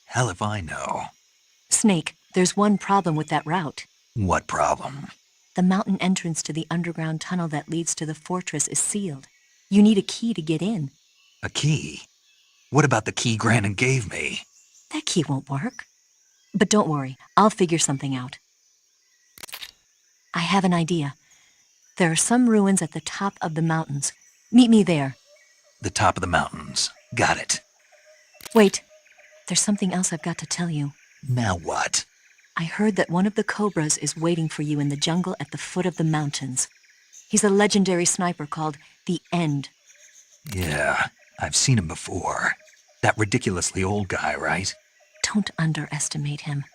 Hell if I know. Snake, there's one problem with that route. What problem? The mountain entrance to the underground tunnel that leads to the fortress is sealed. You need a key to get in. A key? What about the key Granin gave me? That key won't work. But don't worry, I'll figure something out. I have an idea. There are some ruins at the top of the mountains. Meet me there. The top of the mountains. Got it. Wait, there's something else I've got to tell you. Now what? I heard that one of the Cobras is waiting for you in the jungle at the foot of the mountains. He's a legendary sniper called the End. Yeah, I've seen him before. That ridiculously old guy, right? Don't underestimate him.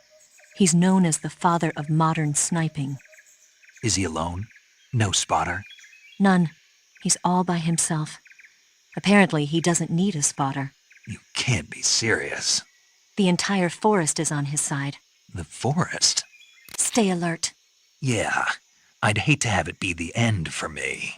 He's known as the father of modern sniping. Is he alone? No spotter? None. He's all by himself. Apparently, he doesn't need a spotter. You can't be serious. The entire forest is on his side. The forest? Stay alert. Yeah, I'd hate to have it be the end for me.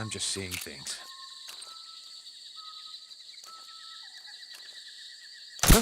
I'm just seeing things. Huh?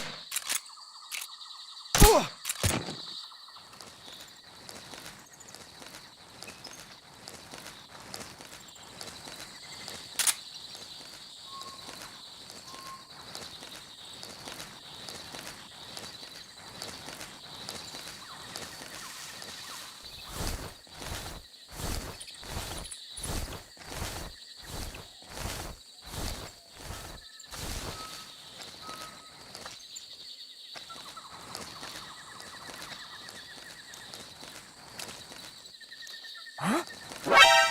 Huh?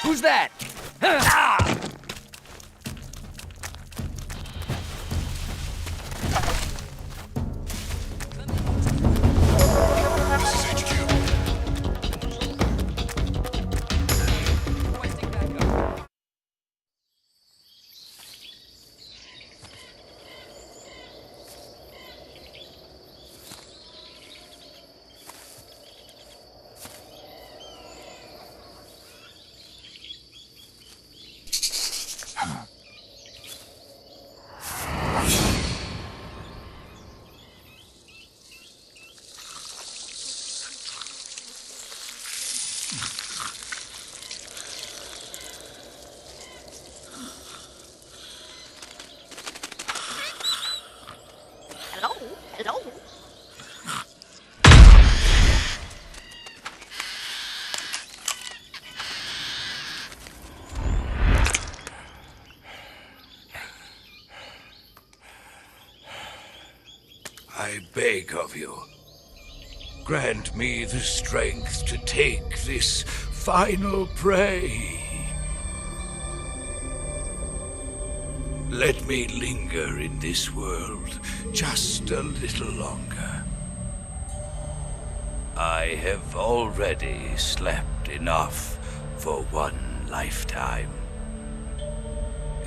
Who's that? Ah! Hello? I beg of you, grant me the strength to take this final prey. Let me linger in this world just a little longer. I have already slept enough for one lifetime.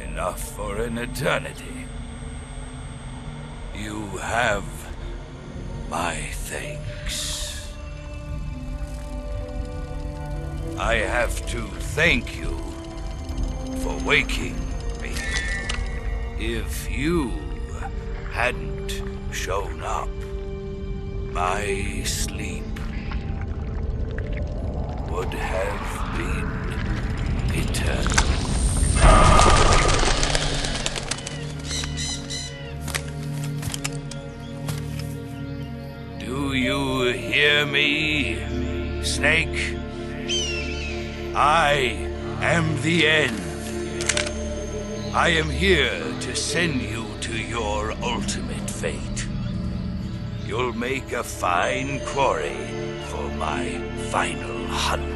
Enough for an eternity. You have my thanks. I have to thank you for waking me. If you hadn't shown up, my sleep would have been eternal. Do you hear me, Snake? I am the end. I am here to send you to your ultimate fate. You'll make a fine quarry for my final hunt.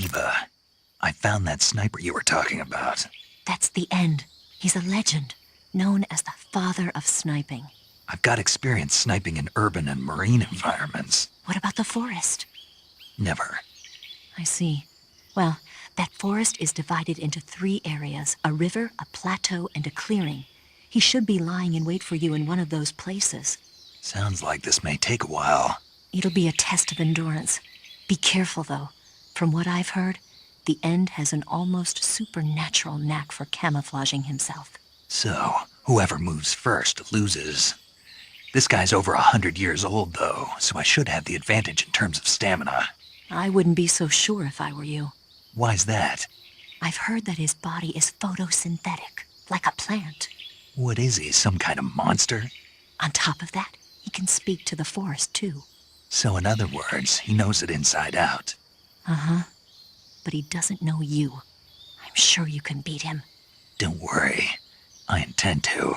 Eva, I found that sniper you were talking about. That's the end. He's a legend, known as the father of sniping. I've got experience sniping in urban and marine environments. What about the forest? Never. I see. Well, that forest is divided into 3 areas, a river, a plateau, and a clearing. He should be lying in wait for you in one of those places. Sounds like this may take a while. It'll be a test of endurance. Be careful, though. From what I've heard, the End has an almost supernatural knack for camouflaging himself. So, whoever moves first loses. This guy's over 100 years old, though, so I should have the advantage in terms of stamina. I wouldn't be so sure if I were you. Why's that? I've heard that his body is photosynthetic, like a plant. What is he, some kind of monster? On top of that, he can speak to the forest, too. So in other words, he knows it inside out. Uh-huh. But he doesn't know you. I'm sure you can beat him. Don't worry. I intend to.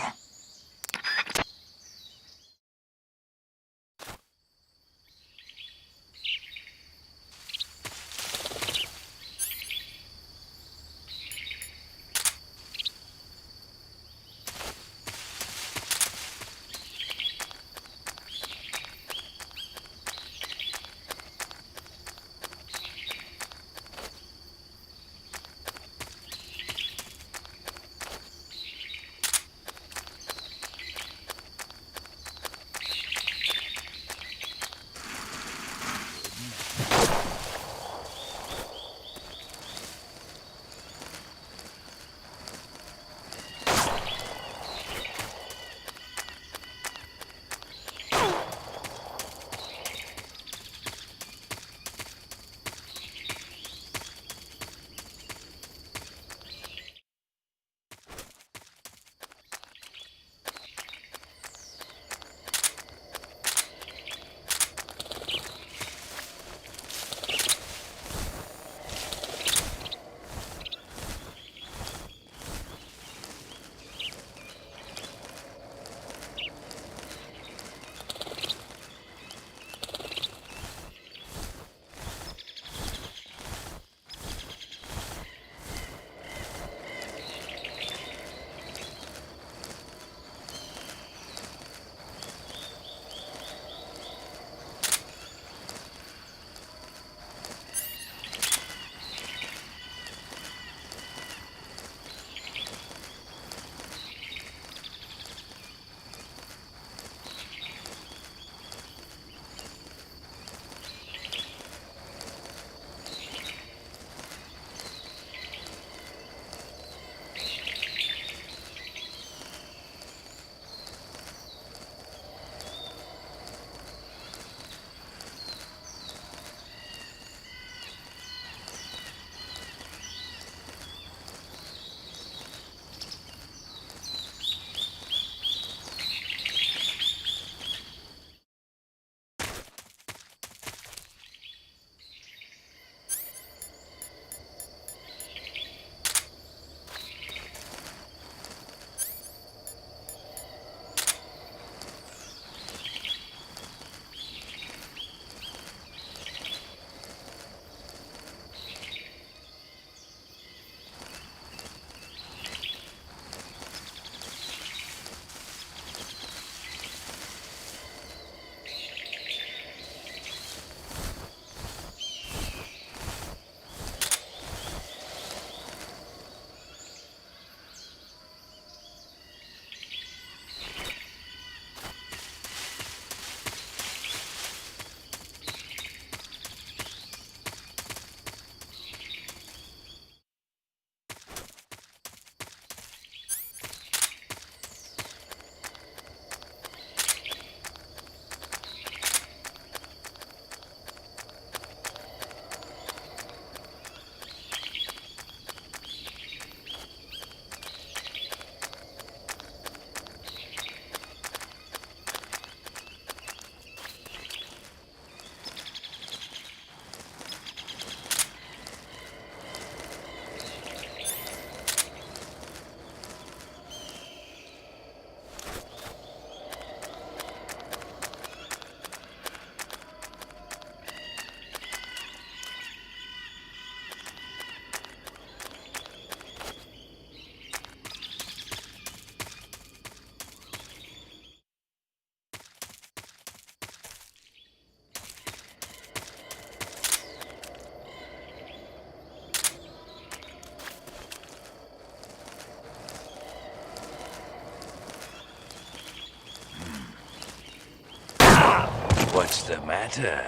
What's the matter?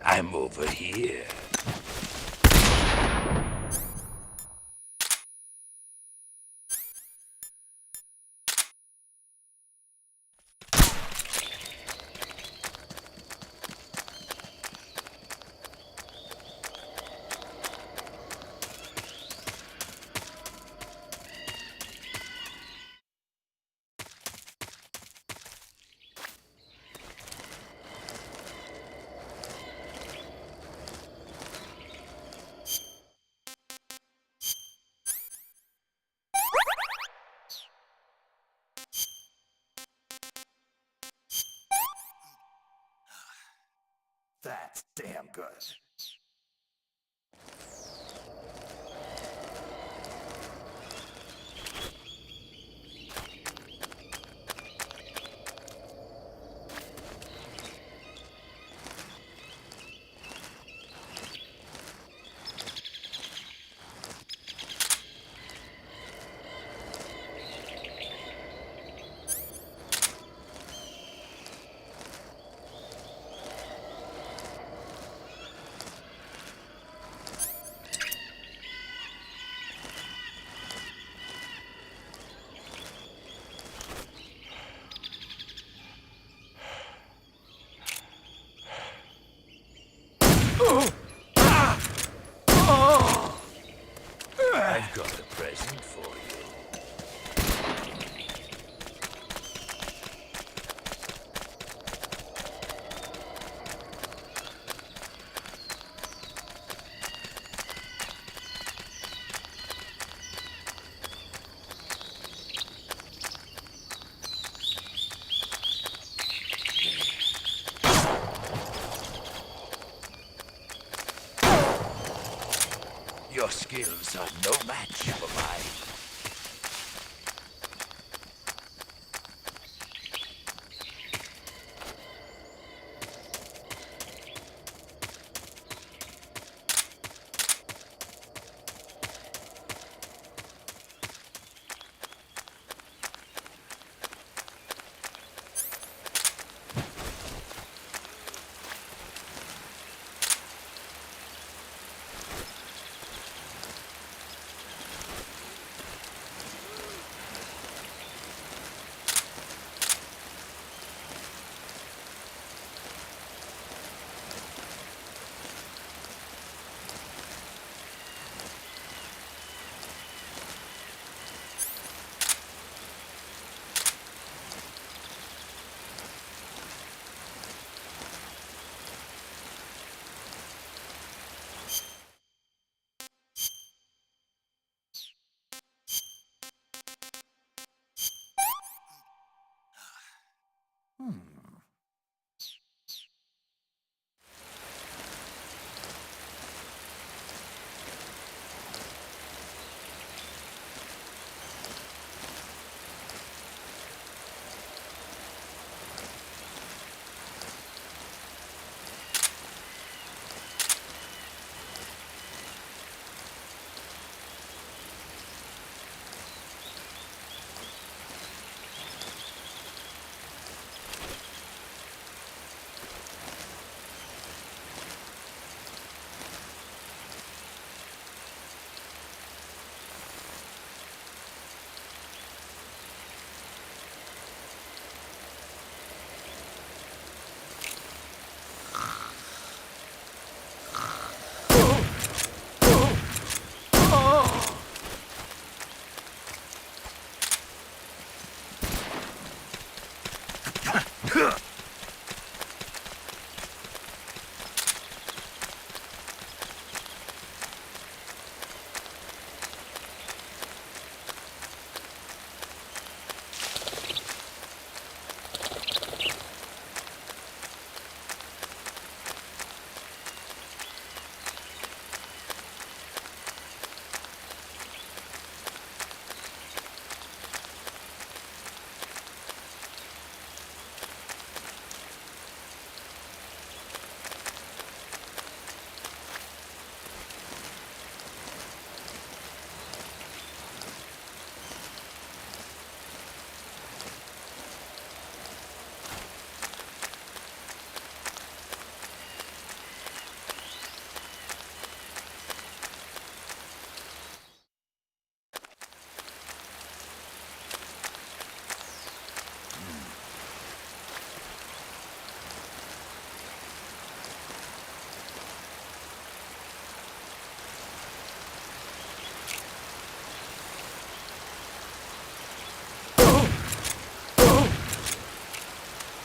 I'm over here. That's damn good. I've got a present for you. Your skills are no match for mine.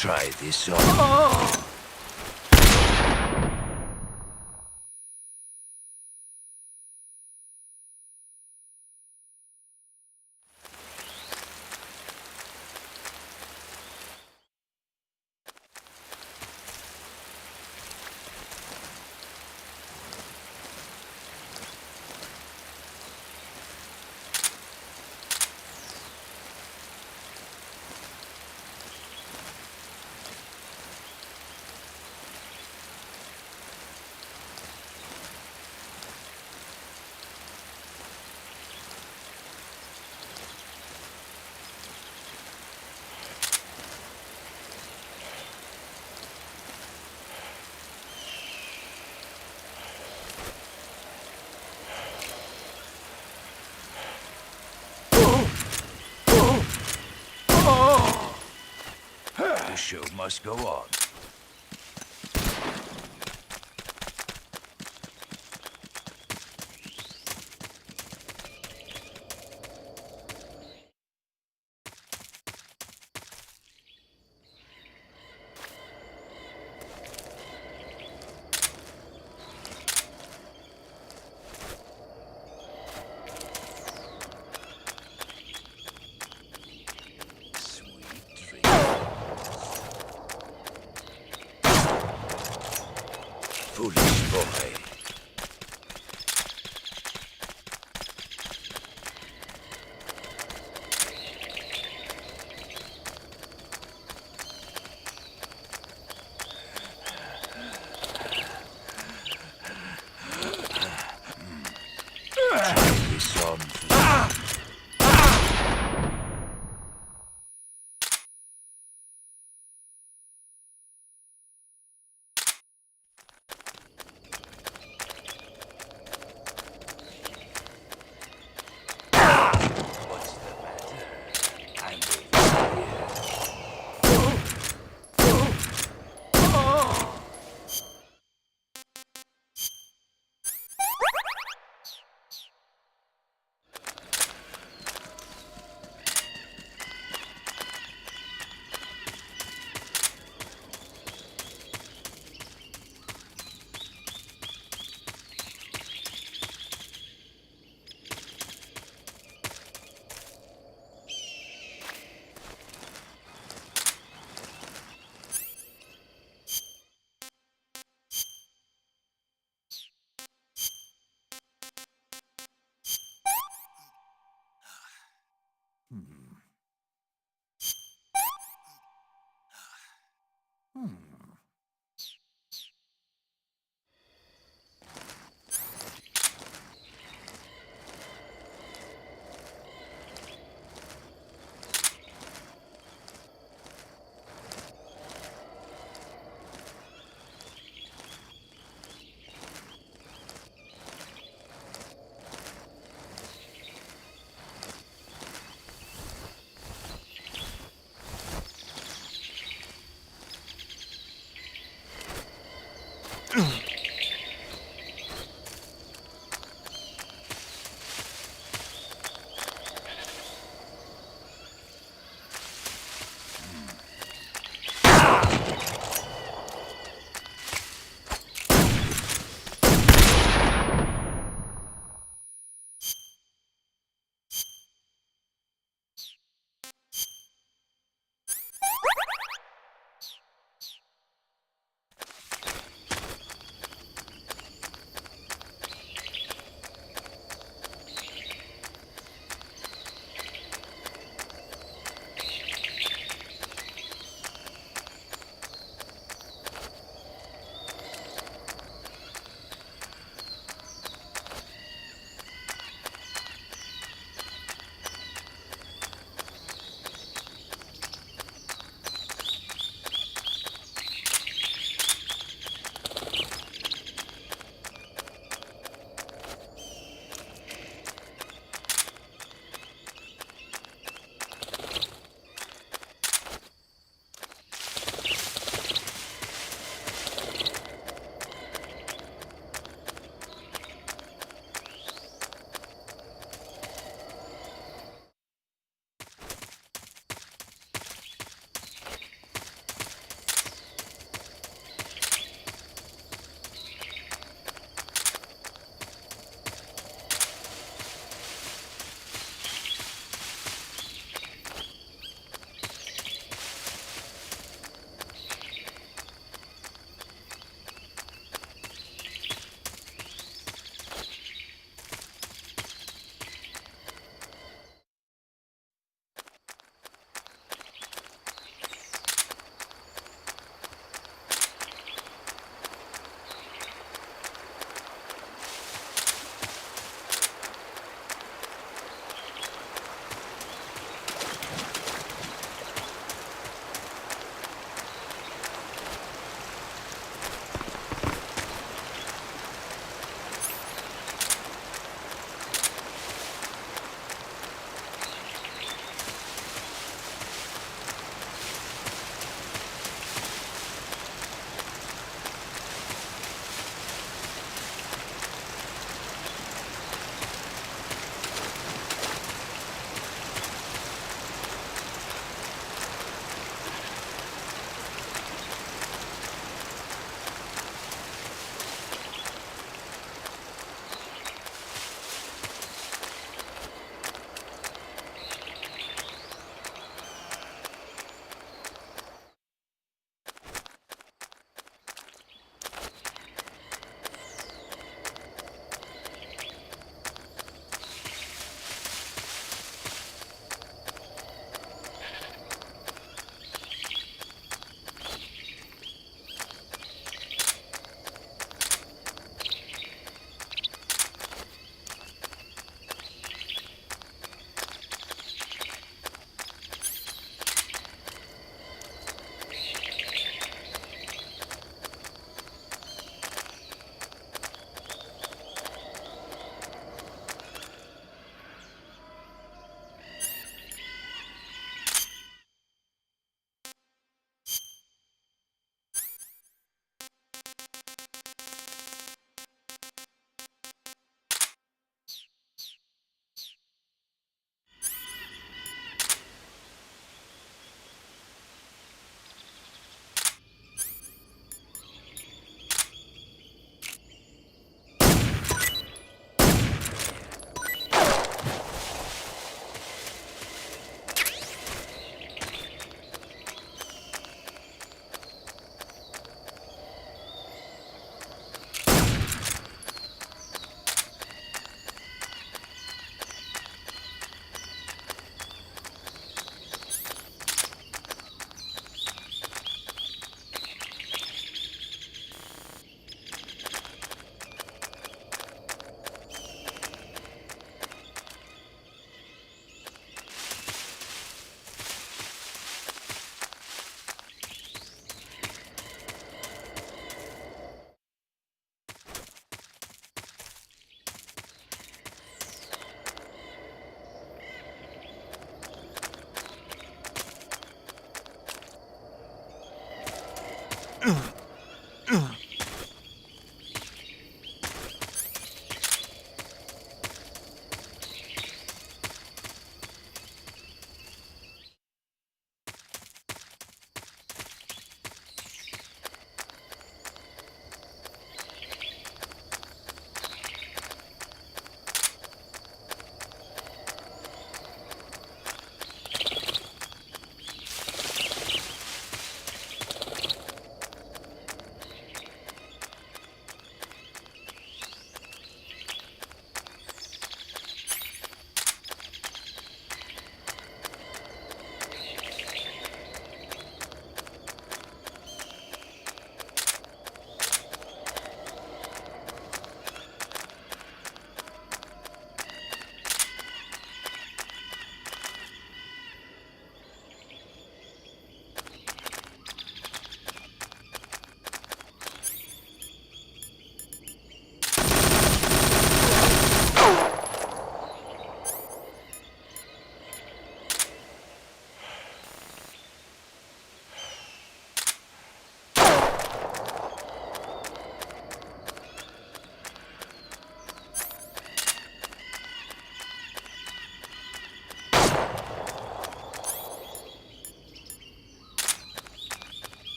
try this on. The show must go on.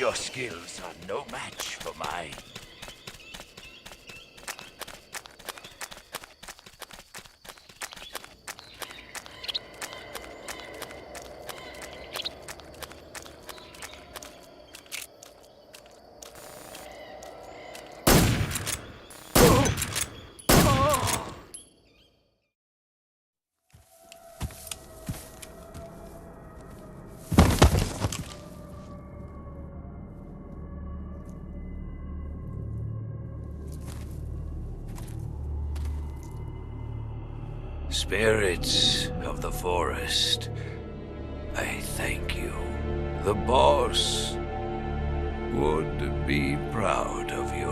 Your skills are no match for mine. Spirits of the forest, I thank you. The boss would be proud of you.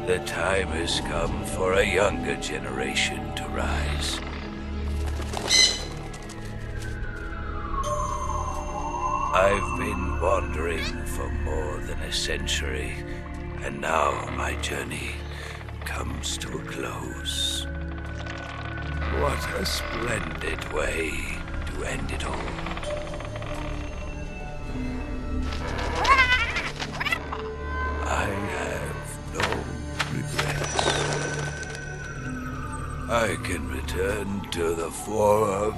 The time has come for a younger generation to rise. I've been wandering for more than a century, and now my journey comes to a close. What a splendid way to end it all. I have no regrets. I can return to the Forum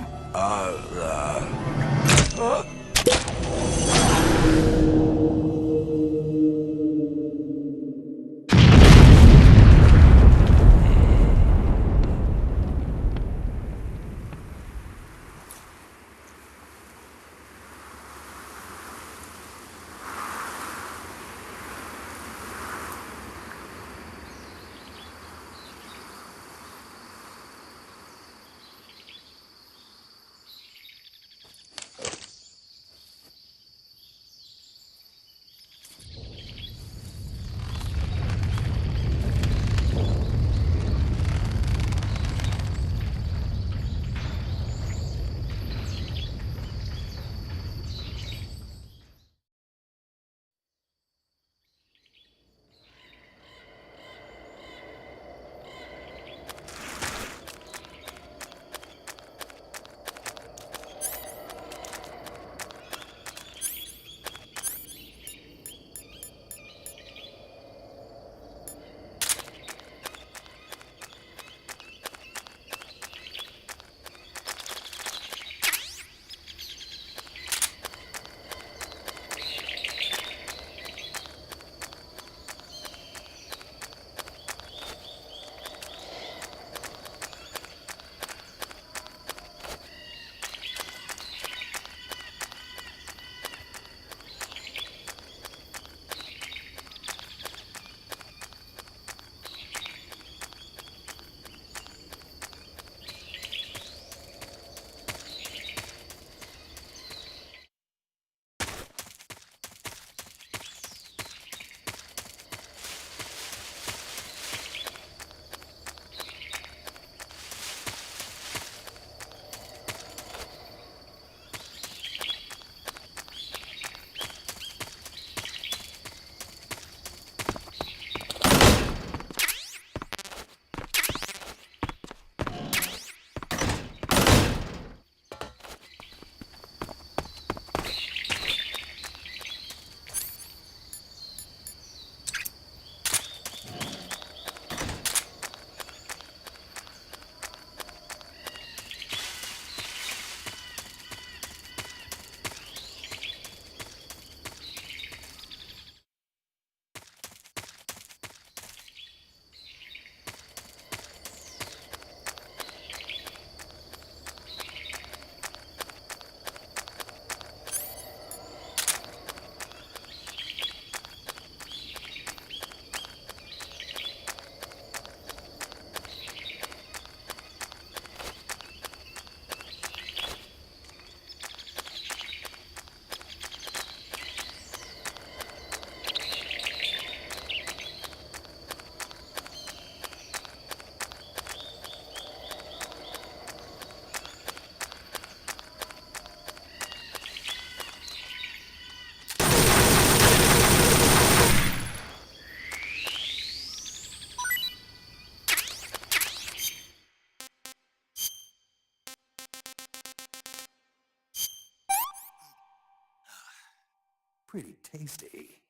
pretty tasty.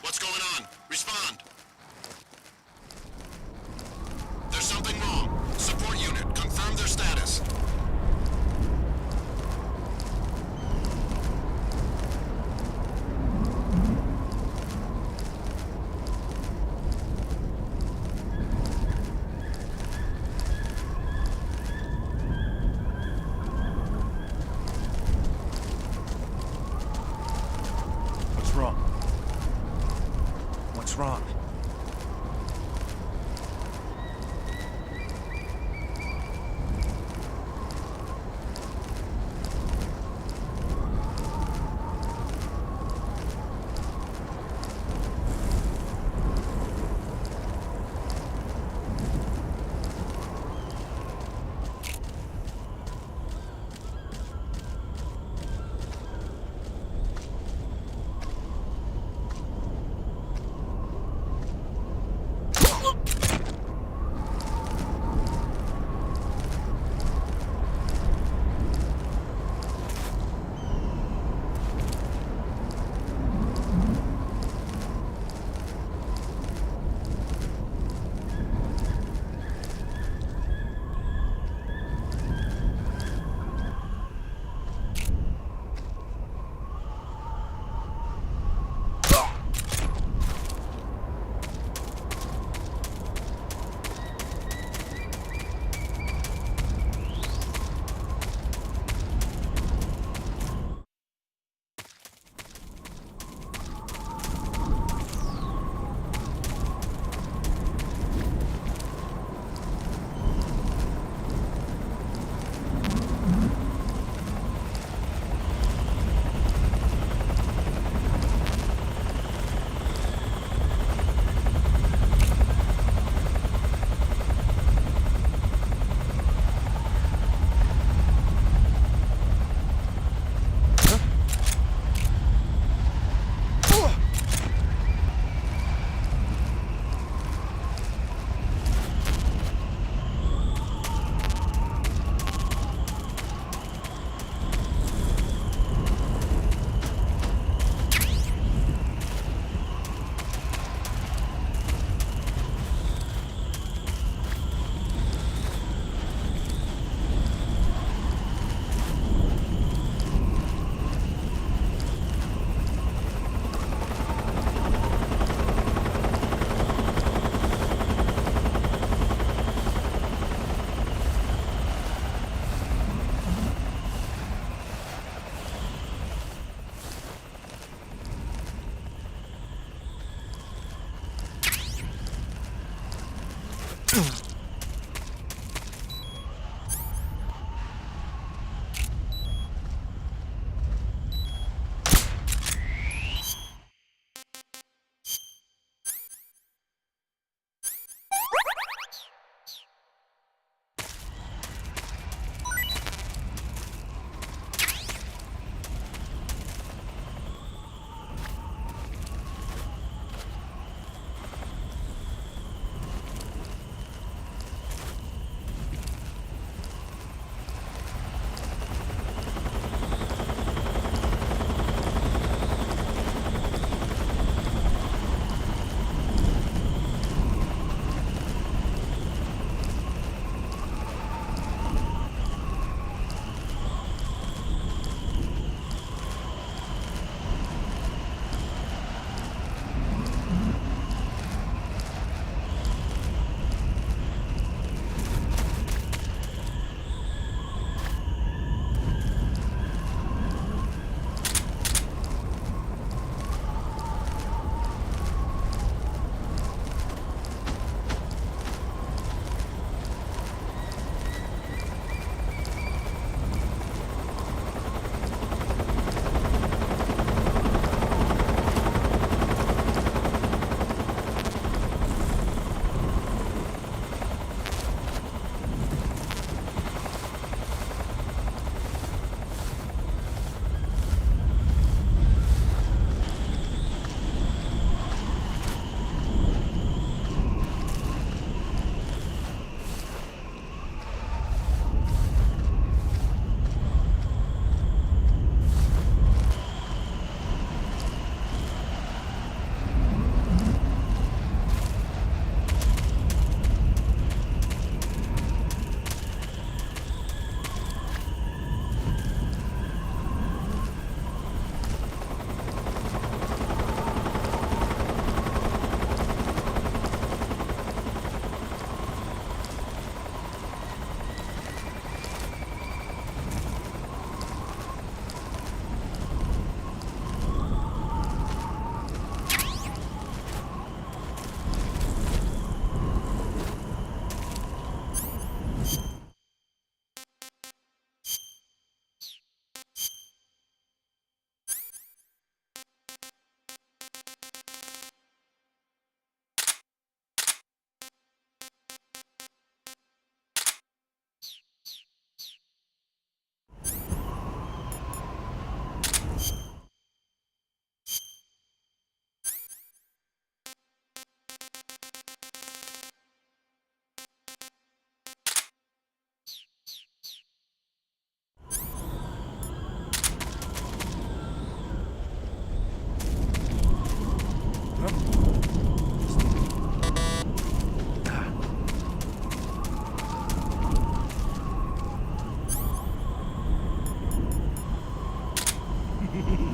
What's going on? Respond. There's something wrong. Support unit, confirm their status. What's wrong? What's wrong?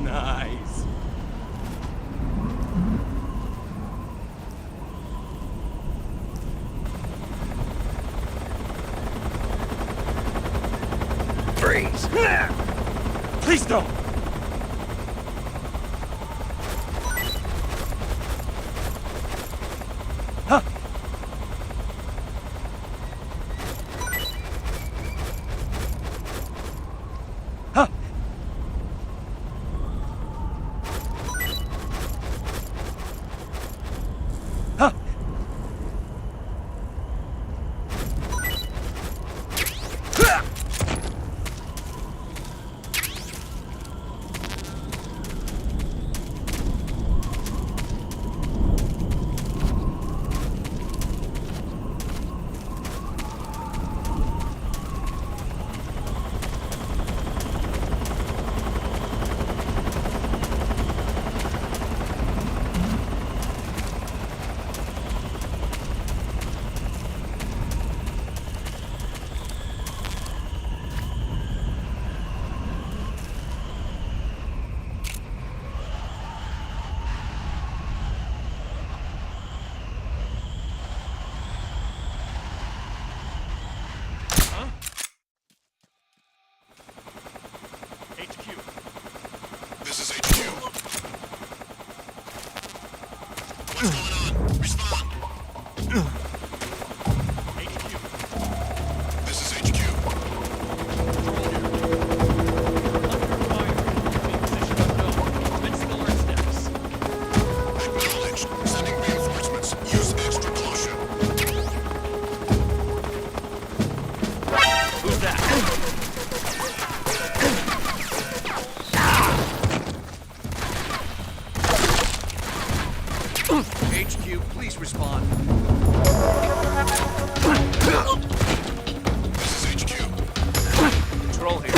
Nice. Freeze! Please don't! Huh? Huh? Huh? This is HQ. What's going on? Respond. HQ, please respond. This is HQ. Control here.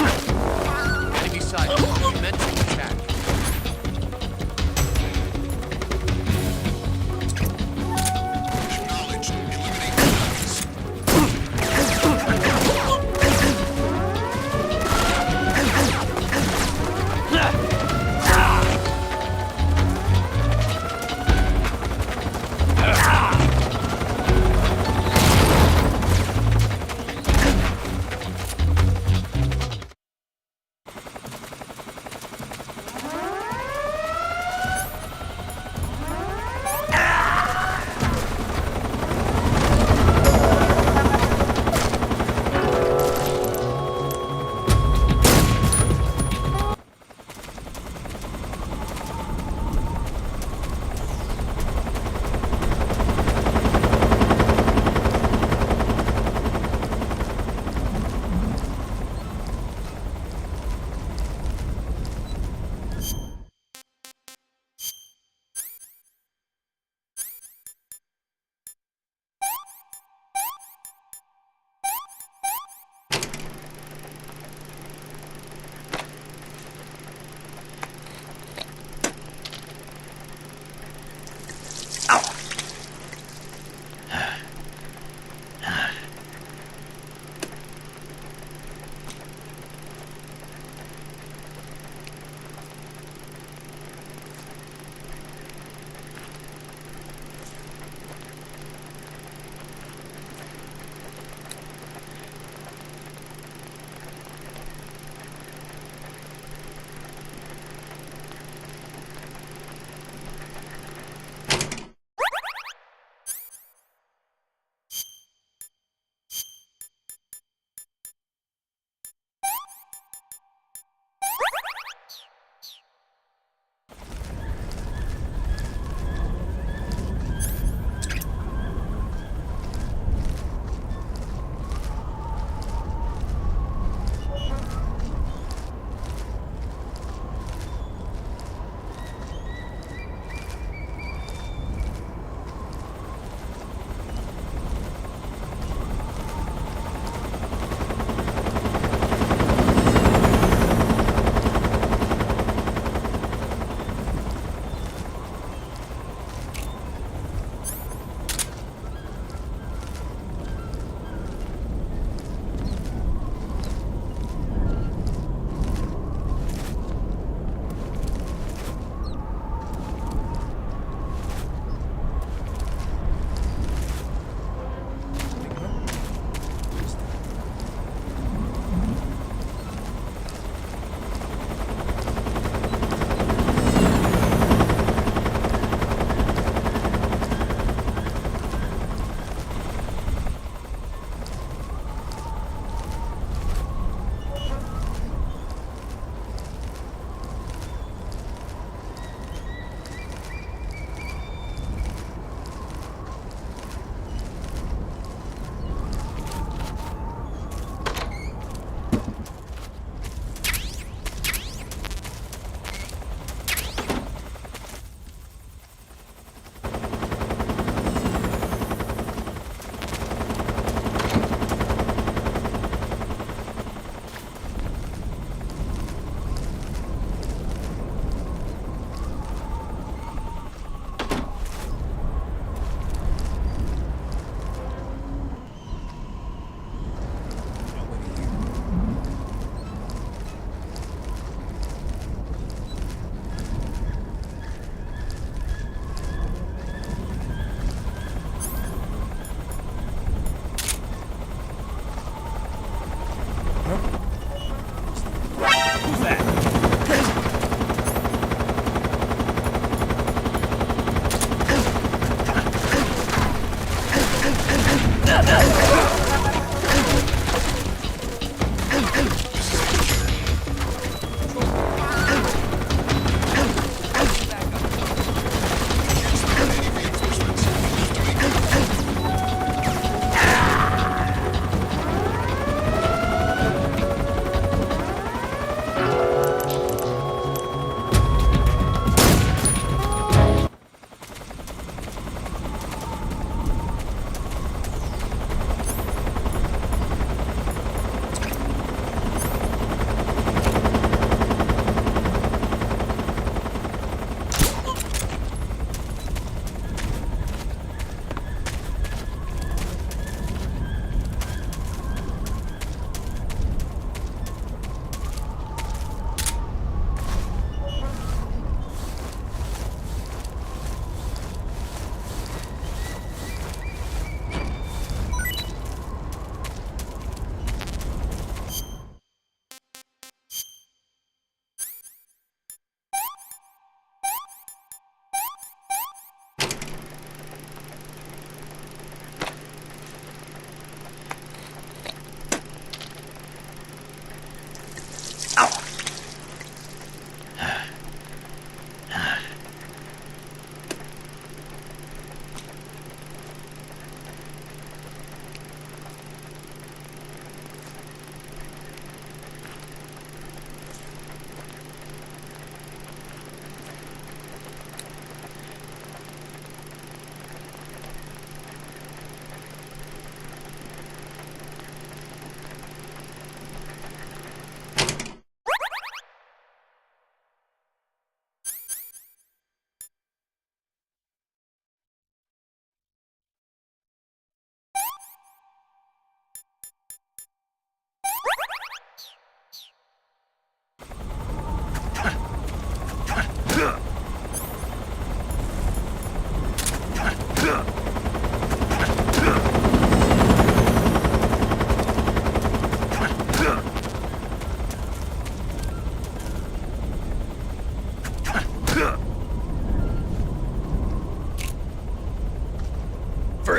Enemy sighted. Commencing attack. Acknowledged. Eliminate enemies.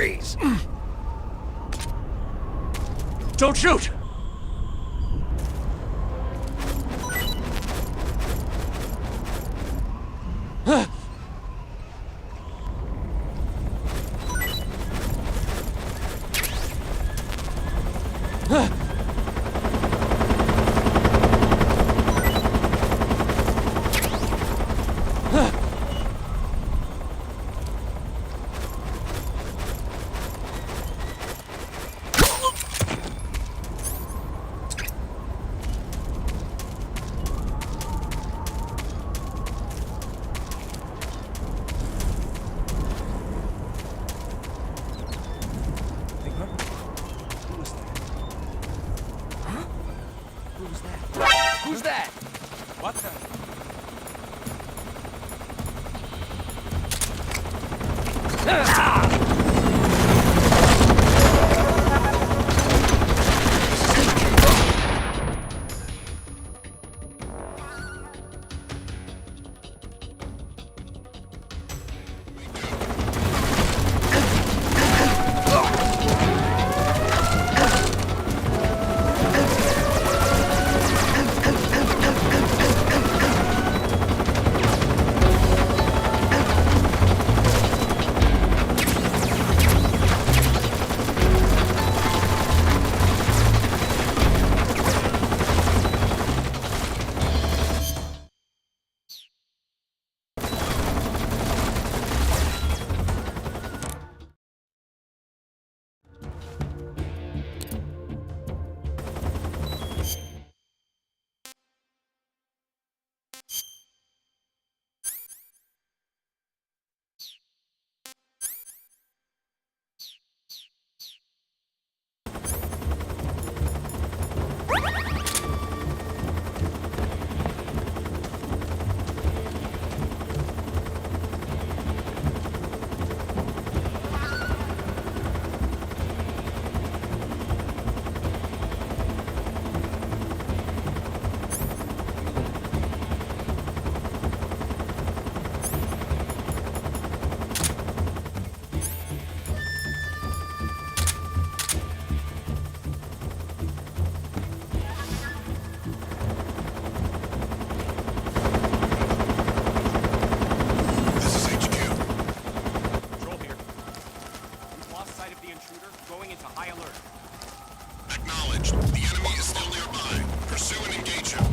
XboxSeries! Don't shoot! Who's that? What the? Acknowledged. The enemy is still nearby. Pursue and engage him.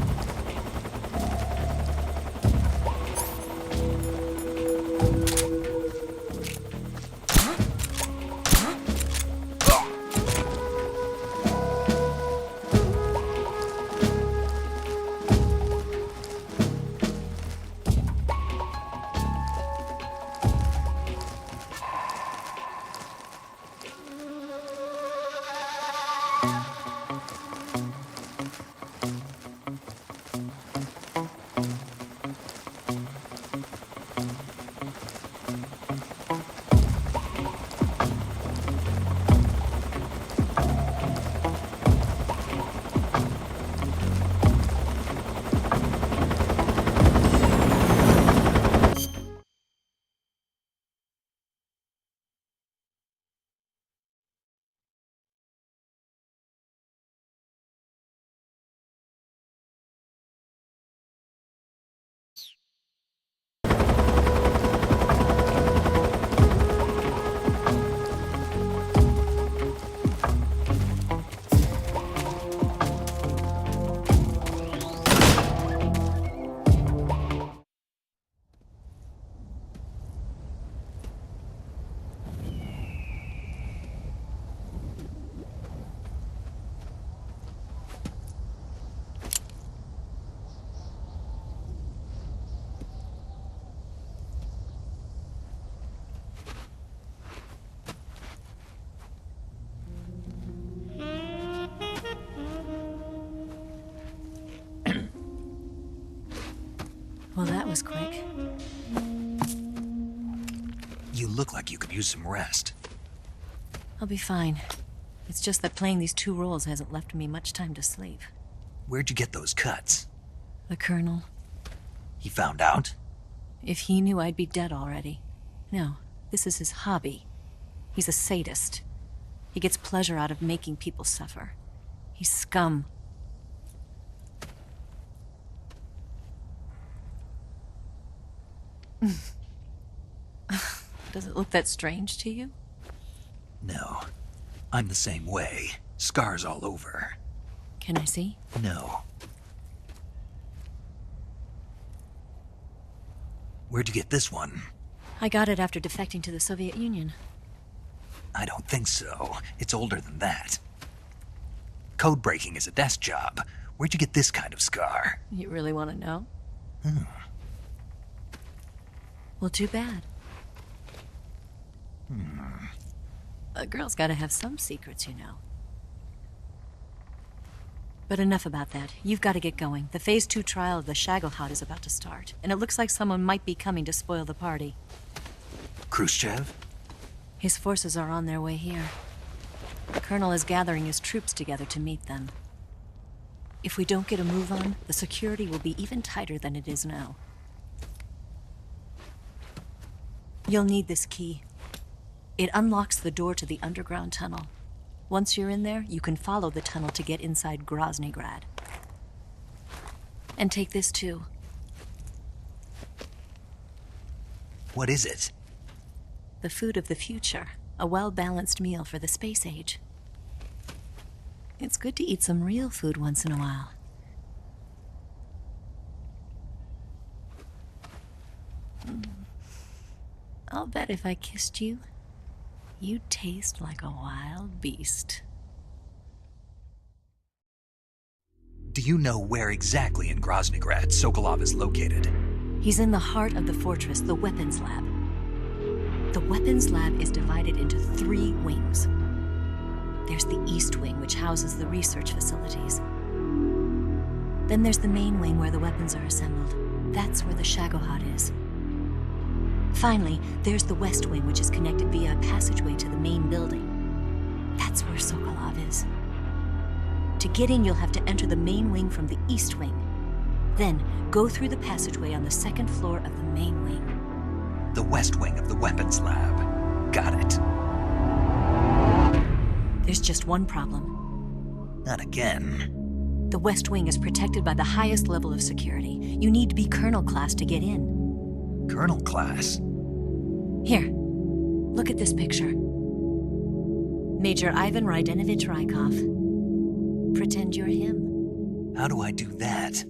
Well, that was quick. You look like you could use some rest. I'll be fine. It's just that playing these two roles hasn't left me much time to sleep. Where'd you get those cuts? The Colonel. He found out? If he knew, I'd be dead already. No, this is his hobby. He's a sadist. He gets pleasure out of making people suffer. He's scum. Does it look that strange to you? No. I'm the same way. Scars all over. Can I see? No. Where'd you get this one? I got it after defecting to the Soviet Union. I don't think so. It's older than that. Code breaking is a desk job. Where'd you get this kind of scar? You really want to know? Well, too bad. A girl's gotta have some secrets, you know. But enough about that. You've got to get going. The Phase 2 trial of the Shagohod is about to start, and it looks like someone might be coming to spoil the party. Khrushchev? His forces are on their way here. The Colonel is gathering his troops together to meet them. If we don't get a move on, the security will be even tighter than it is now. You'll need this key. It unlocks the door to the underground tunnel. Once you're in there, you can follow the tunnel to get inside Groznygrad. And take this too. What is it? The food of the future. A well-balanced meal for the space age. It's good to eat some real food once in a while. I'll bet if I kissed you, you'd taste like a wild beast. Do you know where exactly in Groznygrad Sokolov is located? He's in the heart of the fortress, the weapons lab. The weapons lab is divided into 3 wings. There's the East Wing, which houses the research facilities. Then there's the main wing where the weapons are assembled. That's where the Shagohod is. Finally, there's the West Wing, which is connected via a passageway to the main building. That's where Sokolov is. To get in, you'll have to enter the main wing from the East Wing. Then, go through the passageway on the 2nd floor of the main wing. The West Wing of the weapons lab. Got it. There's just one problem. Not again. The West Wing is protected by the highest level of security. You need to be Colonel class to get in. Colonel class? Here, look at this picture. Major Ivan Rydenovich Rykov. Pretend you're him. How do I do that?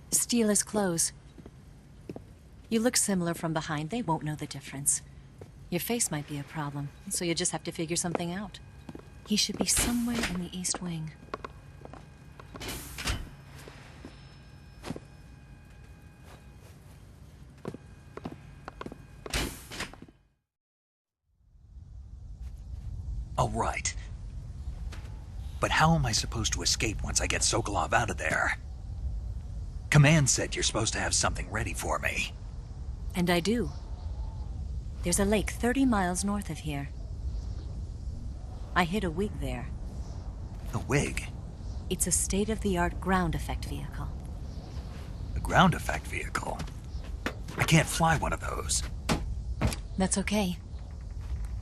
Steal his clothes. You look similar from behind. They won't know the difference. Your face might be a problem, so you just have to figure something out. He should be somewhere in the East Wing. All right. But how am I supposed to escape once I get Sokolov out of there? Command said you're supposed to have something ready for me. And I do. There's a lake 30 miles north of here. I hid a wig there. A wig? It's a state-of-the-art ground effect vehicle. A ground effect vehicle? I can't fly one of those. That's okay.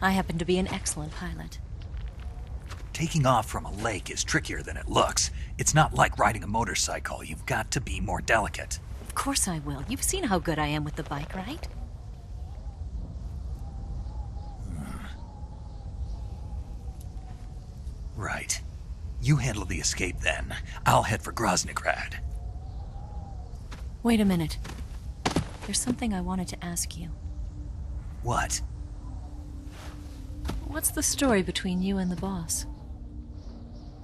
I happen to be an excellent pilot. Taking off from a lake is trickier than it looks. It's not like riding a motorcycle. You've got to be more delicate. Of course I will. You've seen how good I am with the bike, right? Right. You handle the escape then. I'll head for Groznygrad. Wait a minute. There's something I wanted to ask you. What? What's the story between you and the boss?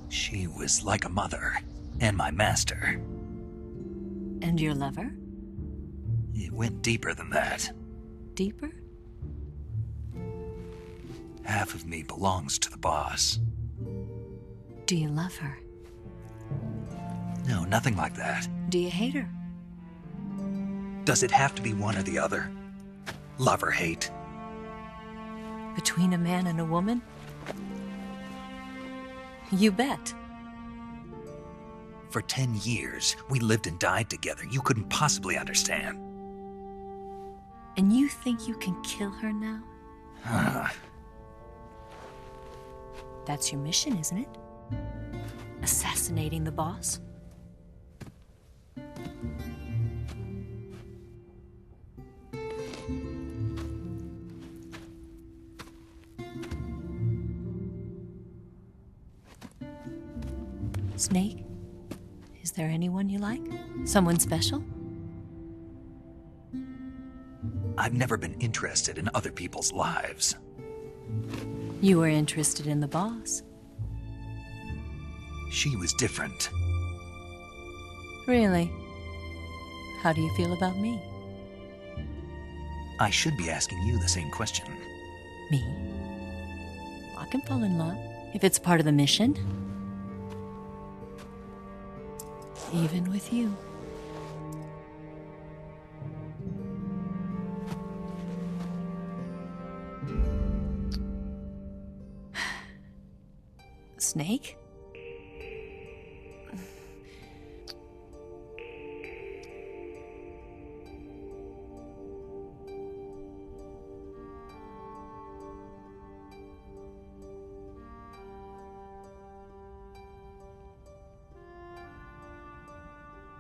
She was like a mother, and my master. And your lover? It went deeper than that. Deeper? Half of me belongs to the boss. Do you love her? No, nothing like that. Do you hate her? Does it have to be one or the other? Love or hate? Between a man and a woman? You bet. For 10 years, we lived and died together. You couldn't possibly understand. And you think you can kill her now? That's your mission, isn't it? Assassinating the boss? Snake? Is there anyone you like? Someone special? I've never been interested in other people's lives. You were interested in the boss. She was different. Really? How do you feel about me? I should be asking you the same question. Me? I can fall in love if it's part of the mission. Even with you. Snake?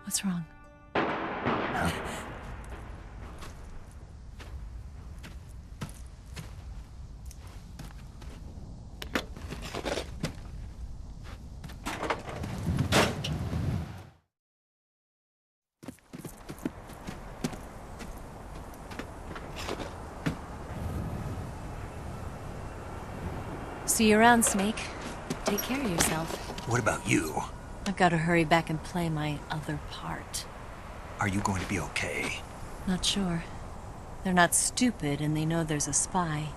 What's wrong? See you around, Snake. Take care of yourself. What about you? I've got to hurry back and play my other part. Are you going to be okay? Not sure. They're not stupid, and they know there's a spy.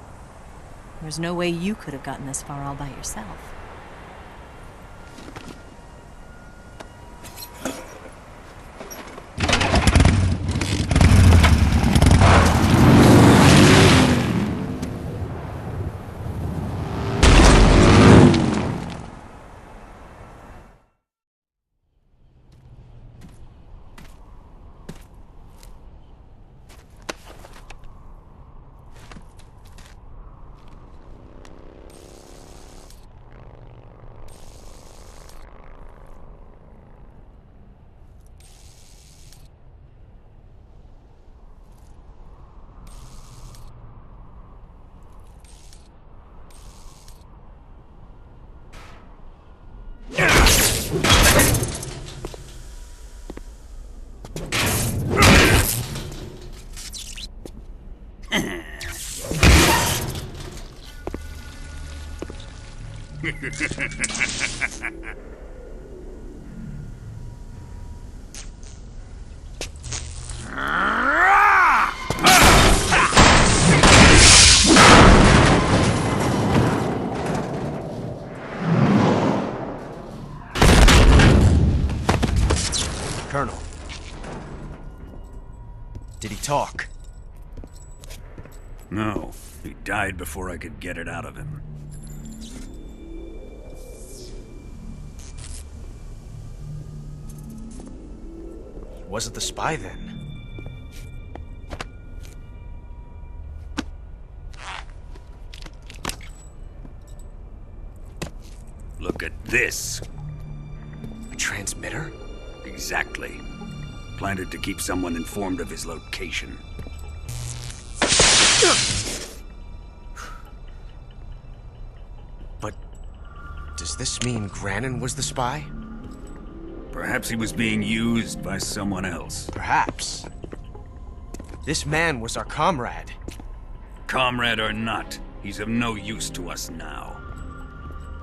There's no way you could have gotten this far all by yourself. Colonel. Did he talk? No, he died before I could get it out of him. Was it the spy then? Look at this. A transmitter? Exactly. Planted to keep someone informed of his location. But does this mean Grannon was the spy? Perhaps he was being used by someone else. Perhaps. This man was our comrade. Comrade or not, he's of no use to us now.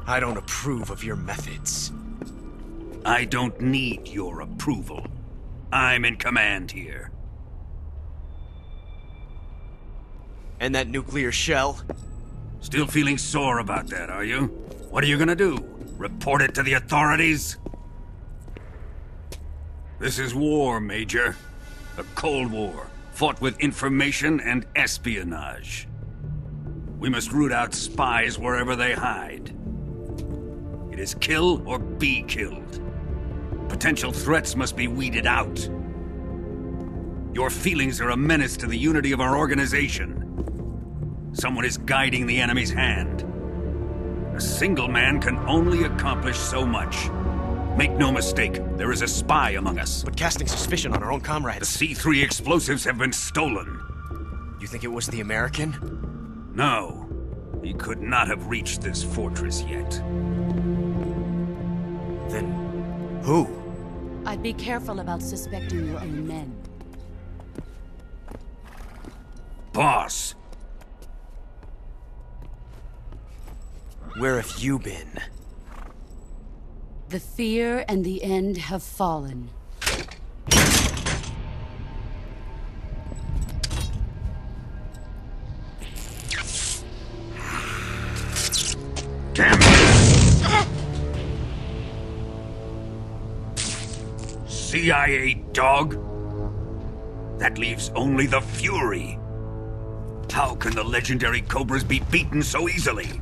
I don't approve of your methods. I don't need your approval. I'm in command here. And that nuclear shell? Still feeling sore about that, are you? What are you gonna do? Report it to the authorities? This is war, Major. A Cold War, fought with information and espionage. We must root out spies wherever they hide. It is kill or be killed. Potential threats must be weeded out. Your feelings are a menace to the unity of our organization. Someone is guiding the enemy's hand. A single man can only accomplish so much. Make no mistake, there is a spy among us. But casting suspicion on our own comrades... The C3 explosives have been stolen. You think it was the American? No. He could not have reached this fortress yet. Then... who? I'd be careful about suspecting your own men. Boss! Where have you been? The fear and the end have fallen. Damn it! CIA dog? That leaves only the Fury. How can the legendary Cobras be beaten so easily?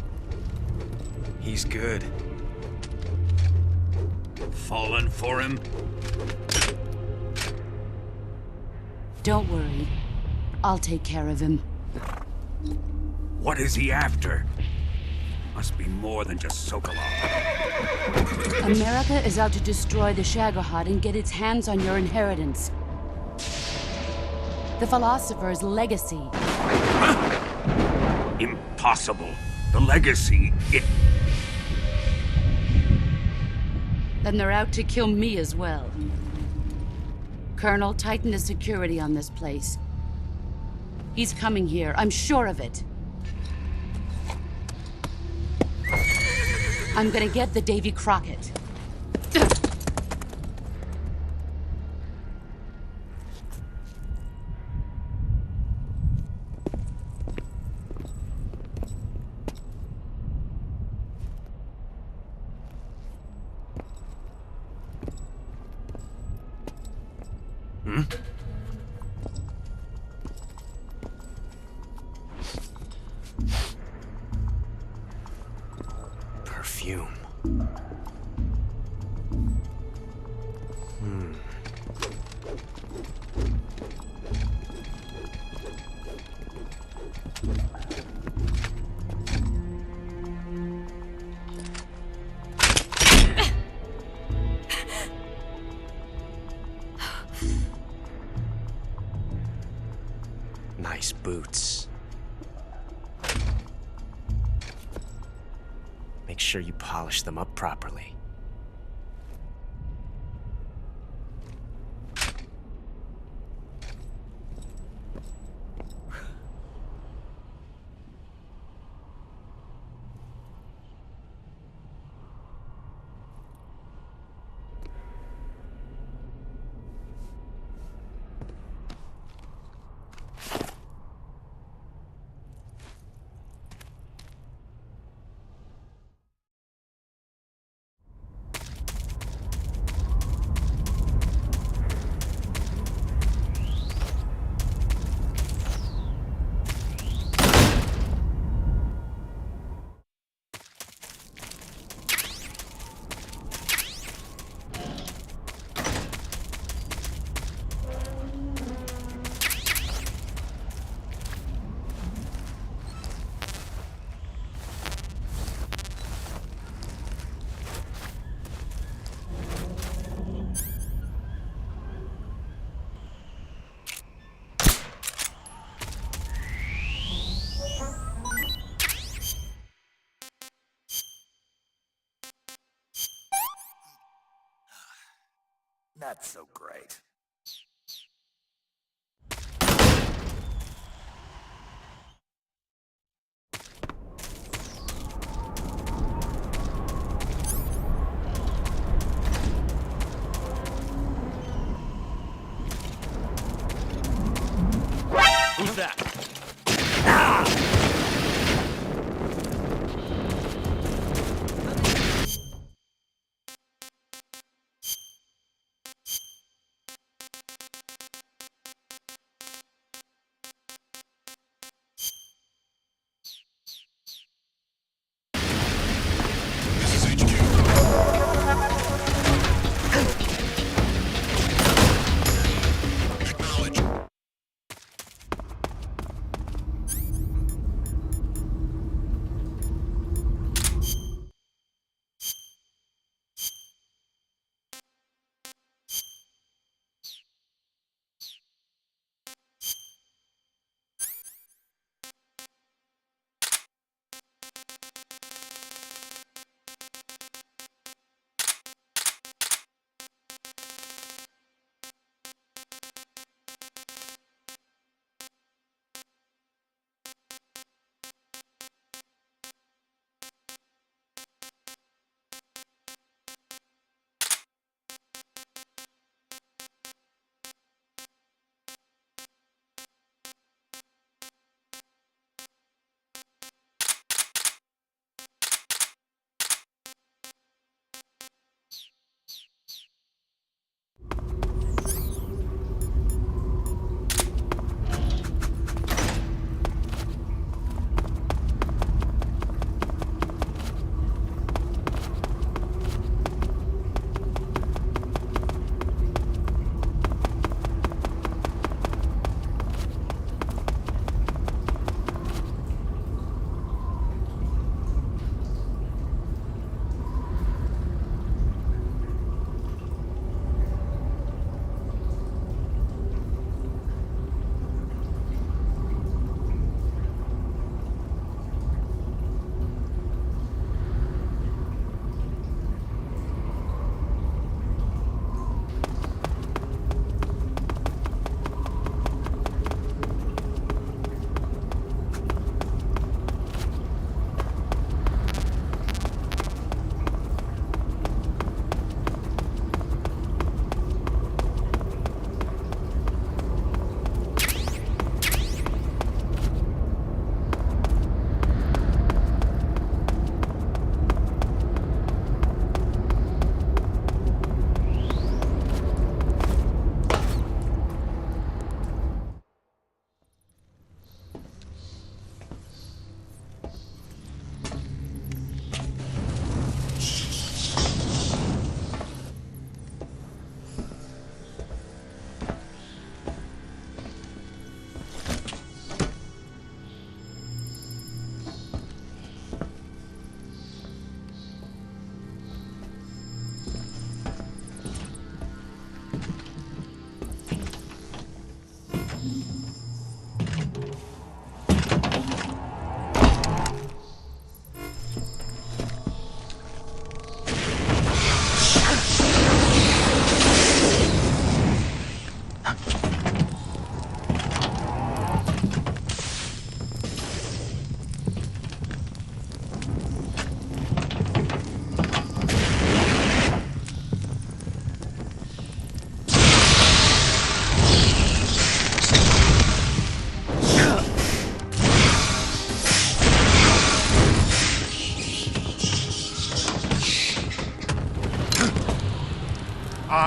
He's good. Fallen for him? Don't worry. I'll take care of him. What is he after? Must be more than just Sokolov. America is out to destroy the Shagohod and get its hands on your inheritance. The Philosopher's legacy. Huh? Impossible. The legacy, Then they're out to kill me as well. Colonel, tighten the security on this place. He's coming here, I'm sure of it. I'm gonna get the Davy Crockett. Perfume. Nice boots. Make sure you polish them up properly. Not so great. Who's that?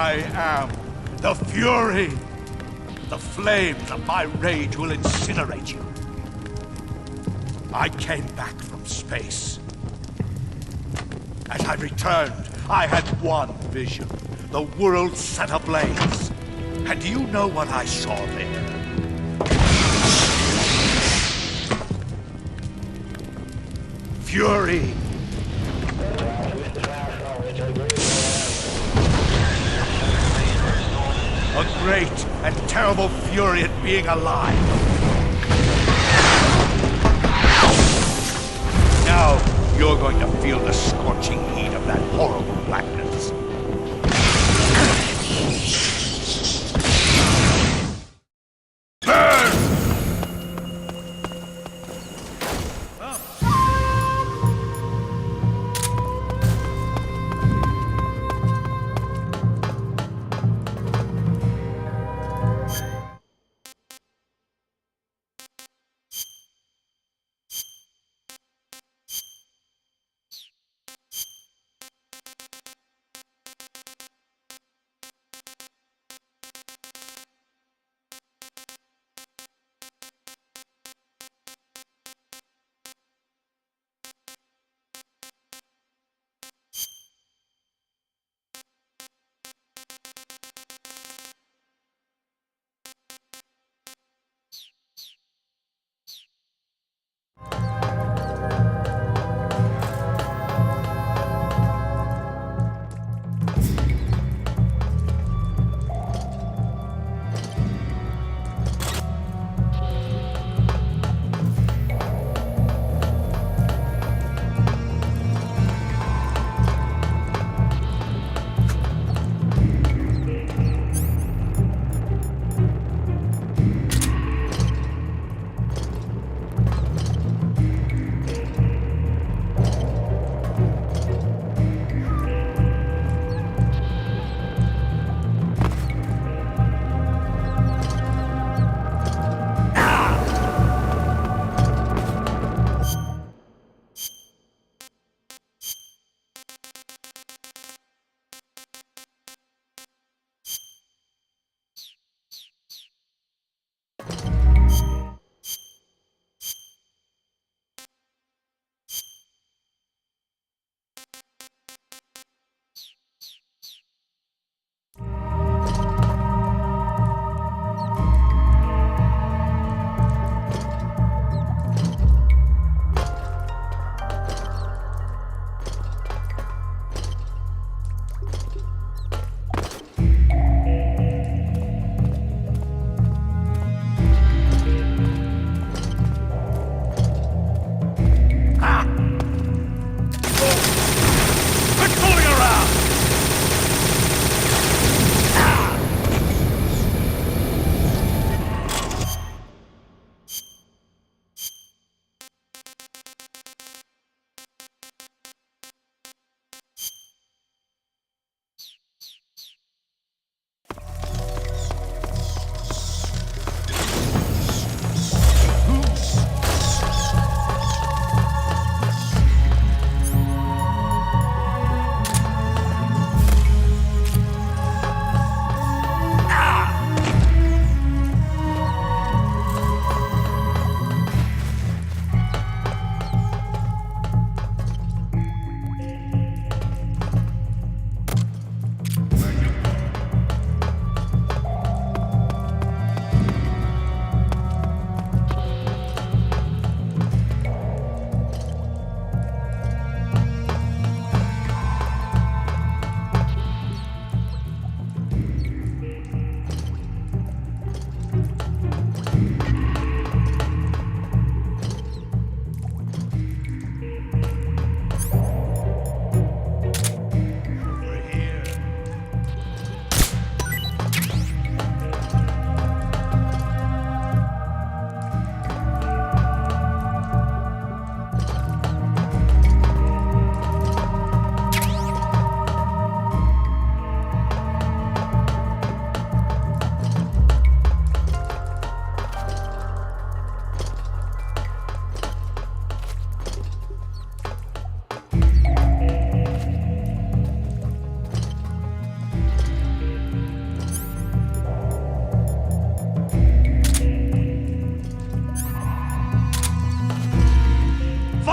I am the Fury. The flames of my rage will incinerate you. I came back from space. As I returned, I had one vision. The world set ablaze. And do you know what I saw there? Fury. A great and terrible fury at being alive. Now, you're going to feel the scorching heat of that horrible blackness. Burn!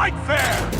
fight fair!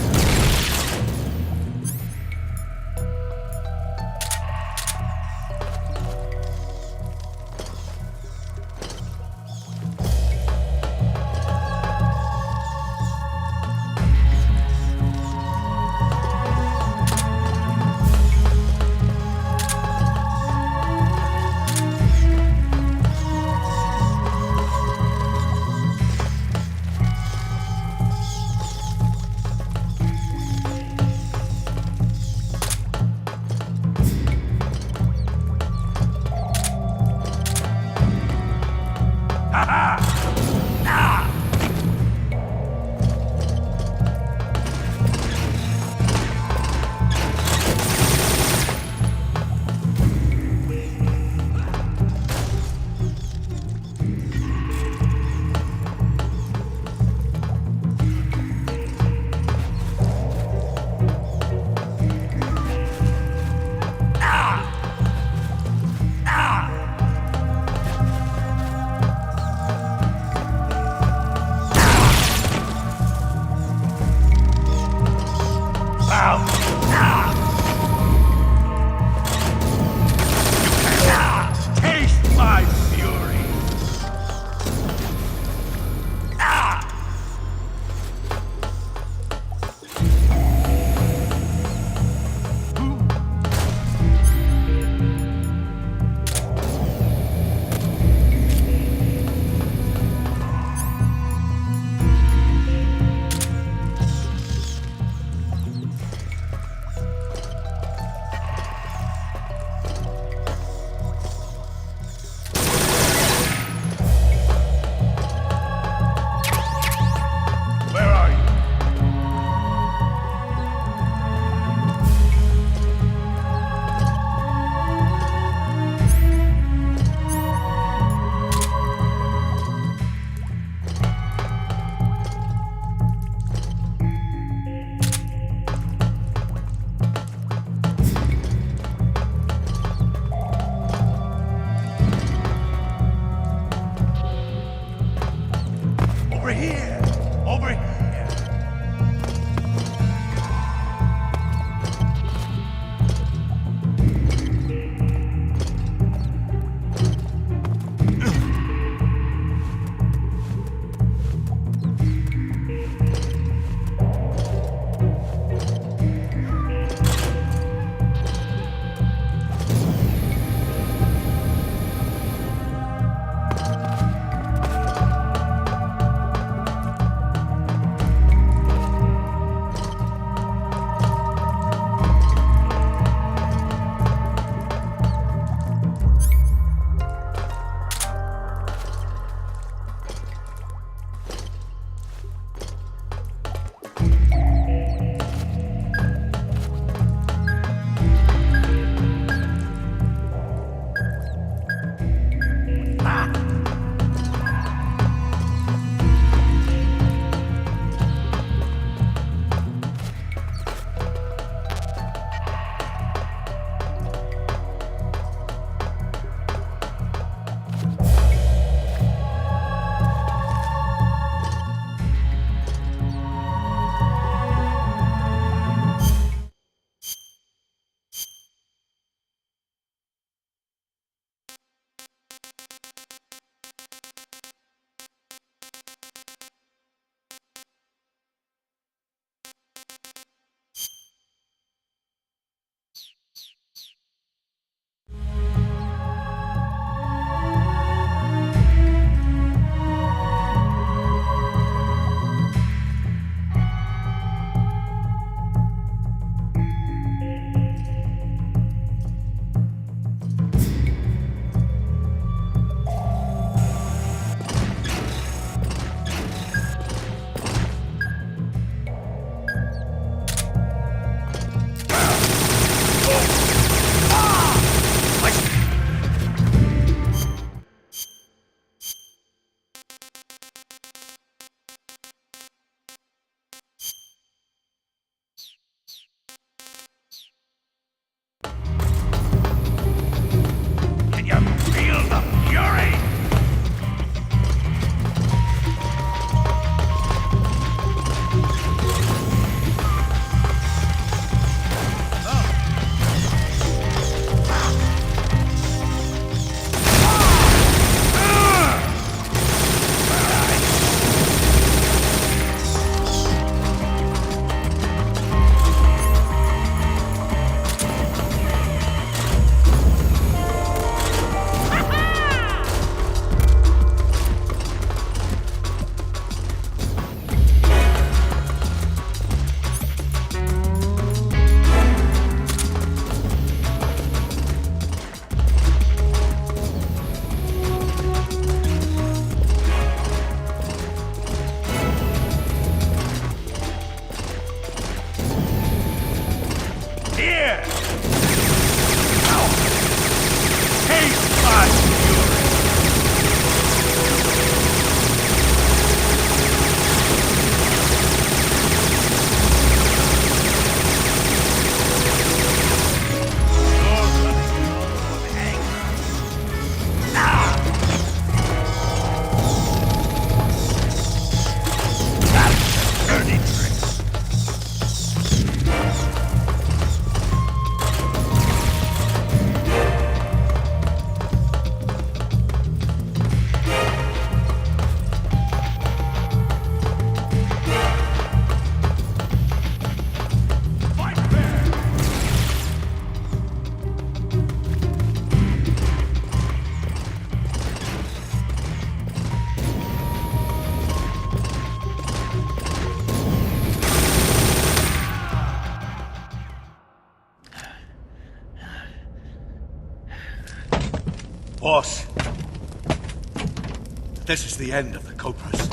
This is the end of the Cobras.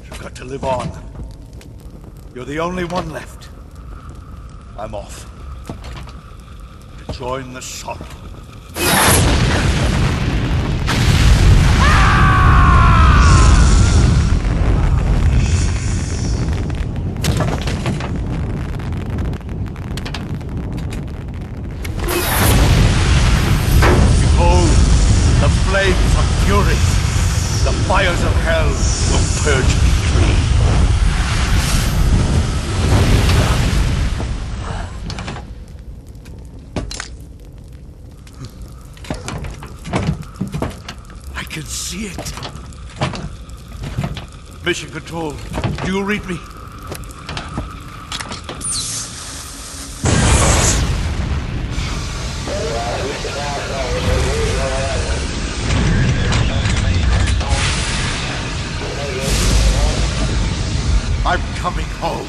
You've got to live on. You're the only one left. I'm off. To join the sorrow. Flames of fury, the fires of hell will purge me clean. I can see it. Mission Control, do you read me? I'm coming home.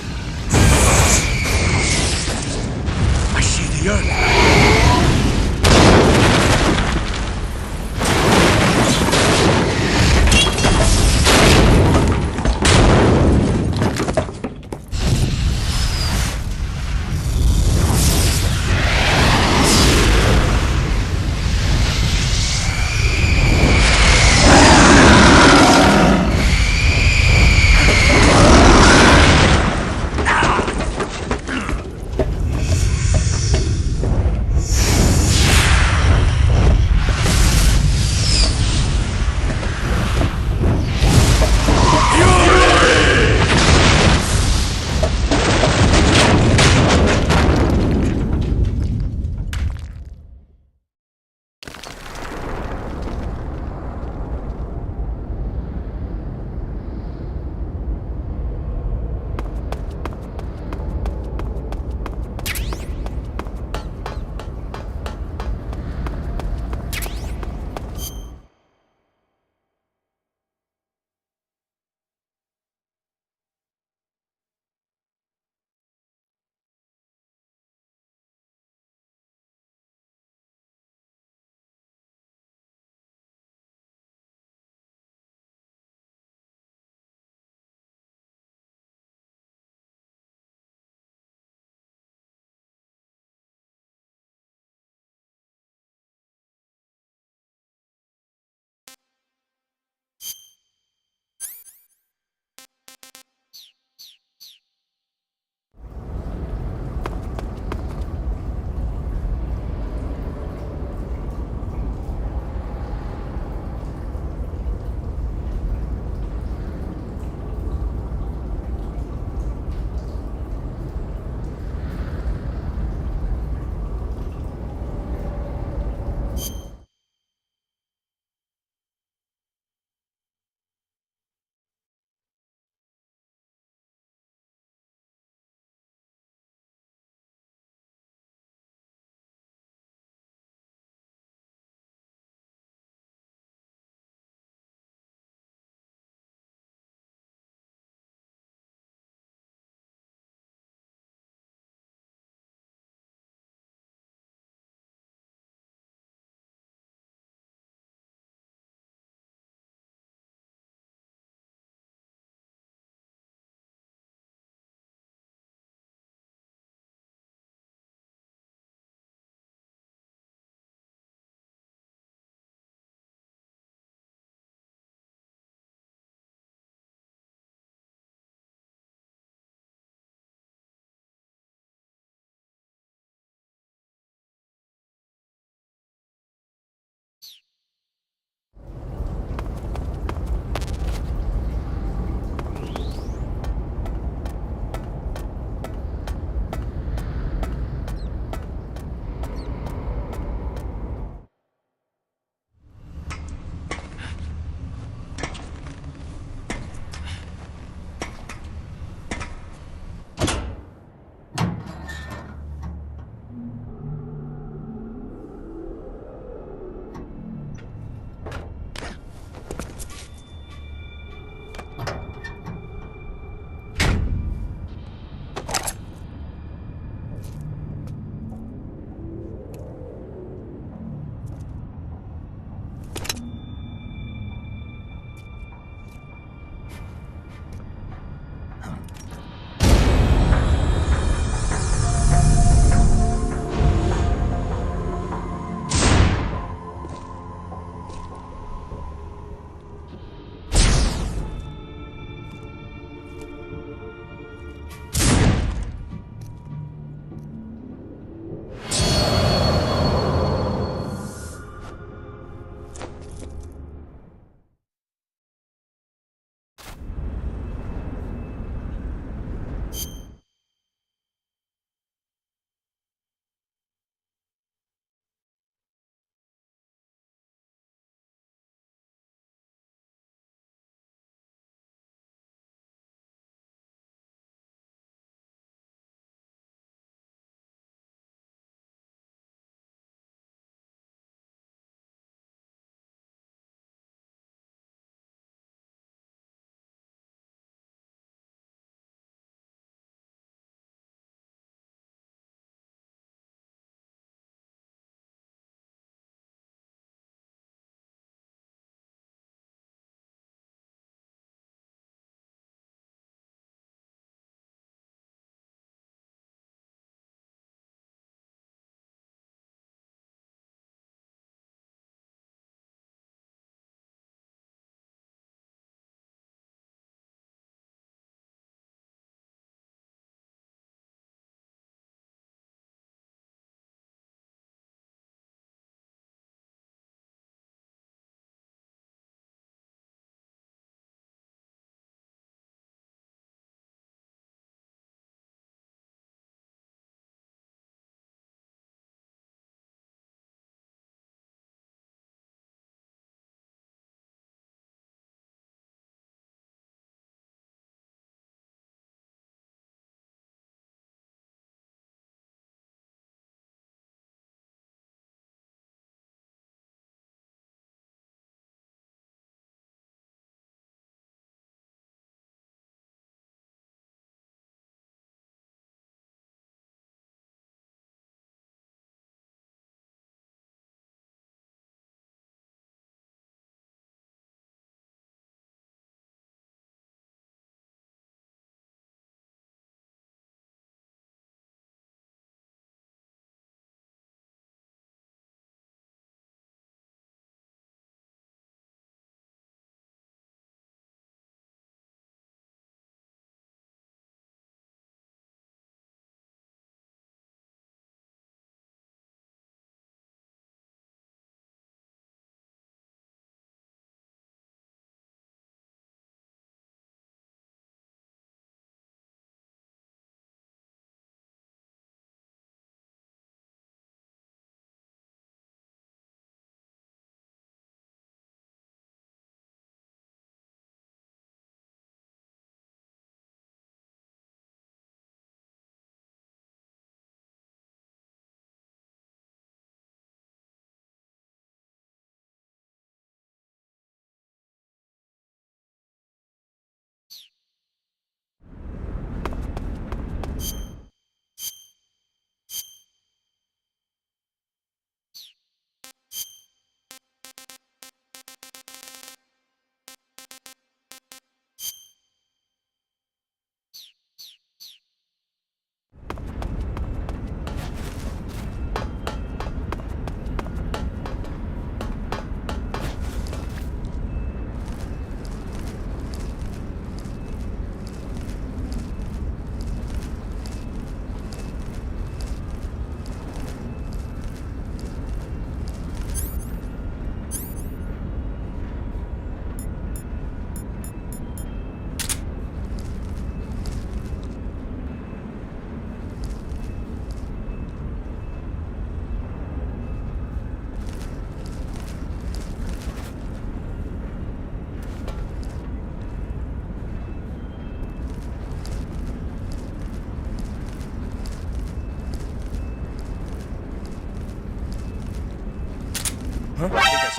I see the earth.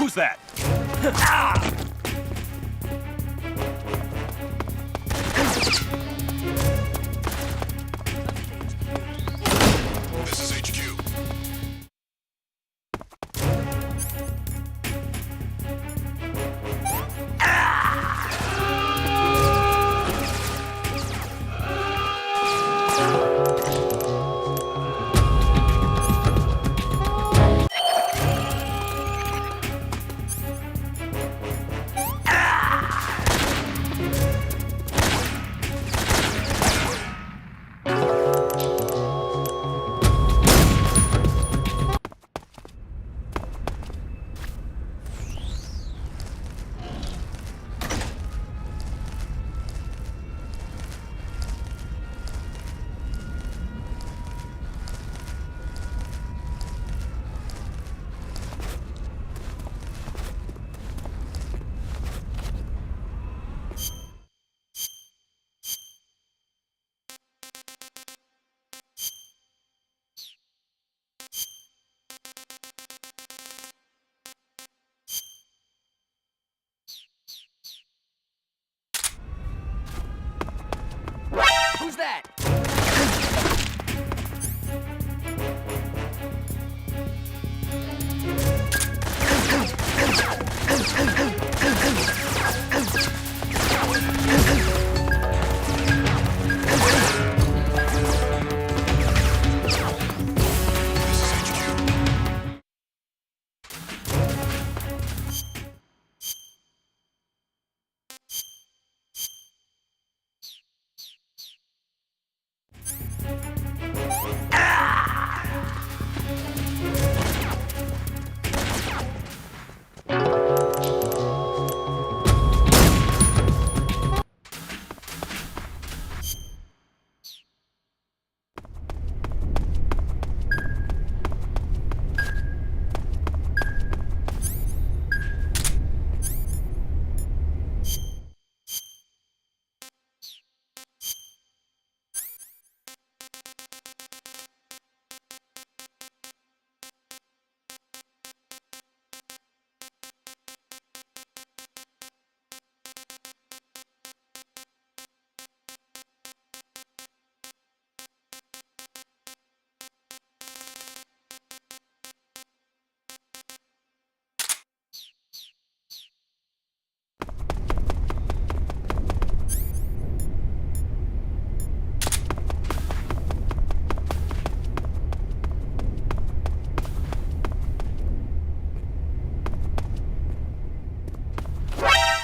Who's that? This is HQ. Who's that?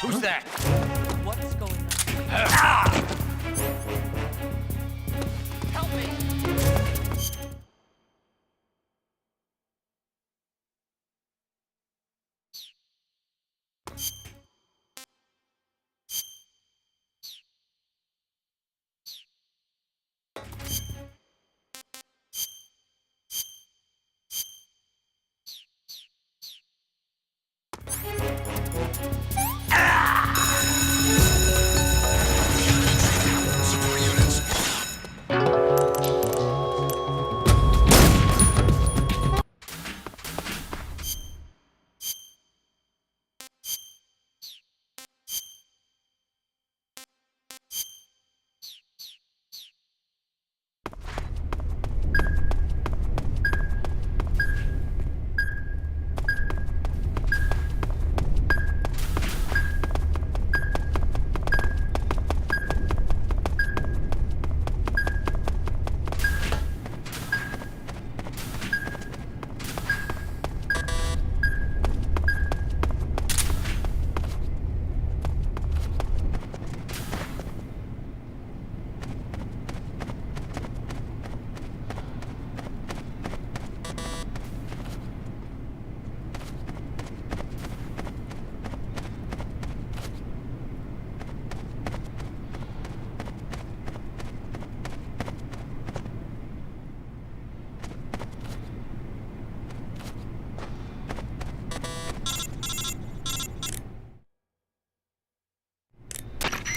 Who's that? What is going on? Help me! Support units.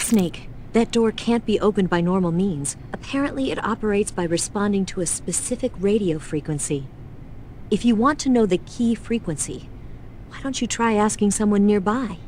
Snake, that door can't be opened by normal means. Apparently it operates by responding to a specific radio frequency. If you want to know the key frequency, Why don't you try asking someone nearby?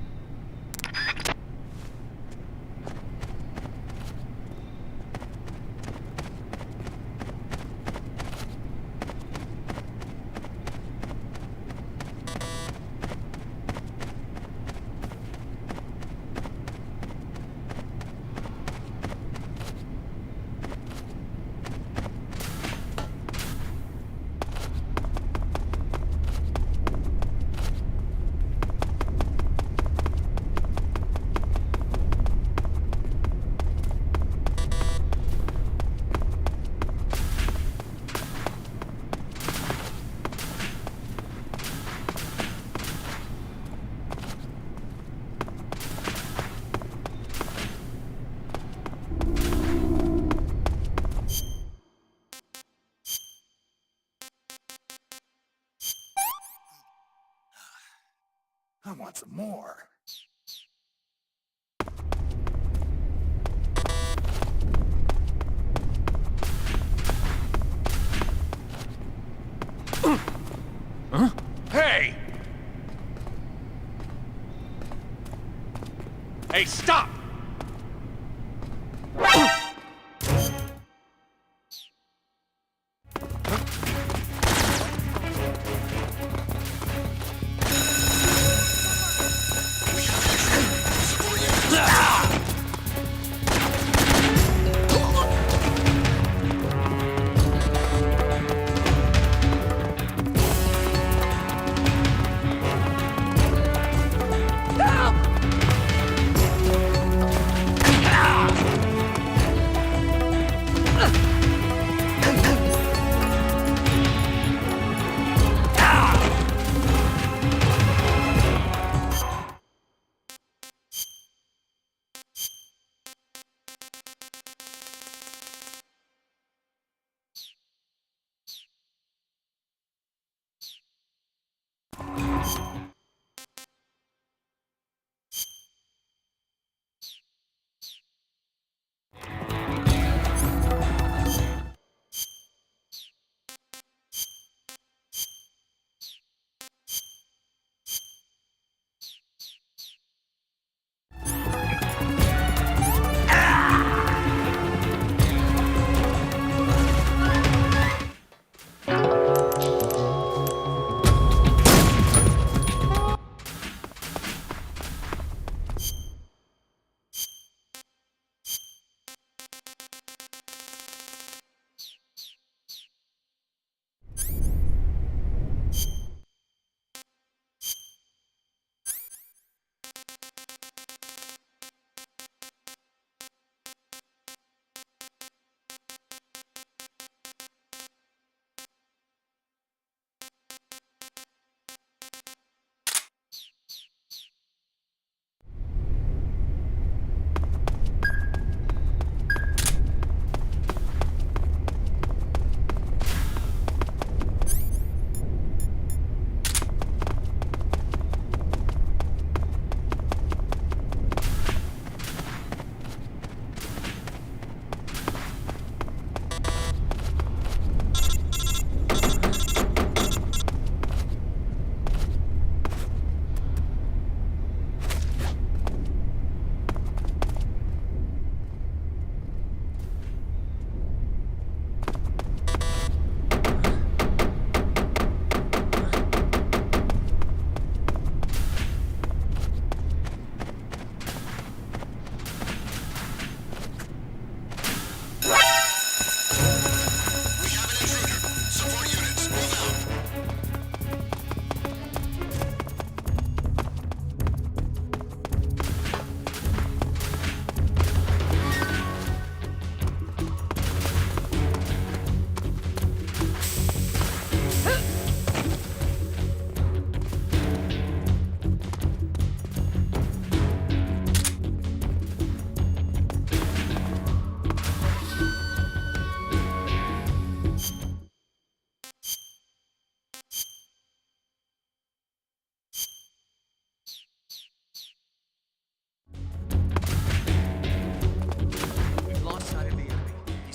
I want some more. Huh? Hey! Hey, stop!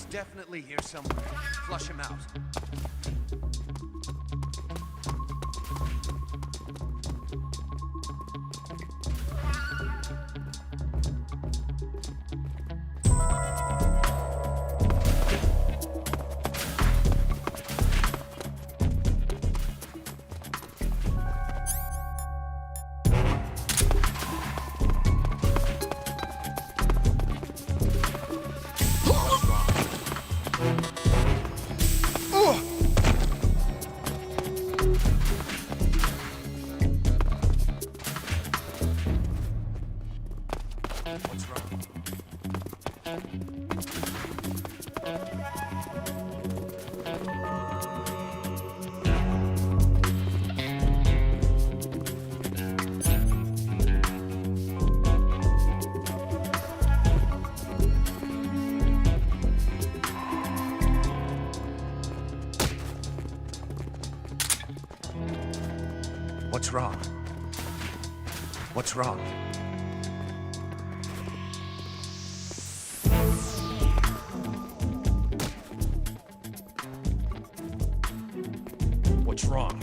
Definitely here somewhere. Flush him out. What's wrong? What's wrong? What's wrong? What's wrong?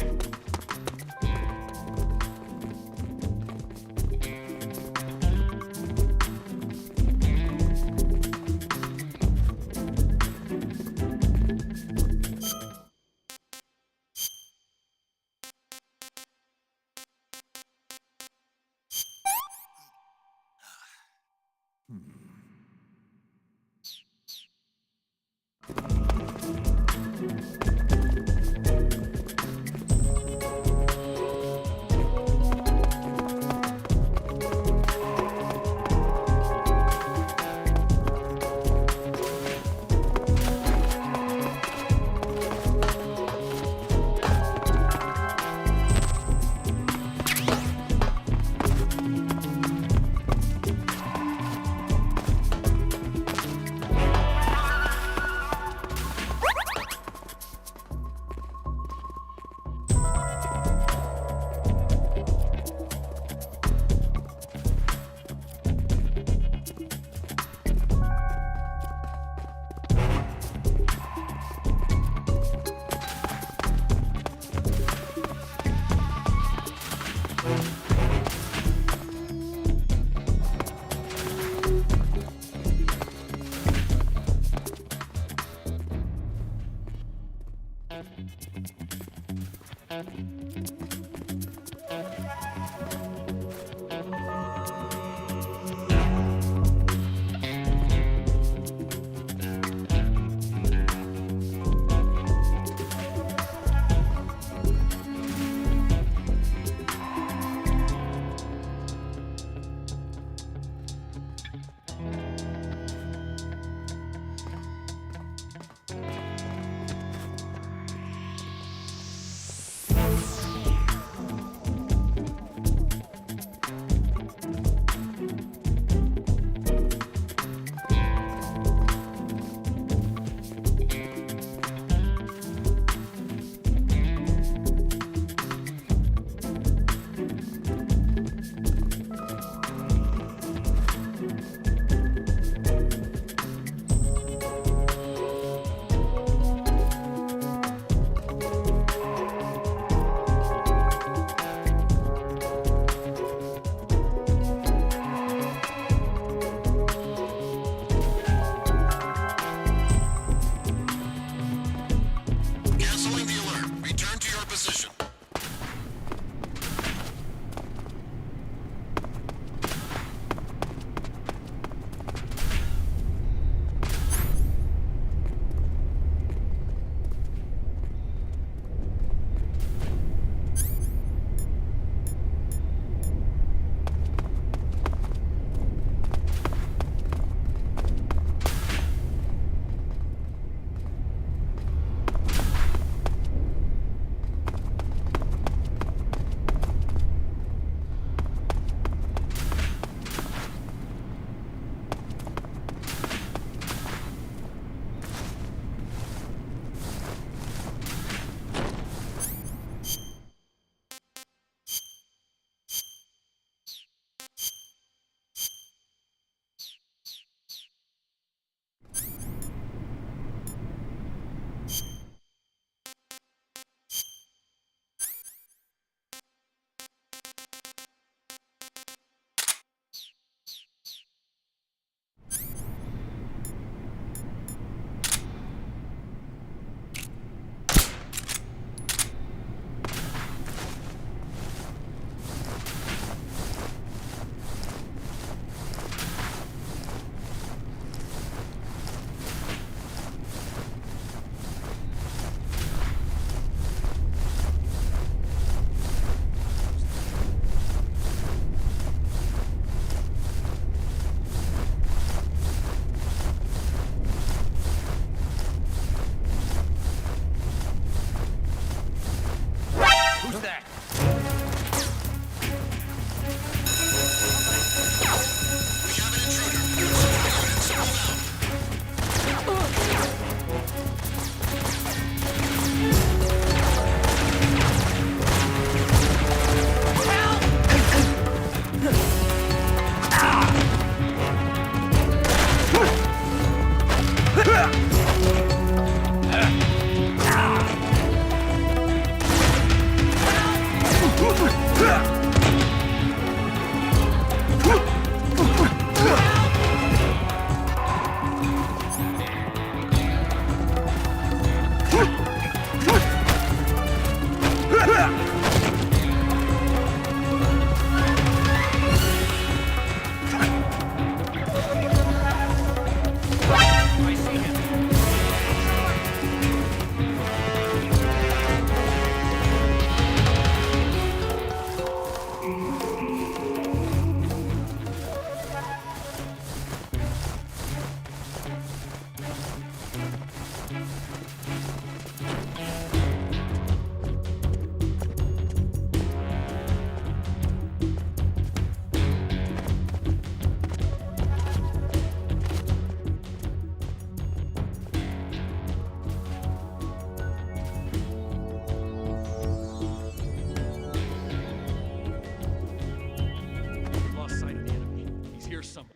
here somewhere.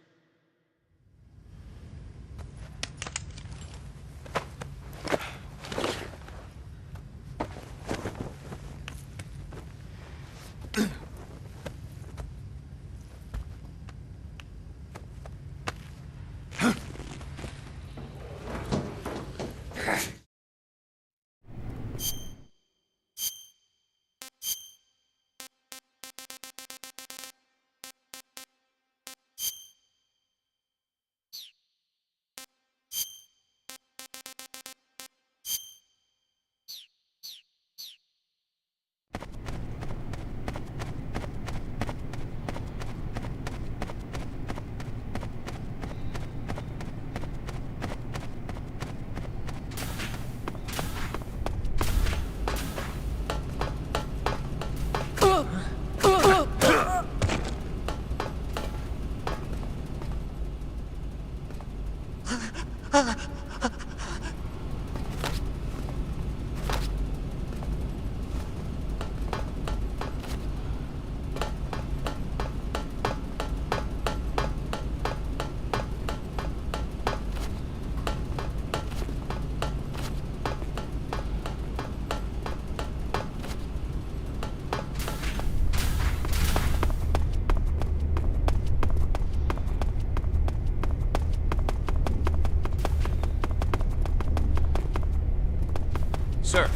Sir.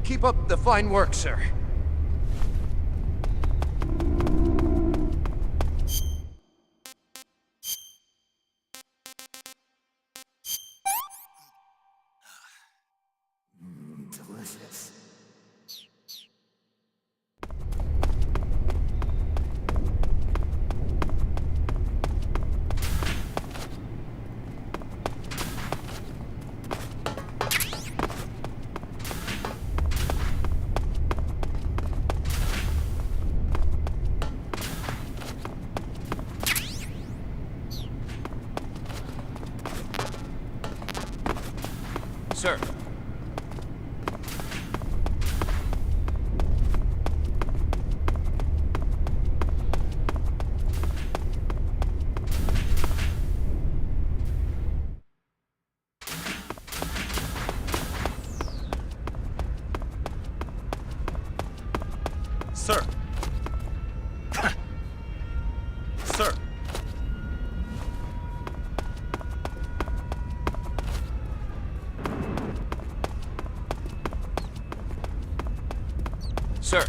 Keep up the fine work, sir. Delicious. Sir. Sir. Sir. Sir.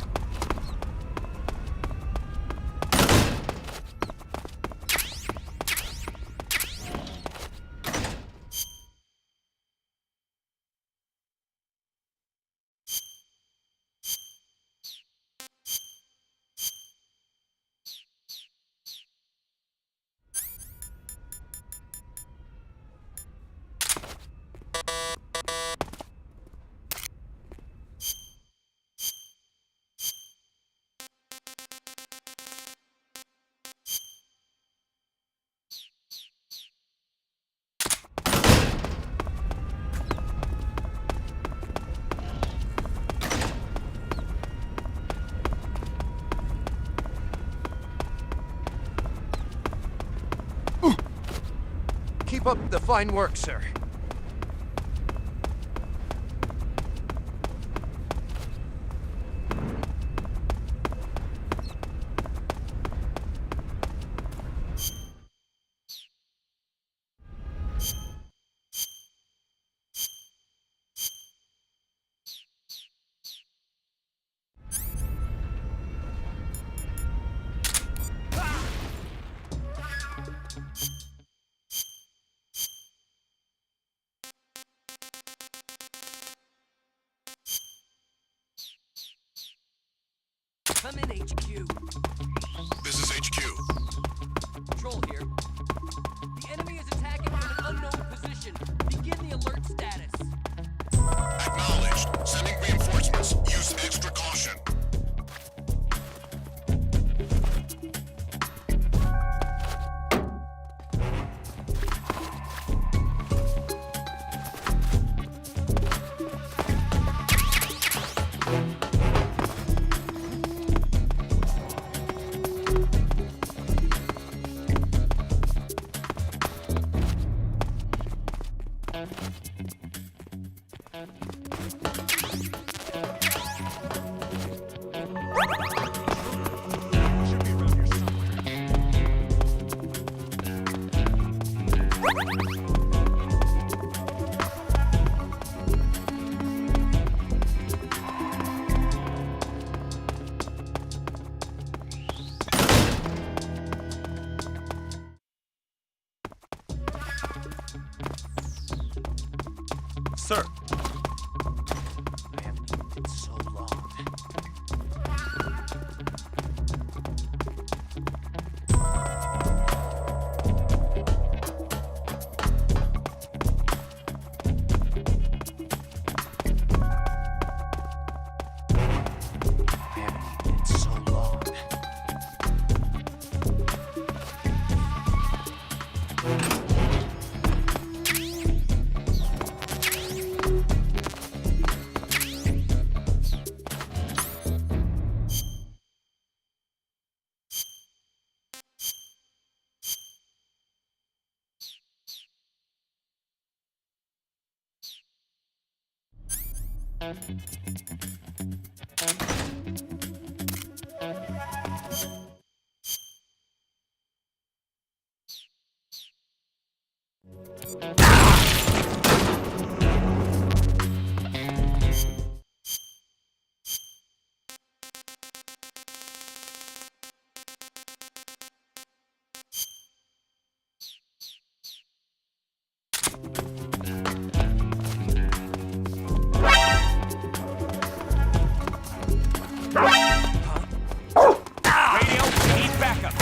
Keep up the fine work, sir. Come in, HQ. This is HQ. Control here. The enemy is attacking from an unknown position. Begin the alert status. Acknowledged. Sending reinforcements. Use extra caution. Radio, need backup.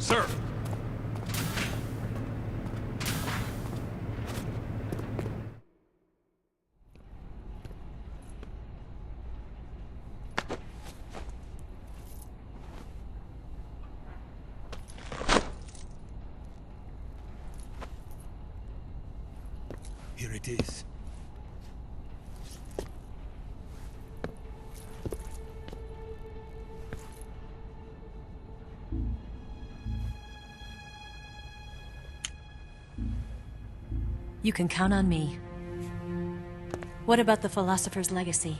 Sir! Here it is. You can count on me. What about the philosopher's legacy?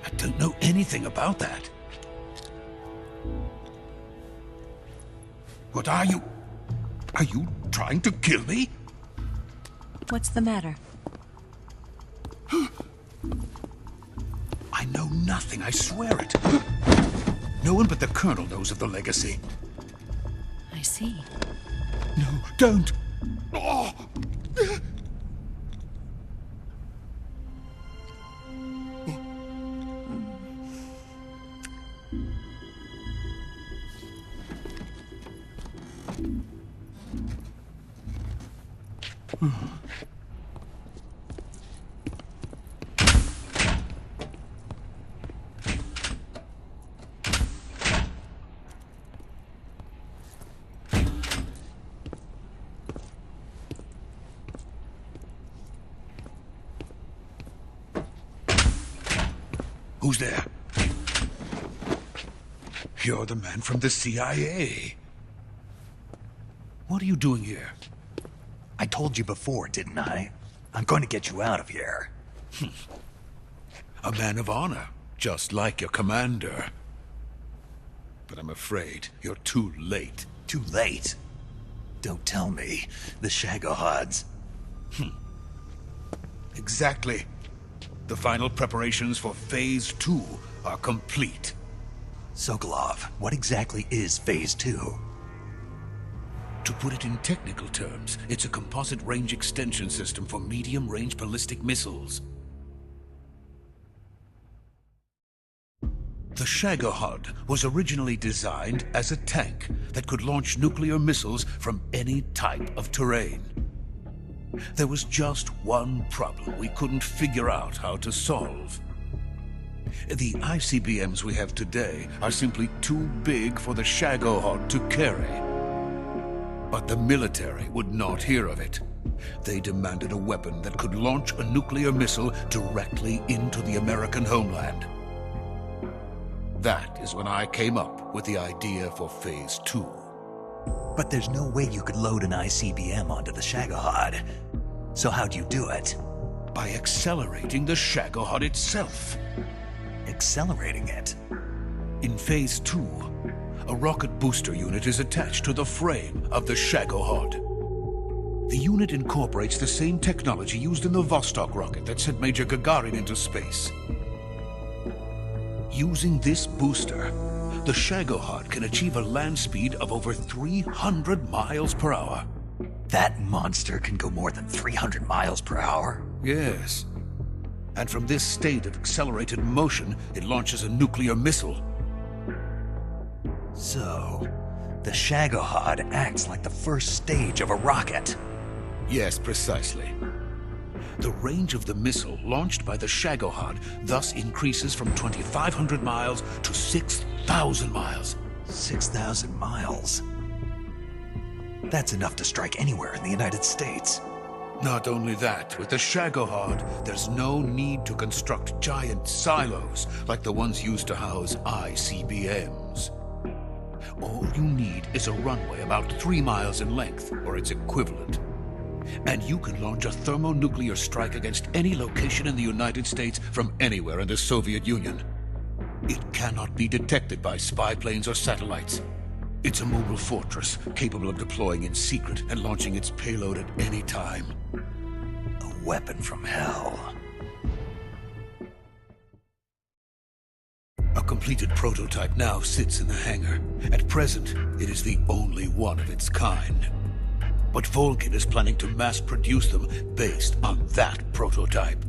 I don't know anything about that. What are you? Are you trying to kill me? What's the matter? I know nothing, I swear it. No one but the Colonel knows of the legacy. I see. No, don't! Oh! Who's there? You're the man from the CIA. What are you doing here? told you before, didn't I? I'm going to get you out of here. A man of honor, just like your commander. But I'm afraid you're too late. Too late? Don't tell me. The Shagohods. Exactly. The final preparations for Phase 2 are complete. Sokolov, what exactly is Phase 2? To put it in technical terms, it's a composite range extension system for medium-range ballistic missiles. The Shagohod was originally designed as a tank that could launch nuclear missiles from any type of terrain. There was just one problem we couldn't figure out how to solve. The ICBMs we have today are simply too big for the Shagohod to carry. But the military would not hear of it. They demanded a weapon that could launch a nuclear missile directly into the American homeland. That is when I came up with the idea for Phase 2. But there's no way you could load an ICBM onto the Shagohod. So how'd you do it? By accelerating the Shagohod itself. Accelerating it? In Phase 2, a rocket booster unit is attached to the frame of the Shagohod. The unit incorporates the same technology used in the Vostok rocket that sent Major Gagarin into space. Using this booster, the Shagohod can achieve a land speed of over 300 miles per hour. That monster can go more than 300 miles per hour? Yes. And from this state of accelerated motion, it launches a nuclear missile. So, the Shagohod acts like the first stage of a rocket. Yes, precisely. The range of the missile launched by the Shagohod thus increases from 2,500 miles to 6,000 miles. 6,000 miles? That's enough to strike anywhere in the United States. Not only that, with the Shagohod, there's no need to construct giant silos like the ones used to house ICBMs. All you need is a runway about 3 miles in length, or its equivalent. And you can launch a thermonuclear strike against any location in the United States from anywhere in the Soviet Union. It cannot be detected by spy planes or satellites. It's a mobile fortress, capable of deploying in secret and launching its payload at any time. A weapon from hell. A completed prototype now sits in the hangar. At present, it is the only one of its kind. But Volkin is planning to mass-produce them based on that prototype.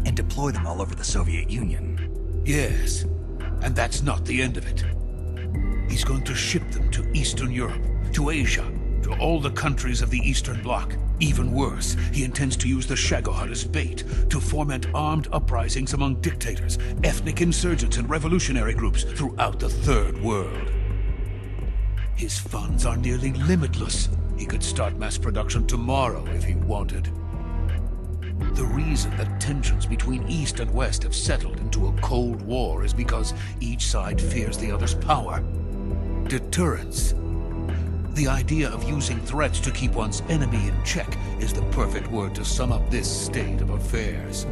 And deploy them all over the Soviet Union. Yes, and that's not the end of it. He's going to ship them to Eastern Europe, to Asia, to all the countries of the Eastern Bloc. Even worse, he intends to use the Shagohod as bait to foment armed uprisings among dictators, ethnic insurgents, and revolutionary groups throughout the Third World. His funds are nearly limitless. He could start mass production tomorrow if he wanted. The reason that tensions between East and West have settled into a Cold War is because each side fears the other's power. Deterrence. The idea of using threats to keep one's enemy in check is the perfect word to sum up this state of affairs.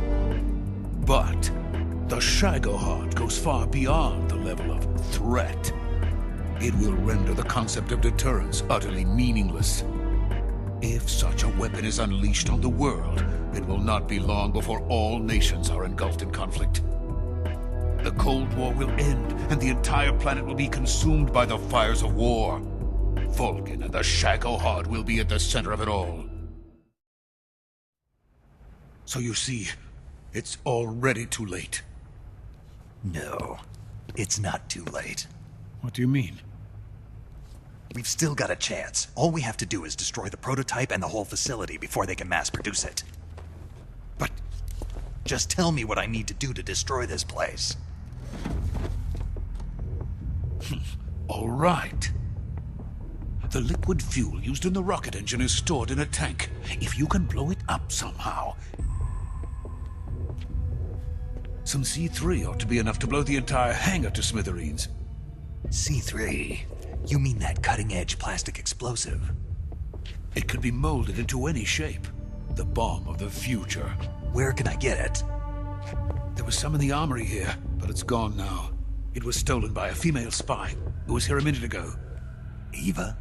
But the Shagohod goes far beyond the level of threat. It will render the concept of deterrence utterly meaningless. If such a weapon is unleashed on the world, it will not be long before all nations are engulfed in conflict. The Cold War will end, and the entire planet will be consumed by the fires of war. Volkin and the Shagohod will be at the center of it all. So you see, it's already too late. No, it's not too late. What do you mean? We've still got a chance. All we have to do is destroy the prototype and the whole facility before they can mass produce it. But just tell me what I need to do to destroy this place. All right. The liquid fuel used in the rocket engine is stored in a tank. If you can blow it up somehow... Some C3 ought to be enough to blow the entire hangar to smithereens. C3? You mean that cutting-edge plastic explosive? It could be molded into any shape. The bomb of the future. Where can I get it? There was some in the armory here, but it's gone now. It was stolen by a female spy who was here a minute ago. Eva?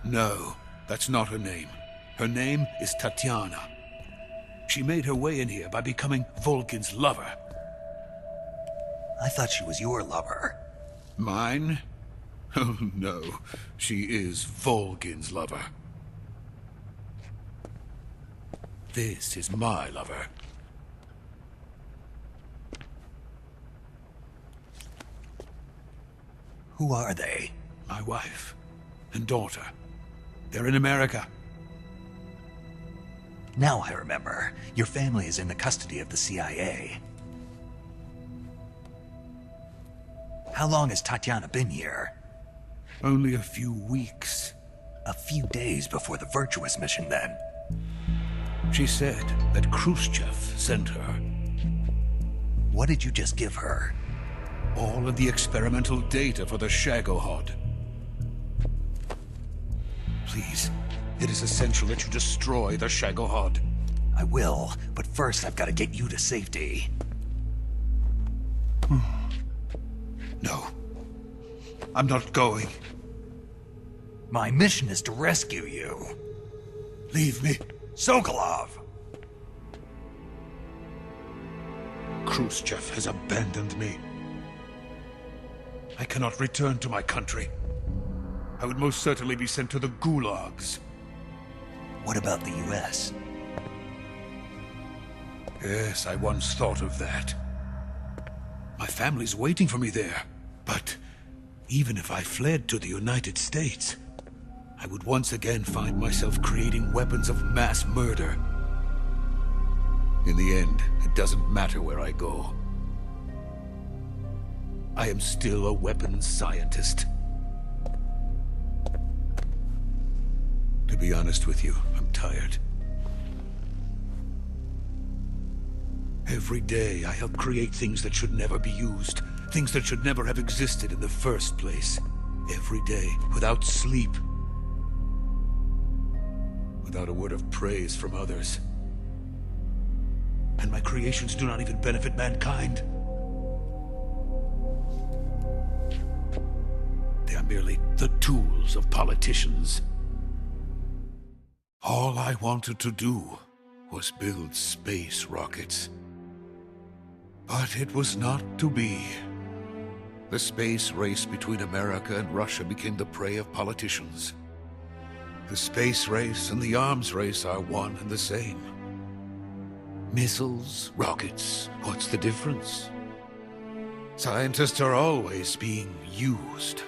No, that's not her name. Her name is Tatiana. She made her way in here by becoming Volkin's lover. I thought she was your lover. Mine? Oh no, she is Volkin's lover. This is my lover. Who are they? My wife and daughter. They're in America. Now I remember. Your family is in the custody of the CIA. How long has Tatiana been here? Only a few weeks. A few days before the Virtuous mission, then. She said that Khrushchev sent her. What did you just give her? All of the experimental data for the Shagohod. Please, it is essential that you destroy the Shagohod. I will, but first I've got to get you to safety. No. I'm not going. My mission is to rescue you. Leave me. Sokolov! Khrushchev has abandoned me. I cannot return to my country. I would most certainly be sent to the gulags. What about the US? Yes, I once thought of that. My family's waiting for me there. But even if I fled to the United States, I would once again find myself creating weapons of mass murder. In the end, it doesn't matter where I go. I am still a weapons scientist. To be honest with you, I'm tired. Every day I help create things that should never be used, things that should never have existed in the first place. Every day, without sleep. Without a word of praise from others. And my creations do not even benefit mankind. They are merely the tools of politicians. All I wanted to do was build space rockets. But it was not to be. The space race between America and Russia became the prey of politicians. The space race and the arms race are one and the same. Missiles, rockets, what's the difference? Scientists are always being used.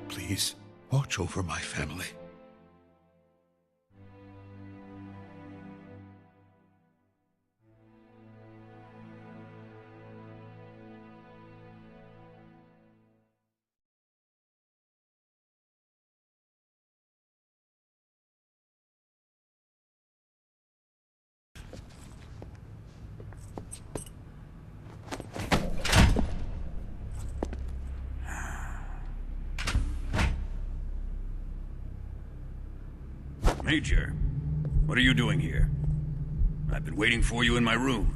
Please, watch over my family. Major, what are you doing here? I've been waiting for you in my room.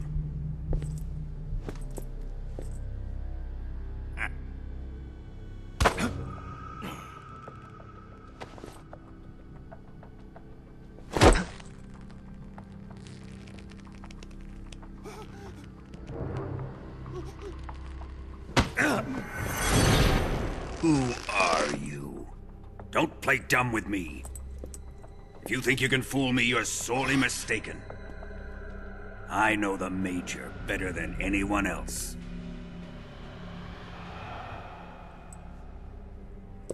Who are you? Don't play dumb with me. If you think you can fool me, you're sorely mistaken. I know the Major better than anyone else.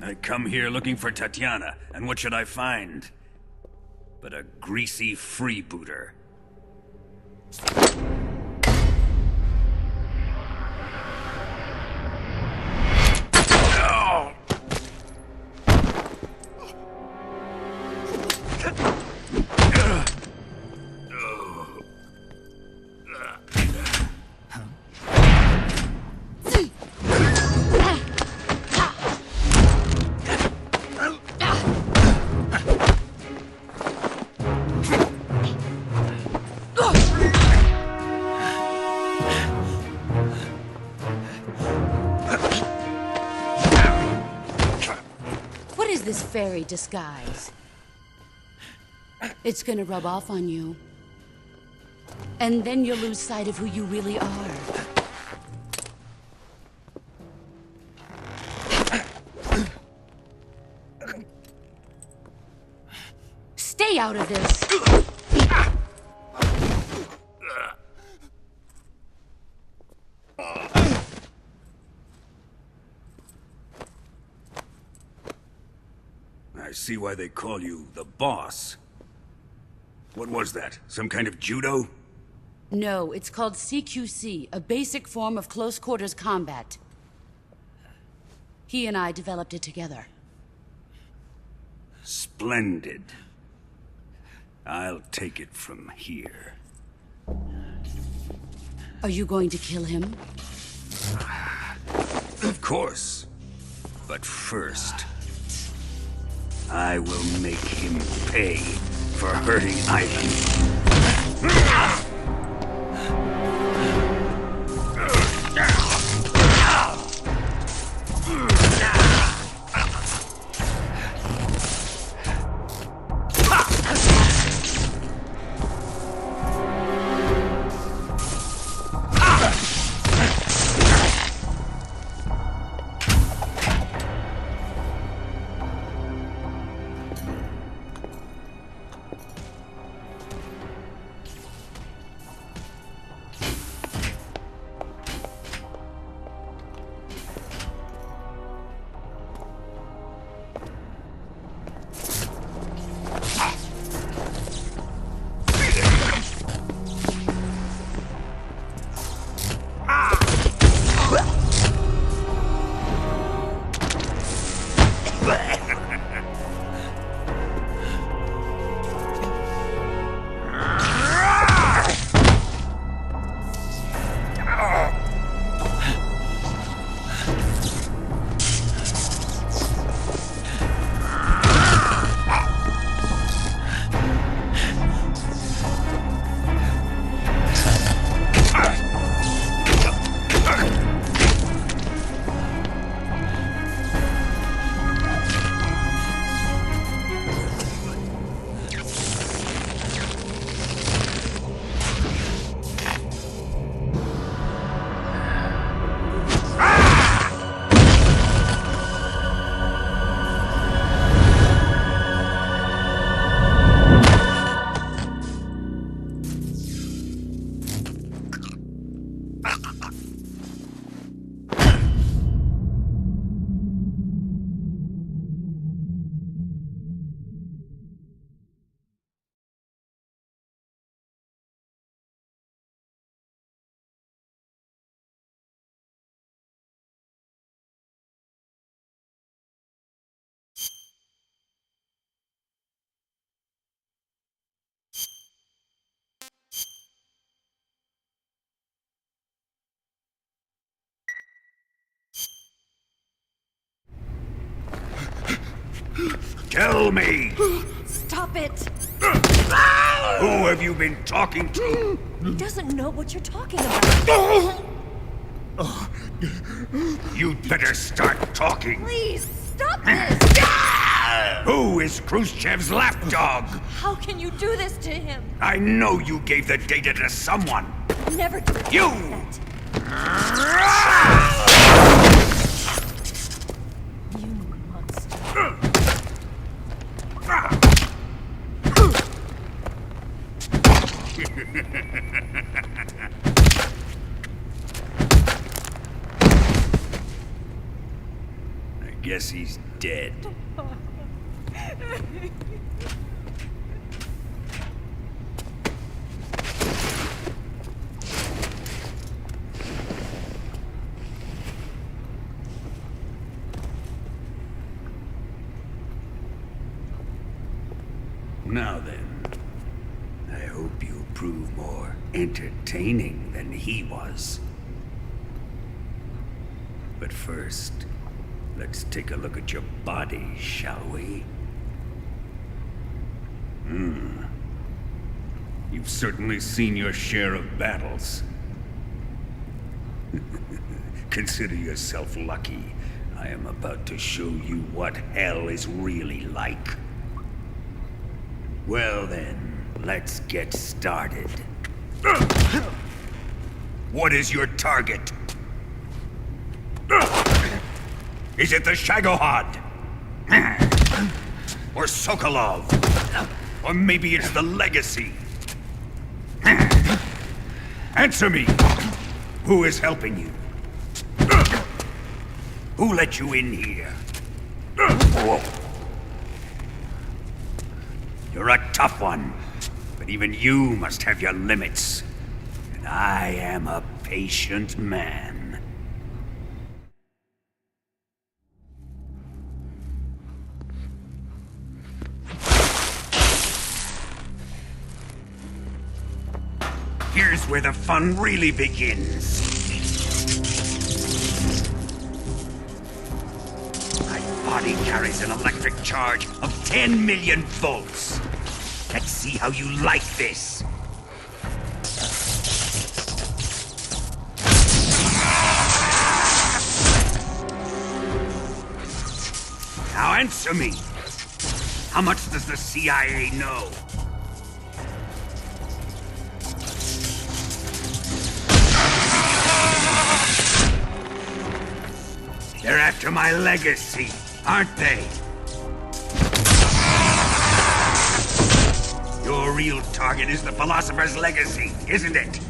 I come here looking for Tatiana, and what should I find? But a greasy freebooter. fairy disguise. It's gonna rub off on you. And then you'll lose sight of who you really are. Stay out of this! I see why they call you the boss. What was that? Some kind of judo? No, it's called CQC, a basic form of close quarters combat. He and I developed it together. Splendid. I'll take it from here. Are you going to kill him? Of course. But first, I will make him pay for hurting Ivan. Tell me! Stop it! Who have you been talking to? He doesn't know what you're talking about. You'd better start talking. Please, stop this! Who is Khrushchev's lapdog? How can you do this to him? I know you gave the data to someone. Never do You! You monster. I guess he's dead. Now then, I hope you'll prove more entertaining than he was. But first, let's take a look at your body, shall we? You've certainly seen your share of battles. Consider yourself lucky. I I am about to show you what hell is really like. Well then, let's get started. What is your target? Is it the Shagohod? Or Sokolov? Or maybe it's the Legacy? Answer me! Who is helping you? Who let you in here? You're a tough one, but even you must have your limits. And I am a patient man. Here's where the fun really begins. My body carries an electric charge of 10 million volts. Let's see how you like this. Now answer me. How much does the CIA know? They're after my legacy, aren't they? Your real target is the Philosopher's Legacy, isn't it?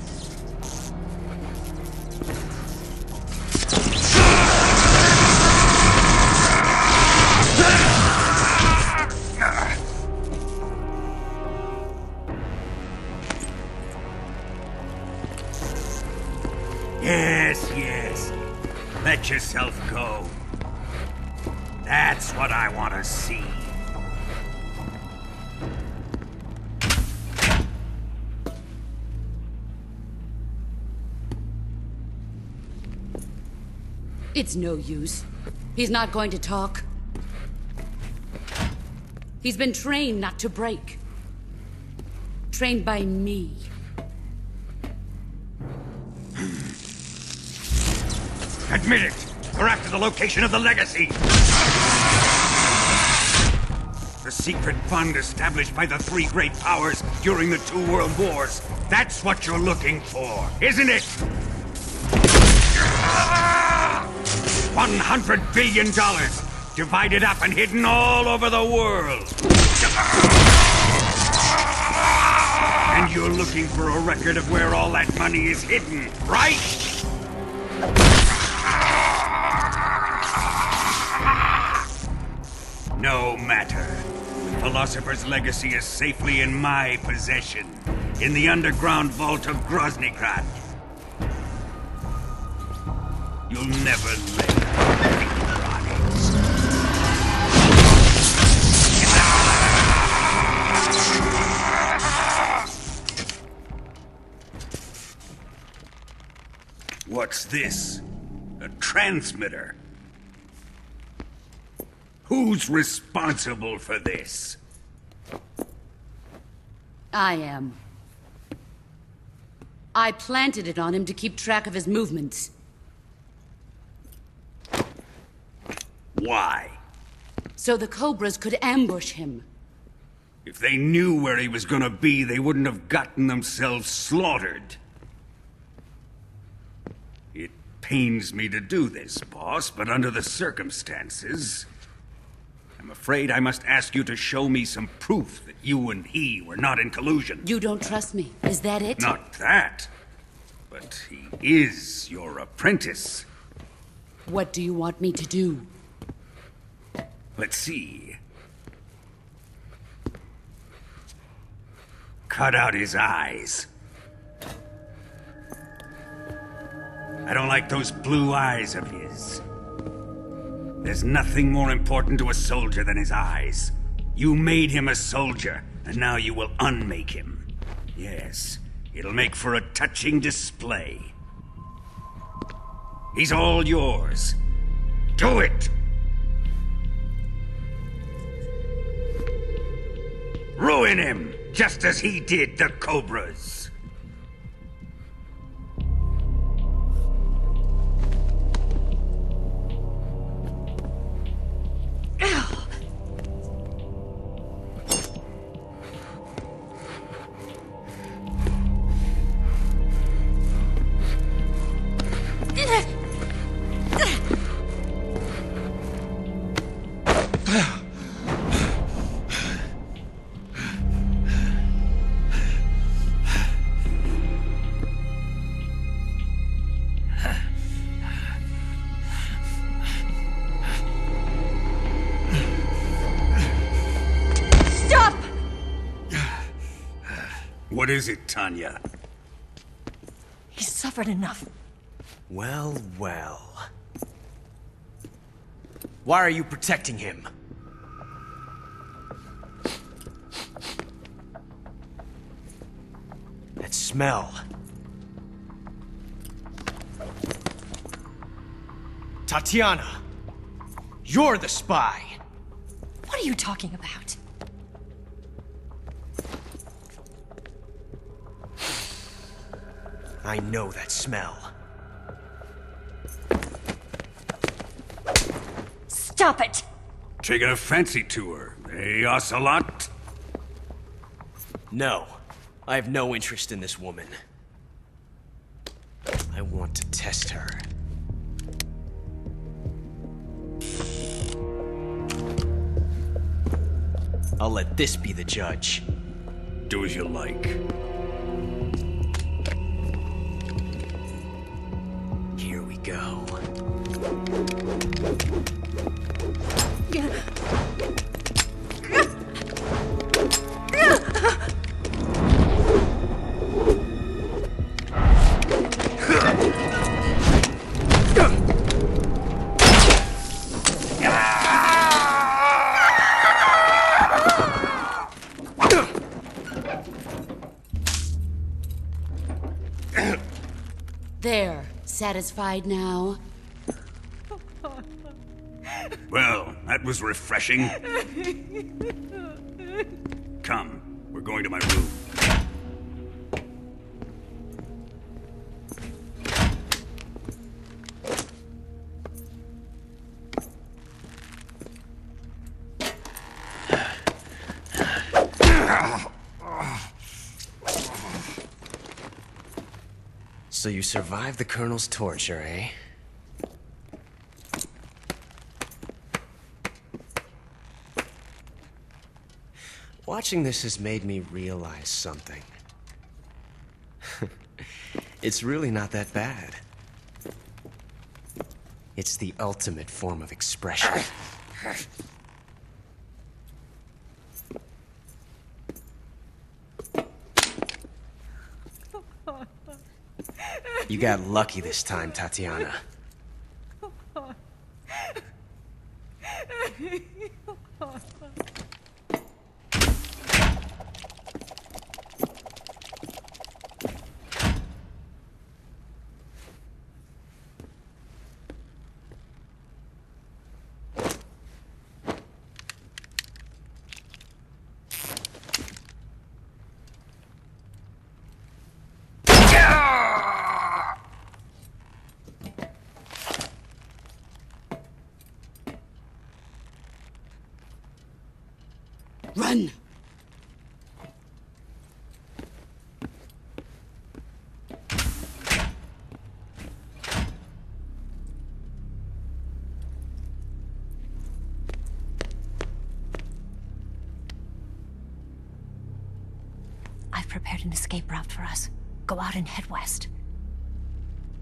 Yes, yes. Let yourself go. That's what I want to see. It's no use. He's not going to talk. He's been trained not to break. Trained by me. Admit it! We're after the location of the Legacy! The secret fund established by the three great powers during the 2 world wars. That's what you're looking for, isn't it? $100 billion, divided up and hidden all over the world. And you're looking for a record of where all that money is hidden, right? No matter. The Philosopher's Legacy is safely in my possession, in the underground vault of Groznygrad. You'll never live on it. What's this? A transmitter? Who's responsible for this? I am. I planted it on him to keep track of his movements. Why? So the Cobras could ambush him. If they knew where he was gonna be, they wouldn't have gotten themselves slaughtered. It pains me to do this, boss, but under the circumstances, I'm afraid I must ask you to show me some proof that you and he were not in collusion. You don't trust me, is that it? Not that, but he is your apprentice. What do you want me to do? Let's see. Cut out his eyes. I don't like those blue eyes of his. There's nothing more important to a soldier than his eyes. You made him a soldier, and now you will unmake him. Yes, it'll make for a touching display. He's all yours. Do it! Ruin him, just as he did the Cobras. What is it, Tanya? He's suffered enough. Well, well. Why are you protecting him? That smell. Tatiana! You're the spy! What are you talking about? I know that smell. Stop it! Taking a fancy to her, eh, Ocelot? No. I have no interest in this woman. I want to test her. I'll let this be the judge. Do as you like. Here we go. There. Satisfied now? Well, that was refreshing. Come, we're going to my room. So you survived the Colonel's torture, eh? Watching this has made me realize something. It's really not that bad. It's the ultimate form of expression. You got lucky this time, Tatiana. Run! I've prepared an escape route for us. Go out and head west.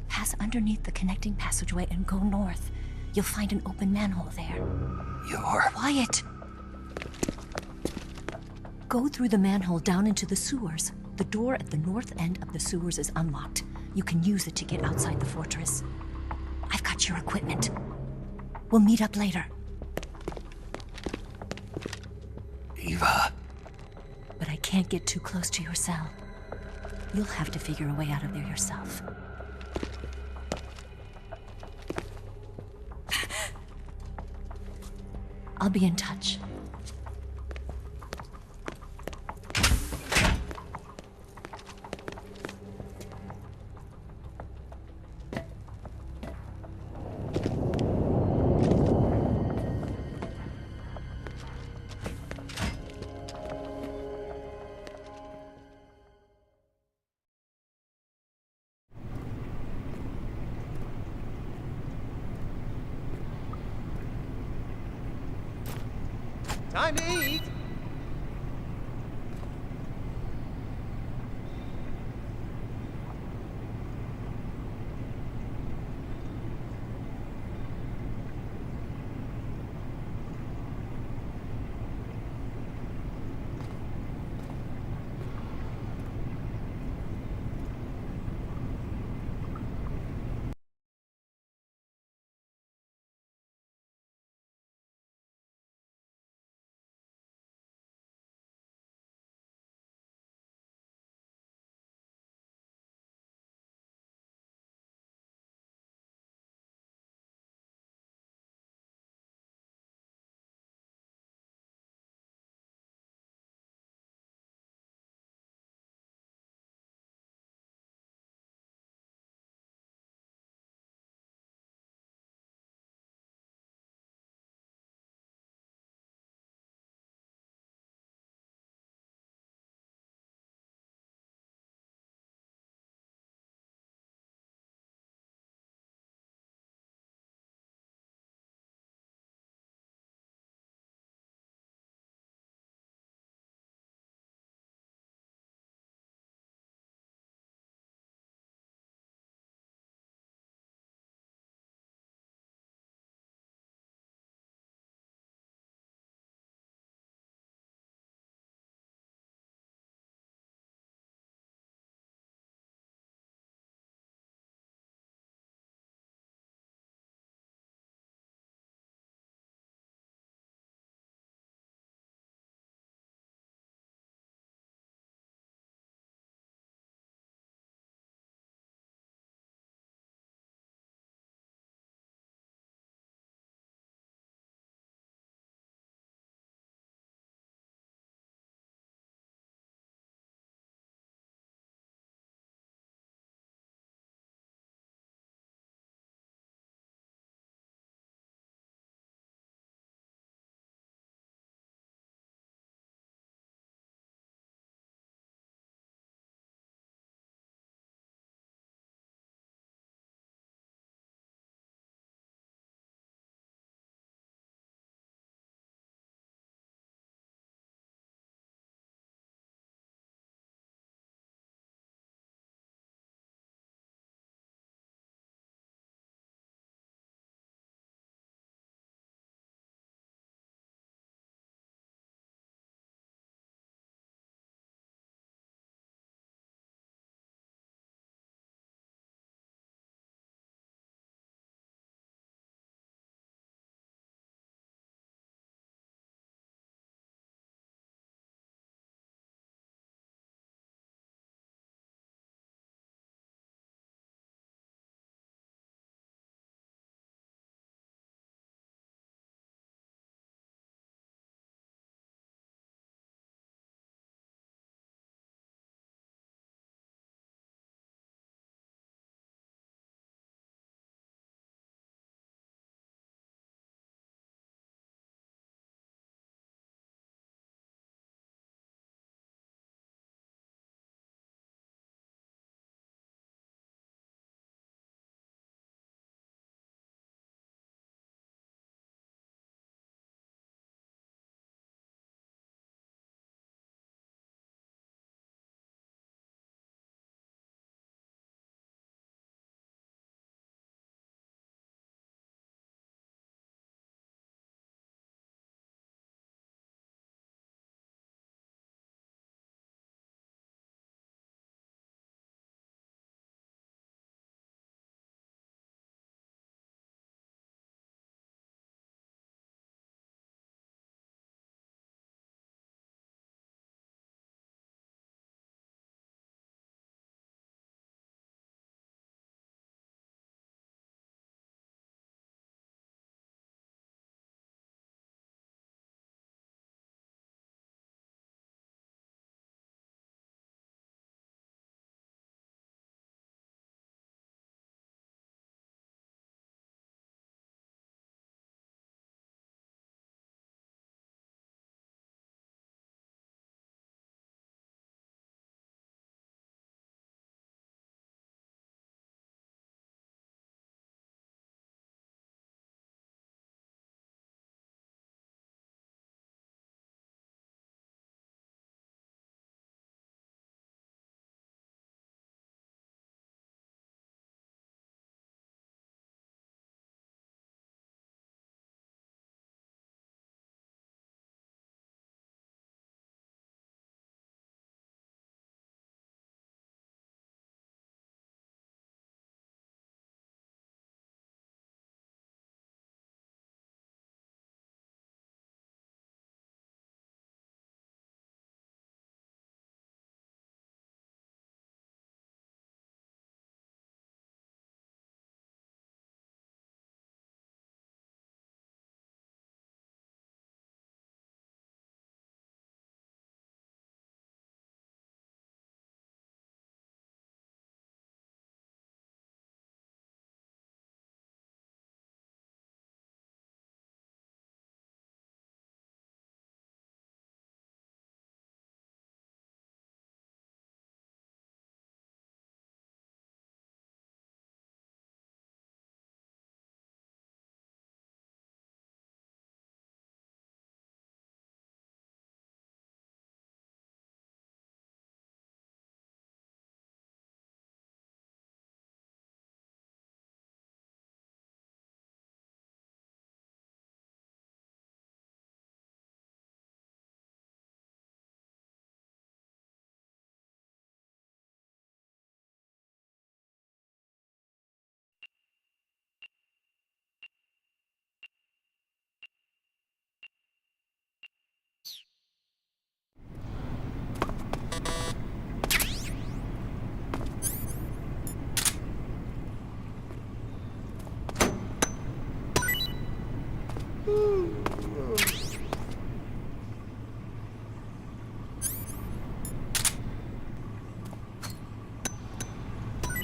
Pass underneath the connecting passageway and go north. You'll find an open manhole there. You're... Quiet! Go through the manhole down into the sewers. The door at the north end of the sewers is unlocked. You can use it to get outside the fortress. I've got your equipment. We'll meet up later. Eva. But I can't get too close to your cell. You'll have to figure a way out of there yourself. I'll be in touch. Time to eat!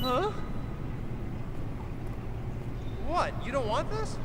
Huh? What? You don't want this?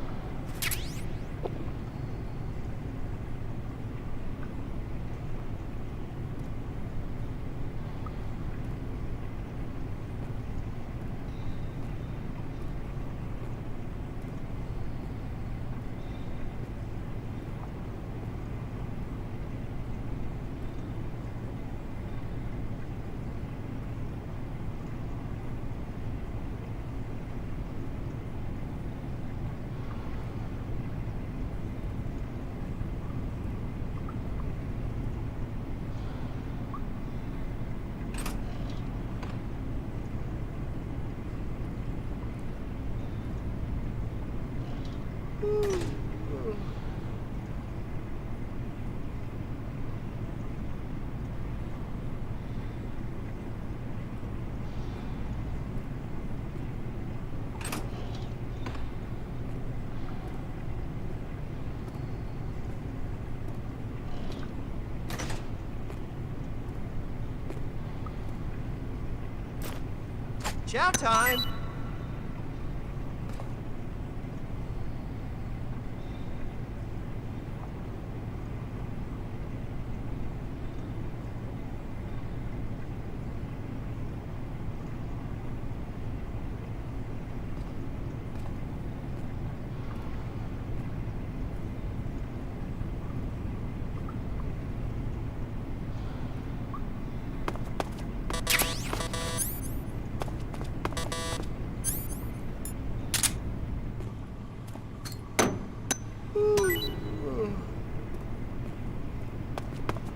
Chow time!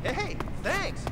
Hey, thanks!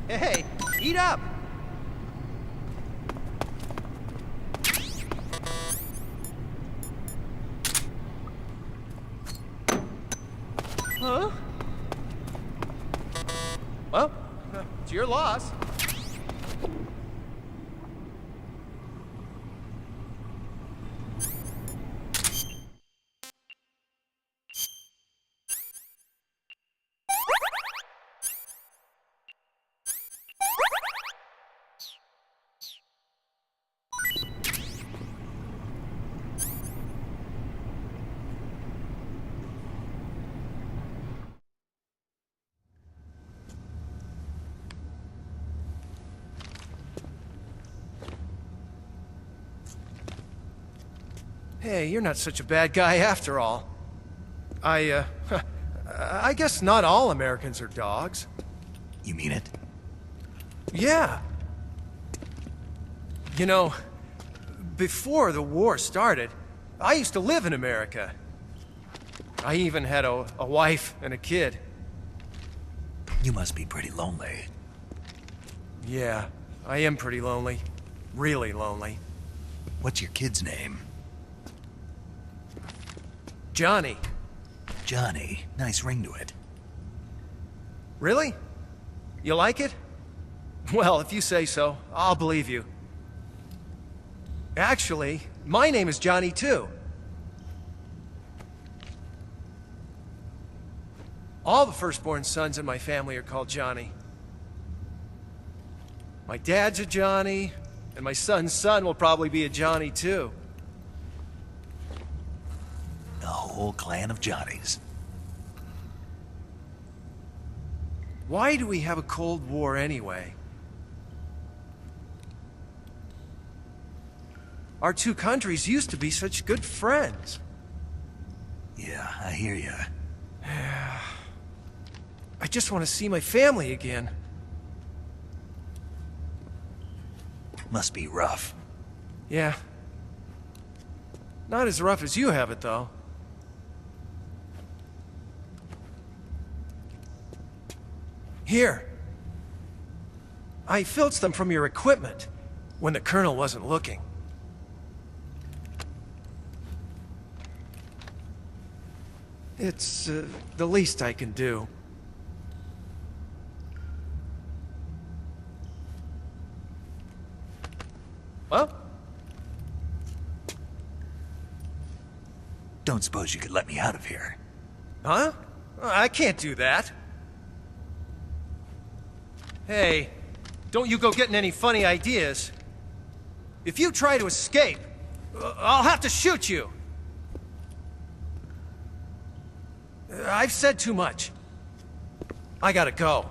Hey, eat up! Huh? Well, it's your loss. Hey, you're not such a bad guy after all. I guess not all Americans are dogs. You mean it? Yeah. You know, before the war started, I used to live in America. I even had a wife and a kid. You must be pretty lonely. Yeah, I am pretty lonely. Really lonely. What's your kid's name? Johnny. Johnny. Nice ring to it. Really? You like it? Well, if you say so, I'll believe you. Actually, my name is Johnny too. All the firstborn sons in my family are called Johnny. My dad's a Johnny, and my son's son will probably be a Johnny too. A whole clan of Johnnies. Why do we have a Cold War anyway? Our two countries used to be such good friends. Yeah, I hear you. I just want to see my family again. Must be rough. Yeah. Not as rough as you have it, though. Here. I filched them from your equipment when the Colonel wasn't looking. It's the least I can do. Well? Don't suppose you could let me out of here? Huh? I can't do that. Hey, don't you go getting any funny ideas. If you try to escape, I'll have to shoot you. I've said too much. I gotta go.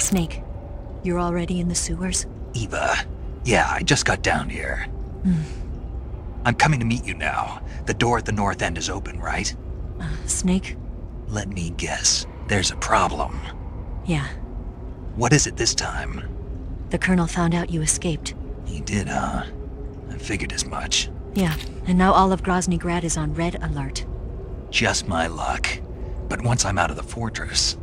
Snake, you're already in the sewers? Eva, yeah, I just got down here. I'm coming to meet you now. The door at the north end is open, right? Snake? Let me guess. There's a problem. Yeah. What is it this time? The Colonel found out you escaped. He did, huh? I figured as much. Yeah, and now all of Grozny Grad is on red alert. Just my luck. But once I'm out of the fortress...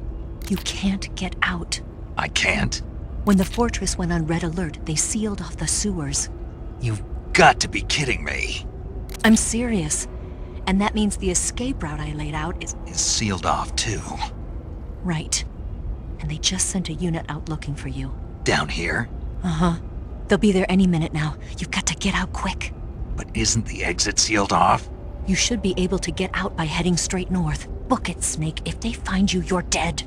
You can't get out. I can't? When the fortress went on red alert, they sealed off the sewers. You've got to be kidding me. I'm serious. And that means the escape route I laid out is sealed off, too. Right. And they just sent a unit out looking for you. Down here? Uh-huh. They'll be there any minute now. You've got to get out quick. But isn't the exit sealed off? You should be able to get out by heading straight north. Book it, Snake. If they find you, you're dead.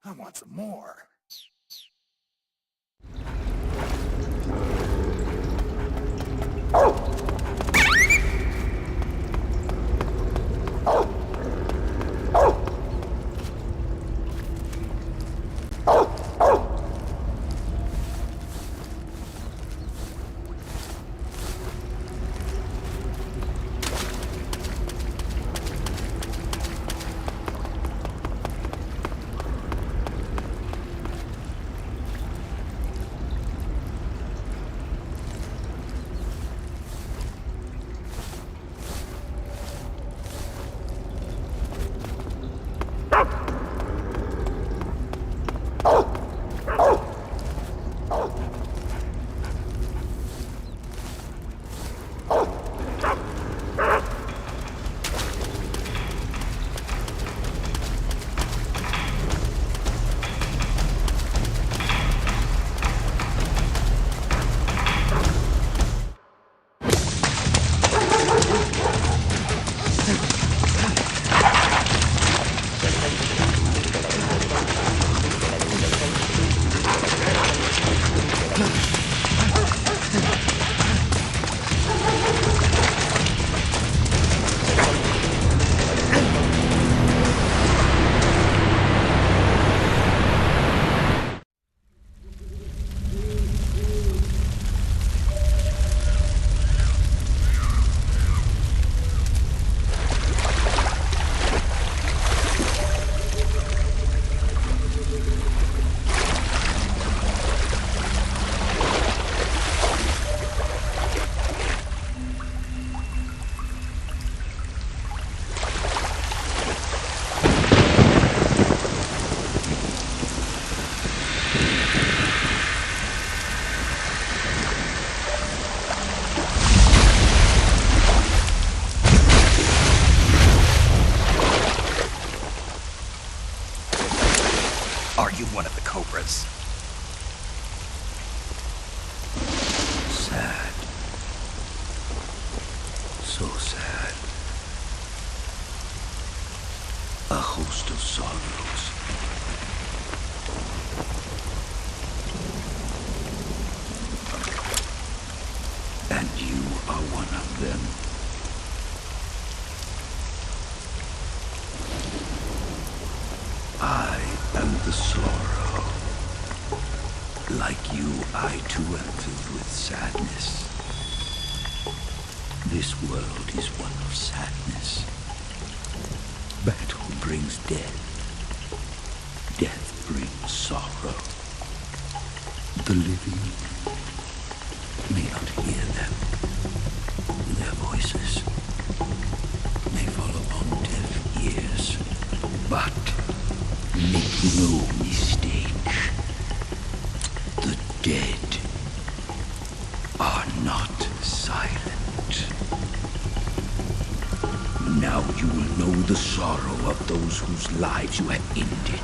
I want some more. Are you one of the Cobras? Sad. So sad. A host of sorrows. And you are one of them. I am the sorrow. Like you, I too am filled with sadness. This world is one of sadness. Battle brings death. Death brings sorrow. The living may not hear them. Their voices may fall upon deaf ears. But make no mistake, the dead are not silent. Now you will know the sorrow of those whose lives you have ended.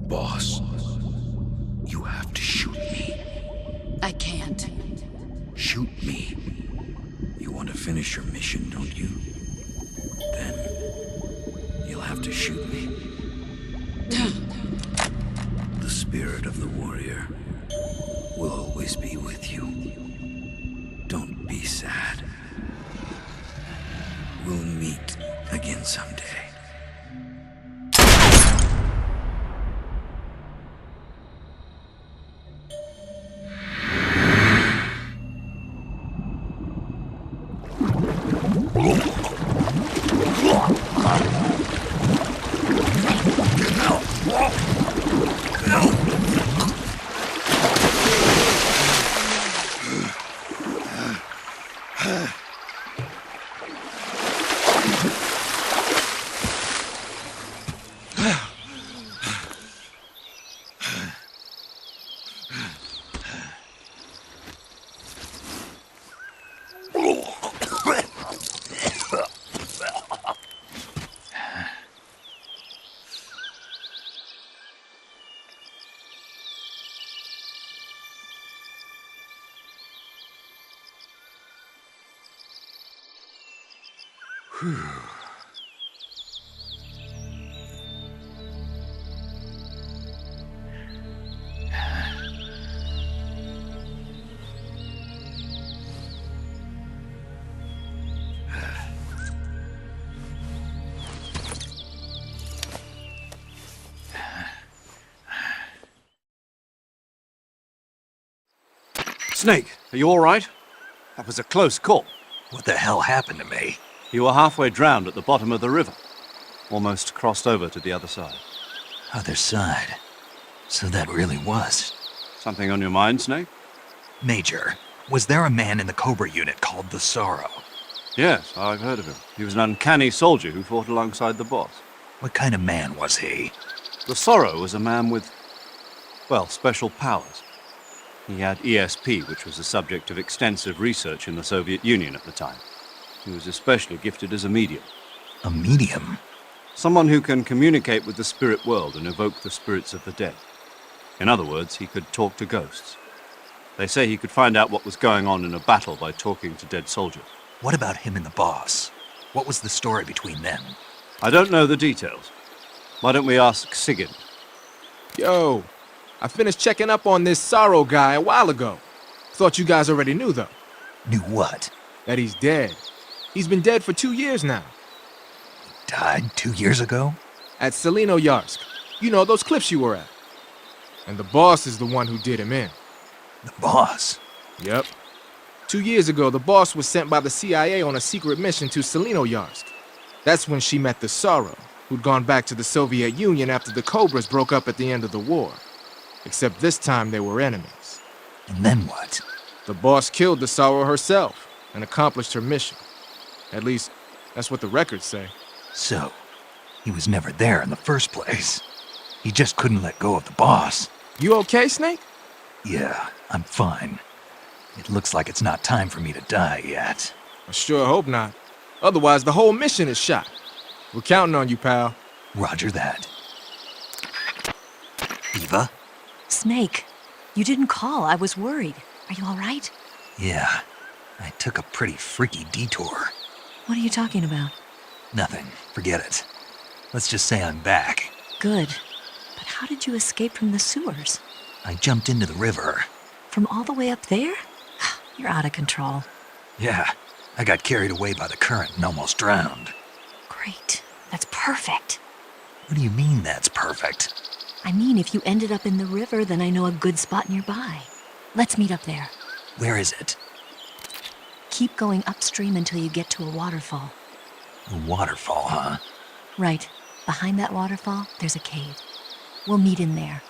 Boss, you have to shoot me. I can't. Shoot me. You want to finish your mission, don't you? Then you'll have to shoot me. The spirit of the warrior will always be with you. Don't be sad. We'll meet again someday. Snake, are you all right? That was a close call. What the hell happened to me? You were halfway drowned at the bottom of the river. Almost crossed over to the other side. Other side? So that really was. Something on your mind, Snake? Major, was there a man in the Cobra unit called the Sorrow? Yes, I've heard of him. He was an uncanny soldier who fought alongside the boss. What kind of man was he? The Sorrow was a man with, well, special powers. He had ESP, which was the subject of extensive research in the Soviet Union at the time. He was especially gifted as a medium. A medium? Someone who can communicate with the spirit world and evoke the spirits of the dead. In other words, he could talk to ghosts. They say he could find out what was going on in a battle by talking to dead soldiers. What about him and the boss? What was the story between them? I don't know the details. Why don't we ask Sigurd? Yo, I finished checking up on this Sorrow guy a while ago. Thought you guys already knew, though. Knew what? That he's dead. He's been dead for 2 years now. Died 2 years ago? At Selino-Yarsk. You know, those cliffs you were at. And the boss is the one who did him in. The boss? Yep. 2 years ago, the boss was sent by the CIA on a secret mission to Selino-Yarsk. That's when she met the Sorrow, who'd gone back to the Soviet Union after the Cobras broke up at the end of the war. Except this time they were enemies. And then what? The boss killed the Sorrow herself and accomplished her mission. At least, that's what the records say. So, he was never there in the first place. He just couldn't let go of the boss. You okay, Snake? Yeah, I'm fine. It looks like it's not time for me to die yet. I sure hope not. Otherwise, the whole mission is shot. We're counting on you, pal. Roger that. Eva? Snake, you didn't call. I was worried. Are you all right? Yeah, I took a pretty freaky detour. What are you talking about? Nothing. Forget it. Let's just say I'm back. Good. But how did you escape from the sewers? I jumped into the river. From all the way up there? You're out of control. Yeah, I got carried away by the current and almost drowned. Great. That's perfect. What do you mean that's perfect? I mean, if you ended up in the river, then I know a good spot nearby. Let's meet up there. Where is it? Keep going upstream until you get to a waterfall. A waterfall, huh? Right. Behind that waterfall, there's a cave. We'll meet in there.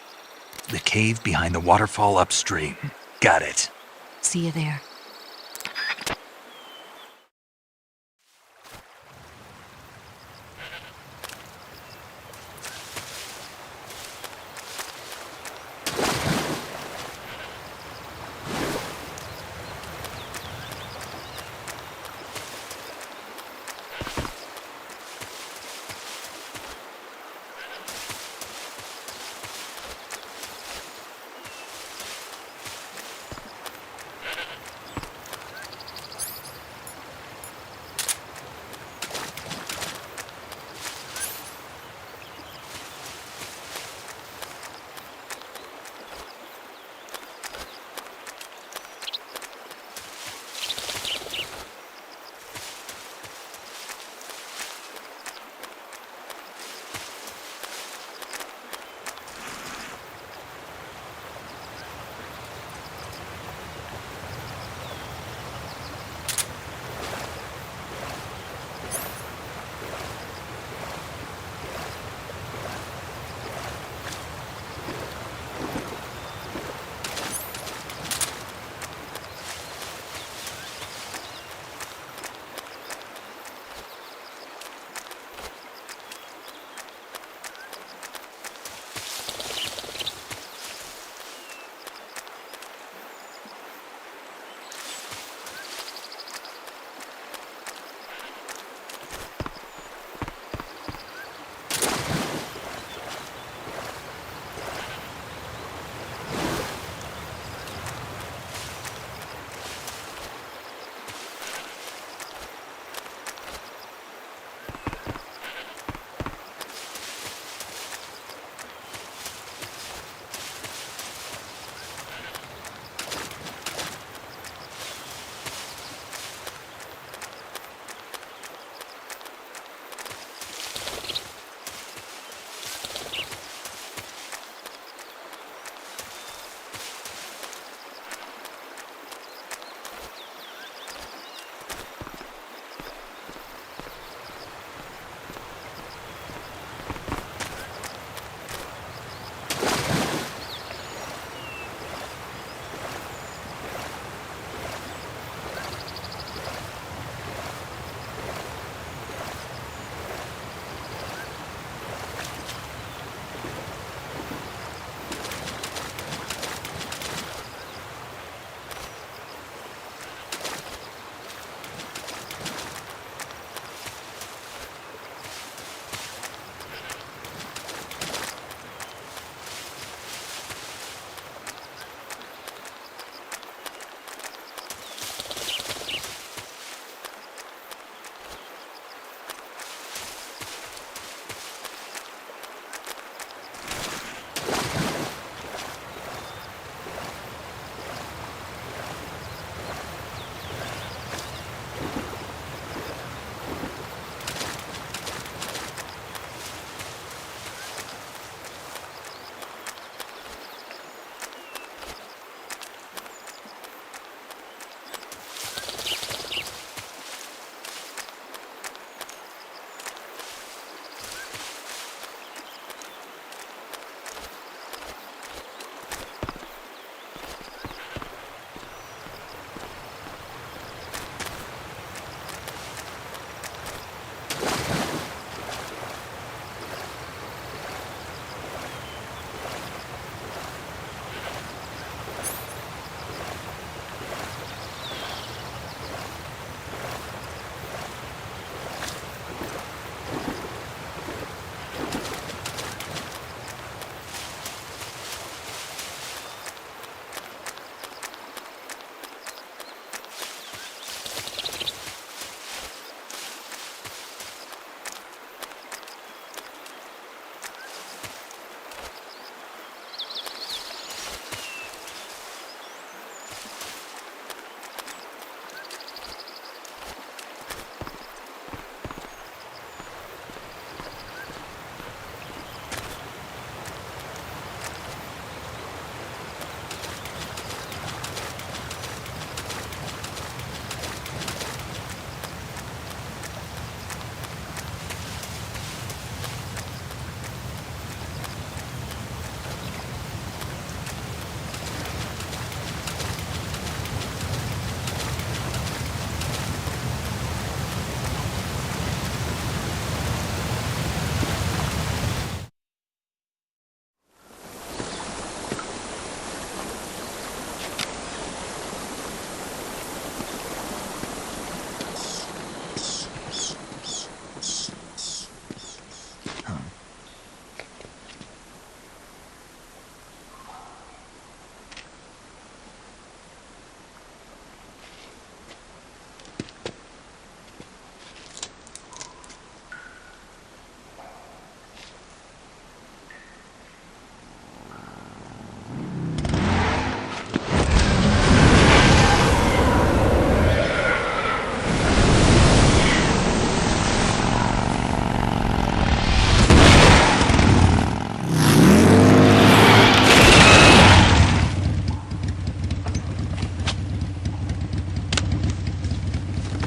The cave behind the waterfall upstream. Got it. See you there.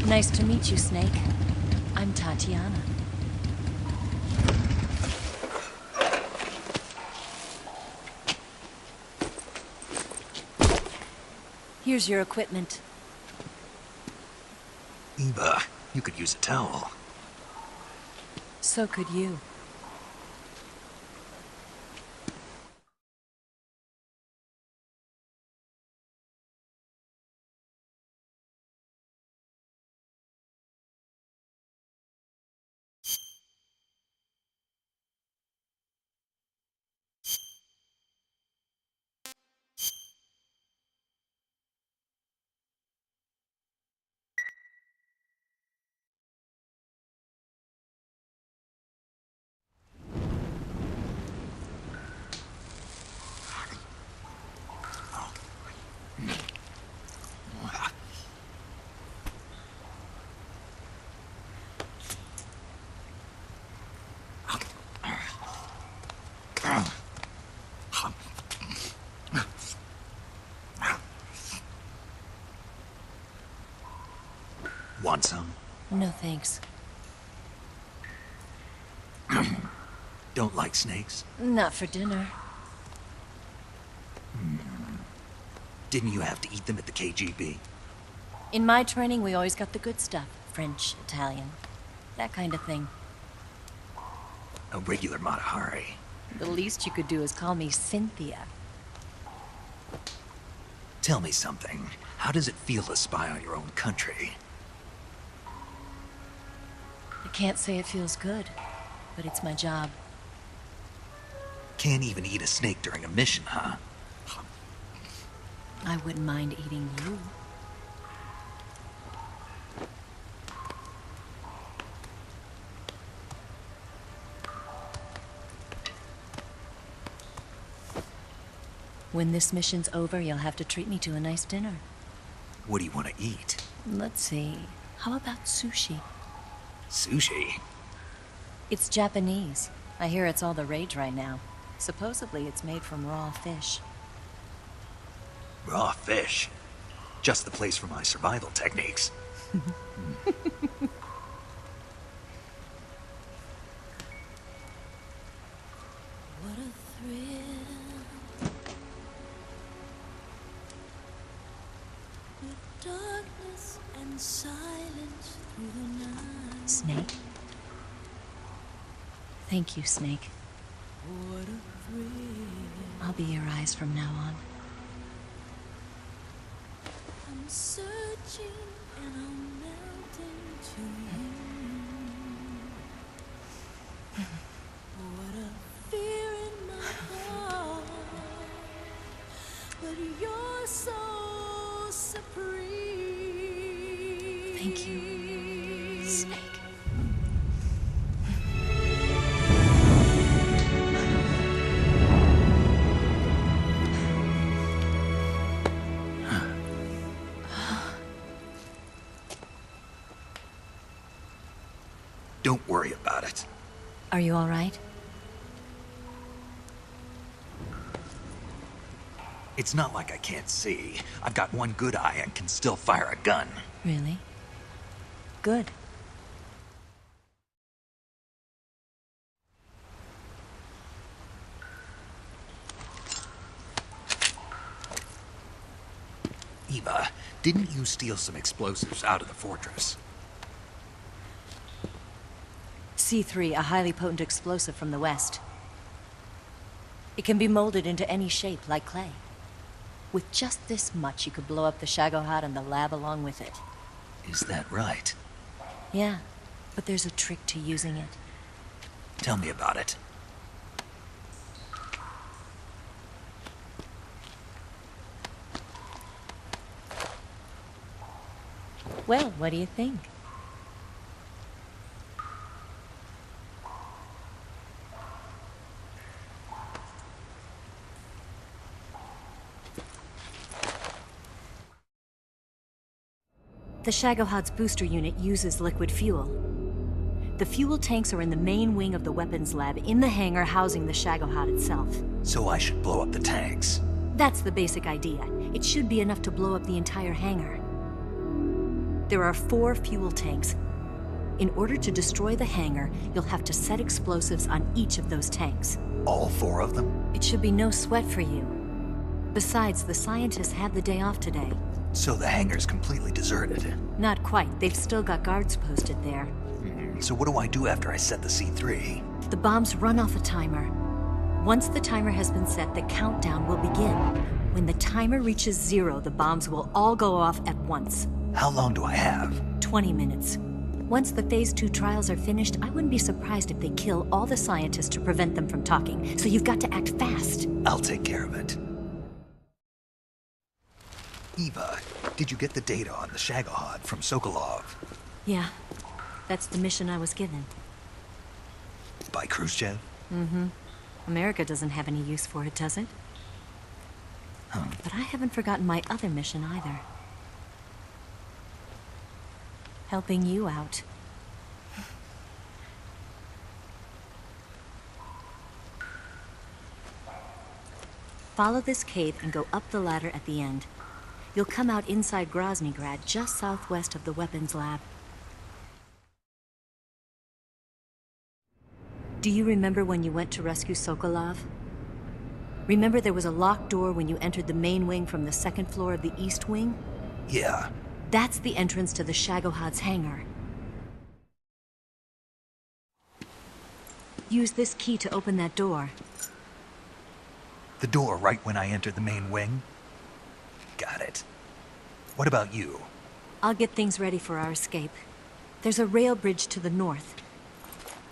Nice to meet you, Snake. I'm Tatiana. Here's your equipment. Eva, you could use a towel. So could you. Want some? No thanks. Don't like snakes? Not for dinner. Didn't you have to eat them at the KGB? In my training, we always got the good stuff. French, Italian, that kind of thing. A regular Matahari. The least you could do is call me Cynthia. Tell me something. How does it feel to spy on your own country? I can't say it feels good, but it's my job. Can't even eat a snake during a mission, huh? I wouldn't mind eating you. When this mission's over, you'll have to treat me to a nice dinner. What do you want to eat? Let's see. How about sushi? Sushi? It's Japanese. I hear it's all the rage right now. Supposedly it's made from raw fish. Raw fish? Just the place for my survival techniques. What a thrill. With darkness and silence through the night. Snake? Thank you, Snake. What a thrill. I'll be your eyes from now on. I'm searching and I'm melting to you. What a fear in my heart. But you're so supreme. Thank you, Snake. Don't worry about it. Are you all right? It's not like I can't see. I've got one good eye and can still fire a gun. Really? Good. Eva, didn't you steal some explosives out of the fortress? C3, a highly potent explosive from the west. It can be molded into any shape, like clay. With just this much, you could blow up the Shagohod and the lab along with it. Is that right? Yeah, but there's a trick to using it. Tell me about it. Well, what do you think? The Shagohod's booster unit uses liquid fuel. The fuel tanks are in the main wing of the weapons lab in the hangar housing the Shagohod itself. So I should blow up the tanks. That's the basic idea. It should be enough to blow up the entire hangar. There are 4 fuel tanks. In order to destroy the hangar, you'll have to set explosives on each of those tanks. All 4 of them? It should be no sweat for you. Besides, the scientists had the day off today. So the hangar's completely deserted. Not quite. They've still got guards posted there. So what do I do after I set the C3? The bombs run off a timer. Once the timer has been set, the countdown will begin. When the timer reaches 0, the bombs will all go off at once. How long do I have? 20 minutes. Once the Phase 2 trials are finished, I wouldn't be surprised if they kill all the scientists to prevent them from talking. So you've got to act fast. I'll take care of it. Eva, did you get the data on the Shagohod from Sokolov? Yeah, that's the mission I was given. By Khrushchev? Mm-hmm. America doesn't have any use for it, does it? But I haven't forgotten my other mission either. Helping you out. Follow this cave and go up the ladder at the end. You'll come out inside Groznygrad, just southwest of the weapons lab. Do you remember when you went to rescue Sokolov? Remember there was a locked door when you entered the main wing from the 2nd floor of the East Wing? Yeah. That's the entrance to the Shagohod's hangar. Use this key to open that door. The door right when I entered the main wing? Got it. What about you? I'll get things ready for our escape. There's a rail bridge to the north.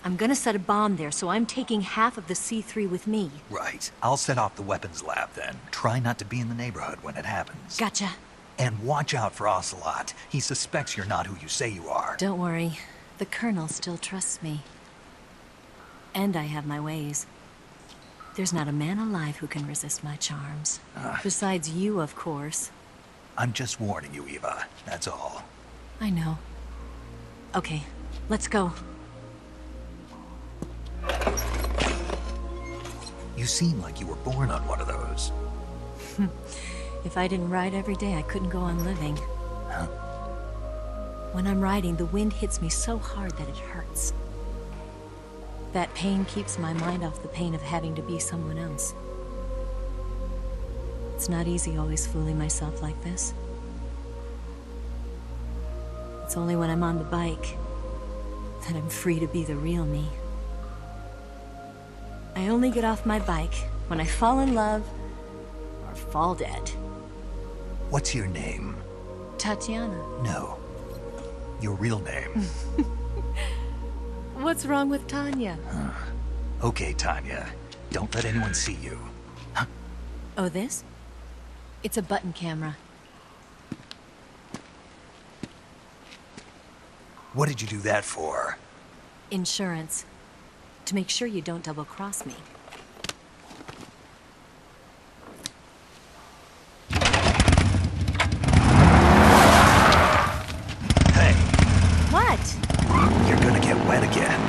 I'm gonna set a bomb there, so I'm taking half of the C3 with me. Right. I'll set off the weapons lab then. Try not to be in the neighborhood when it happens. Gotcha. And watch out for Ocelot. He suspects you're not who you say you are. Don't worry. The Colonel still trusts me. And I have my ways. There's not a man alive who can resist my charms. Besides you, of course. I'm just warning you, Eva. That's all. I know. Okay, let's go. You seem like you were born on one of those. If I didn't ride every day, I couldn't go on living. When I'm riding, the wind hits me so hard that it hurts. That pain keeps my mind off the pain of having to be someone else. It's not easy always fooling myself like this. It's only when I'm on the bike that I'm free to be the real me. I only get off my bike when I fall in love or fall dead. What's your name? Tatiana. No. Your real name. What's wrong with Tanya? Okay, Tanya. Don't let anyone see you. Oh, this? It's a button camera. What did you do that for? Insurance. To make sure you don't double-cross me. Hey. What? You're gonna get wet again.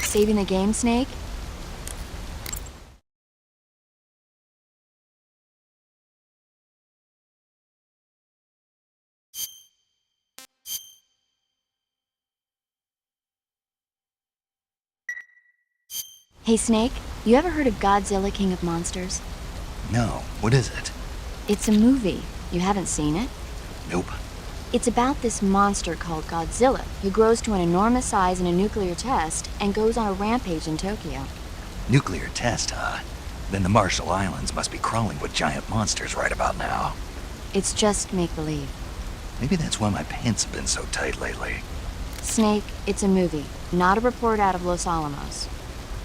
Saving the game, Snake? Hey, Snake, you ever heard of Godzilla, King of Monsters? No. What is it? It's a movie. You haven't seen it? Nope. It's about this monster called Godzilla, who grows to an enormous size in a nuclear test and goes on a rampage in Tokyo. Nuclear test, huh? Then the Marshall Islands must be crawling with giant monsters right about now. It's just make-believe. Maybe that's why my pants have been so tight lately. Snake, it's a movie, not a report out of Los Alamos.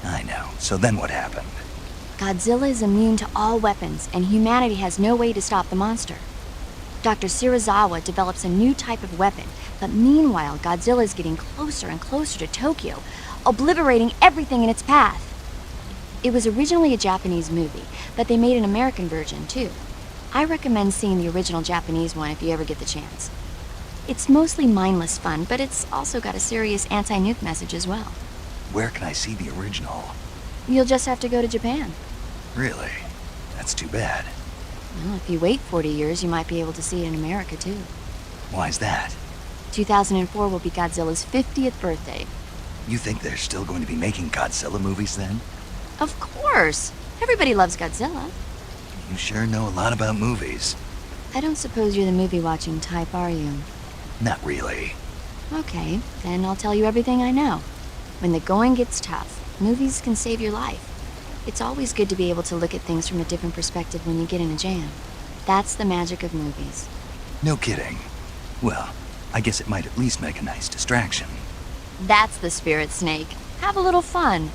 I know. So then what happened? Godzilla is immune to all weapons, and humanity has no way to stop the monster. Dr. Shirazawa develops a new type of weapon, but meanwhile, Godzilla is getting closer and closer to Tokyo, obliterating everything in its path. It was originally a Japanese movie, but they made an American version, too. I recommend seeing the original Japanese one if you ever get the chance. It's mostly mindless fun, but it's also got a serious anti-nuke message as well. Where can I see the original? You'll just have to go to Japan. Really? That's too bad. Well, if you wait 40 years, you might be able to see it in America, too. Why's that? 2004 will be Godzilla's 50th birthday. You think they're still going to be making Godzilla movies then? Of course! Everybody loves Godzilla. You sure know a lot about movies. I don't suppose you're the movie-watching type, are you? Not really. Okay, then I'll tell you everything I know. When the going gets tough, movies can save your life. It's always good to be able to look at things from a different perspective when you get in a jam. That's the magic of movies. No kidding. Well, I guess it might at least make a nice distraction. That's the spirit, Snake. Have a little fun.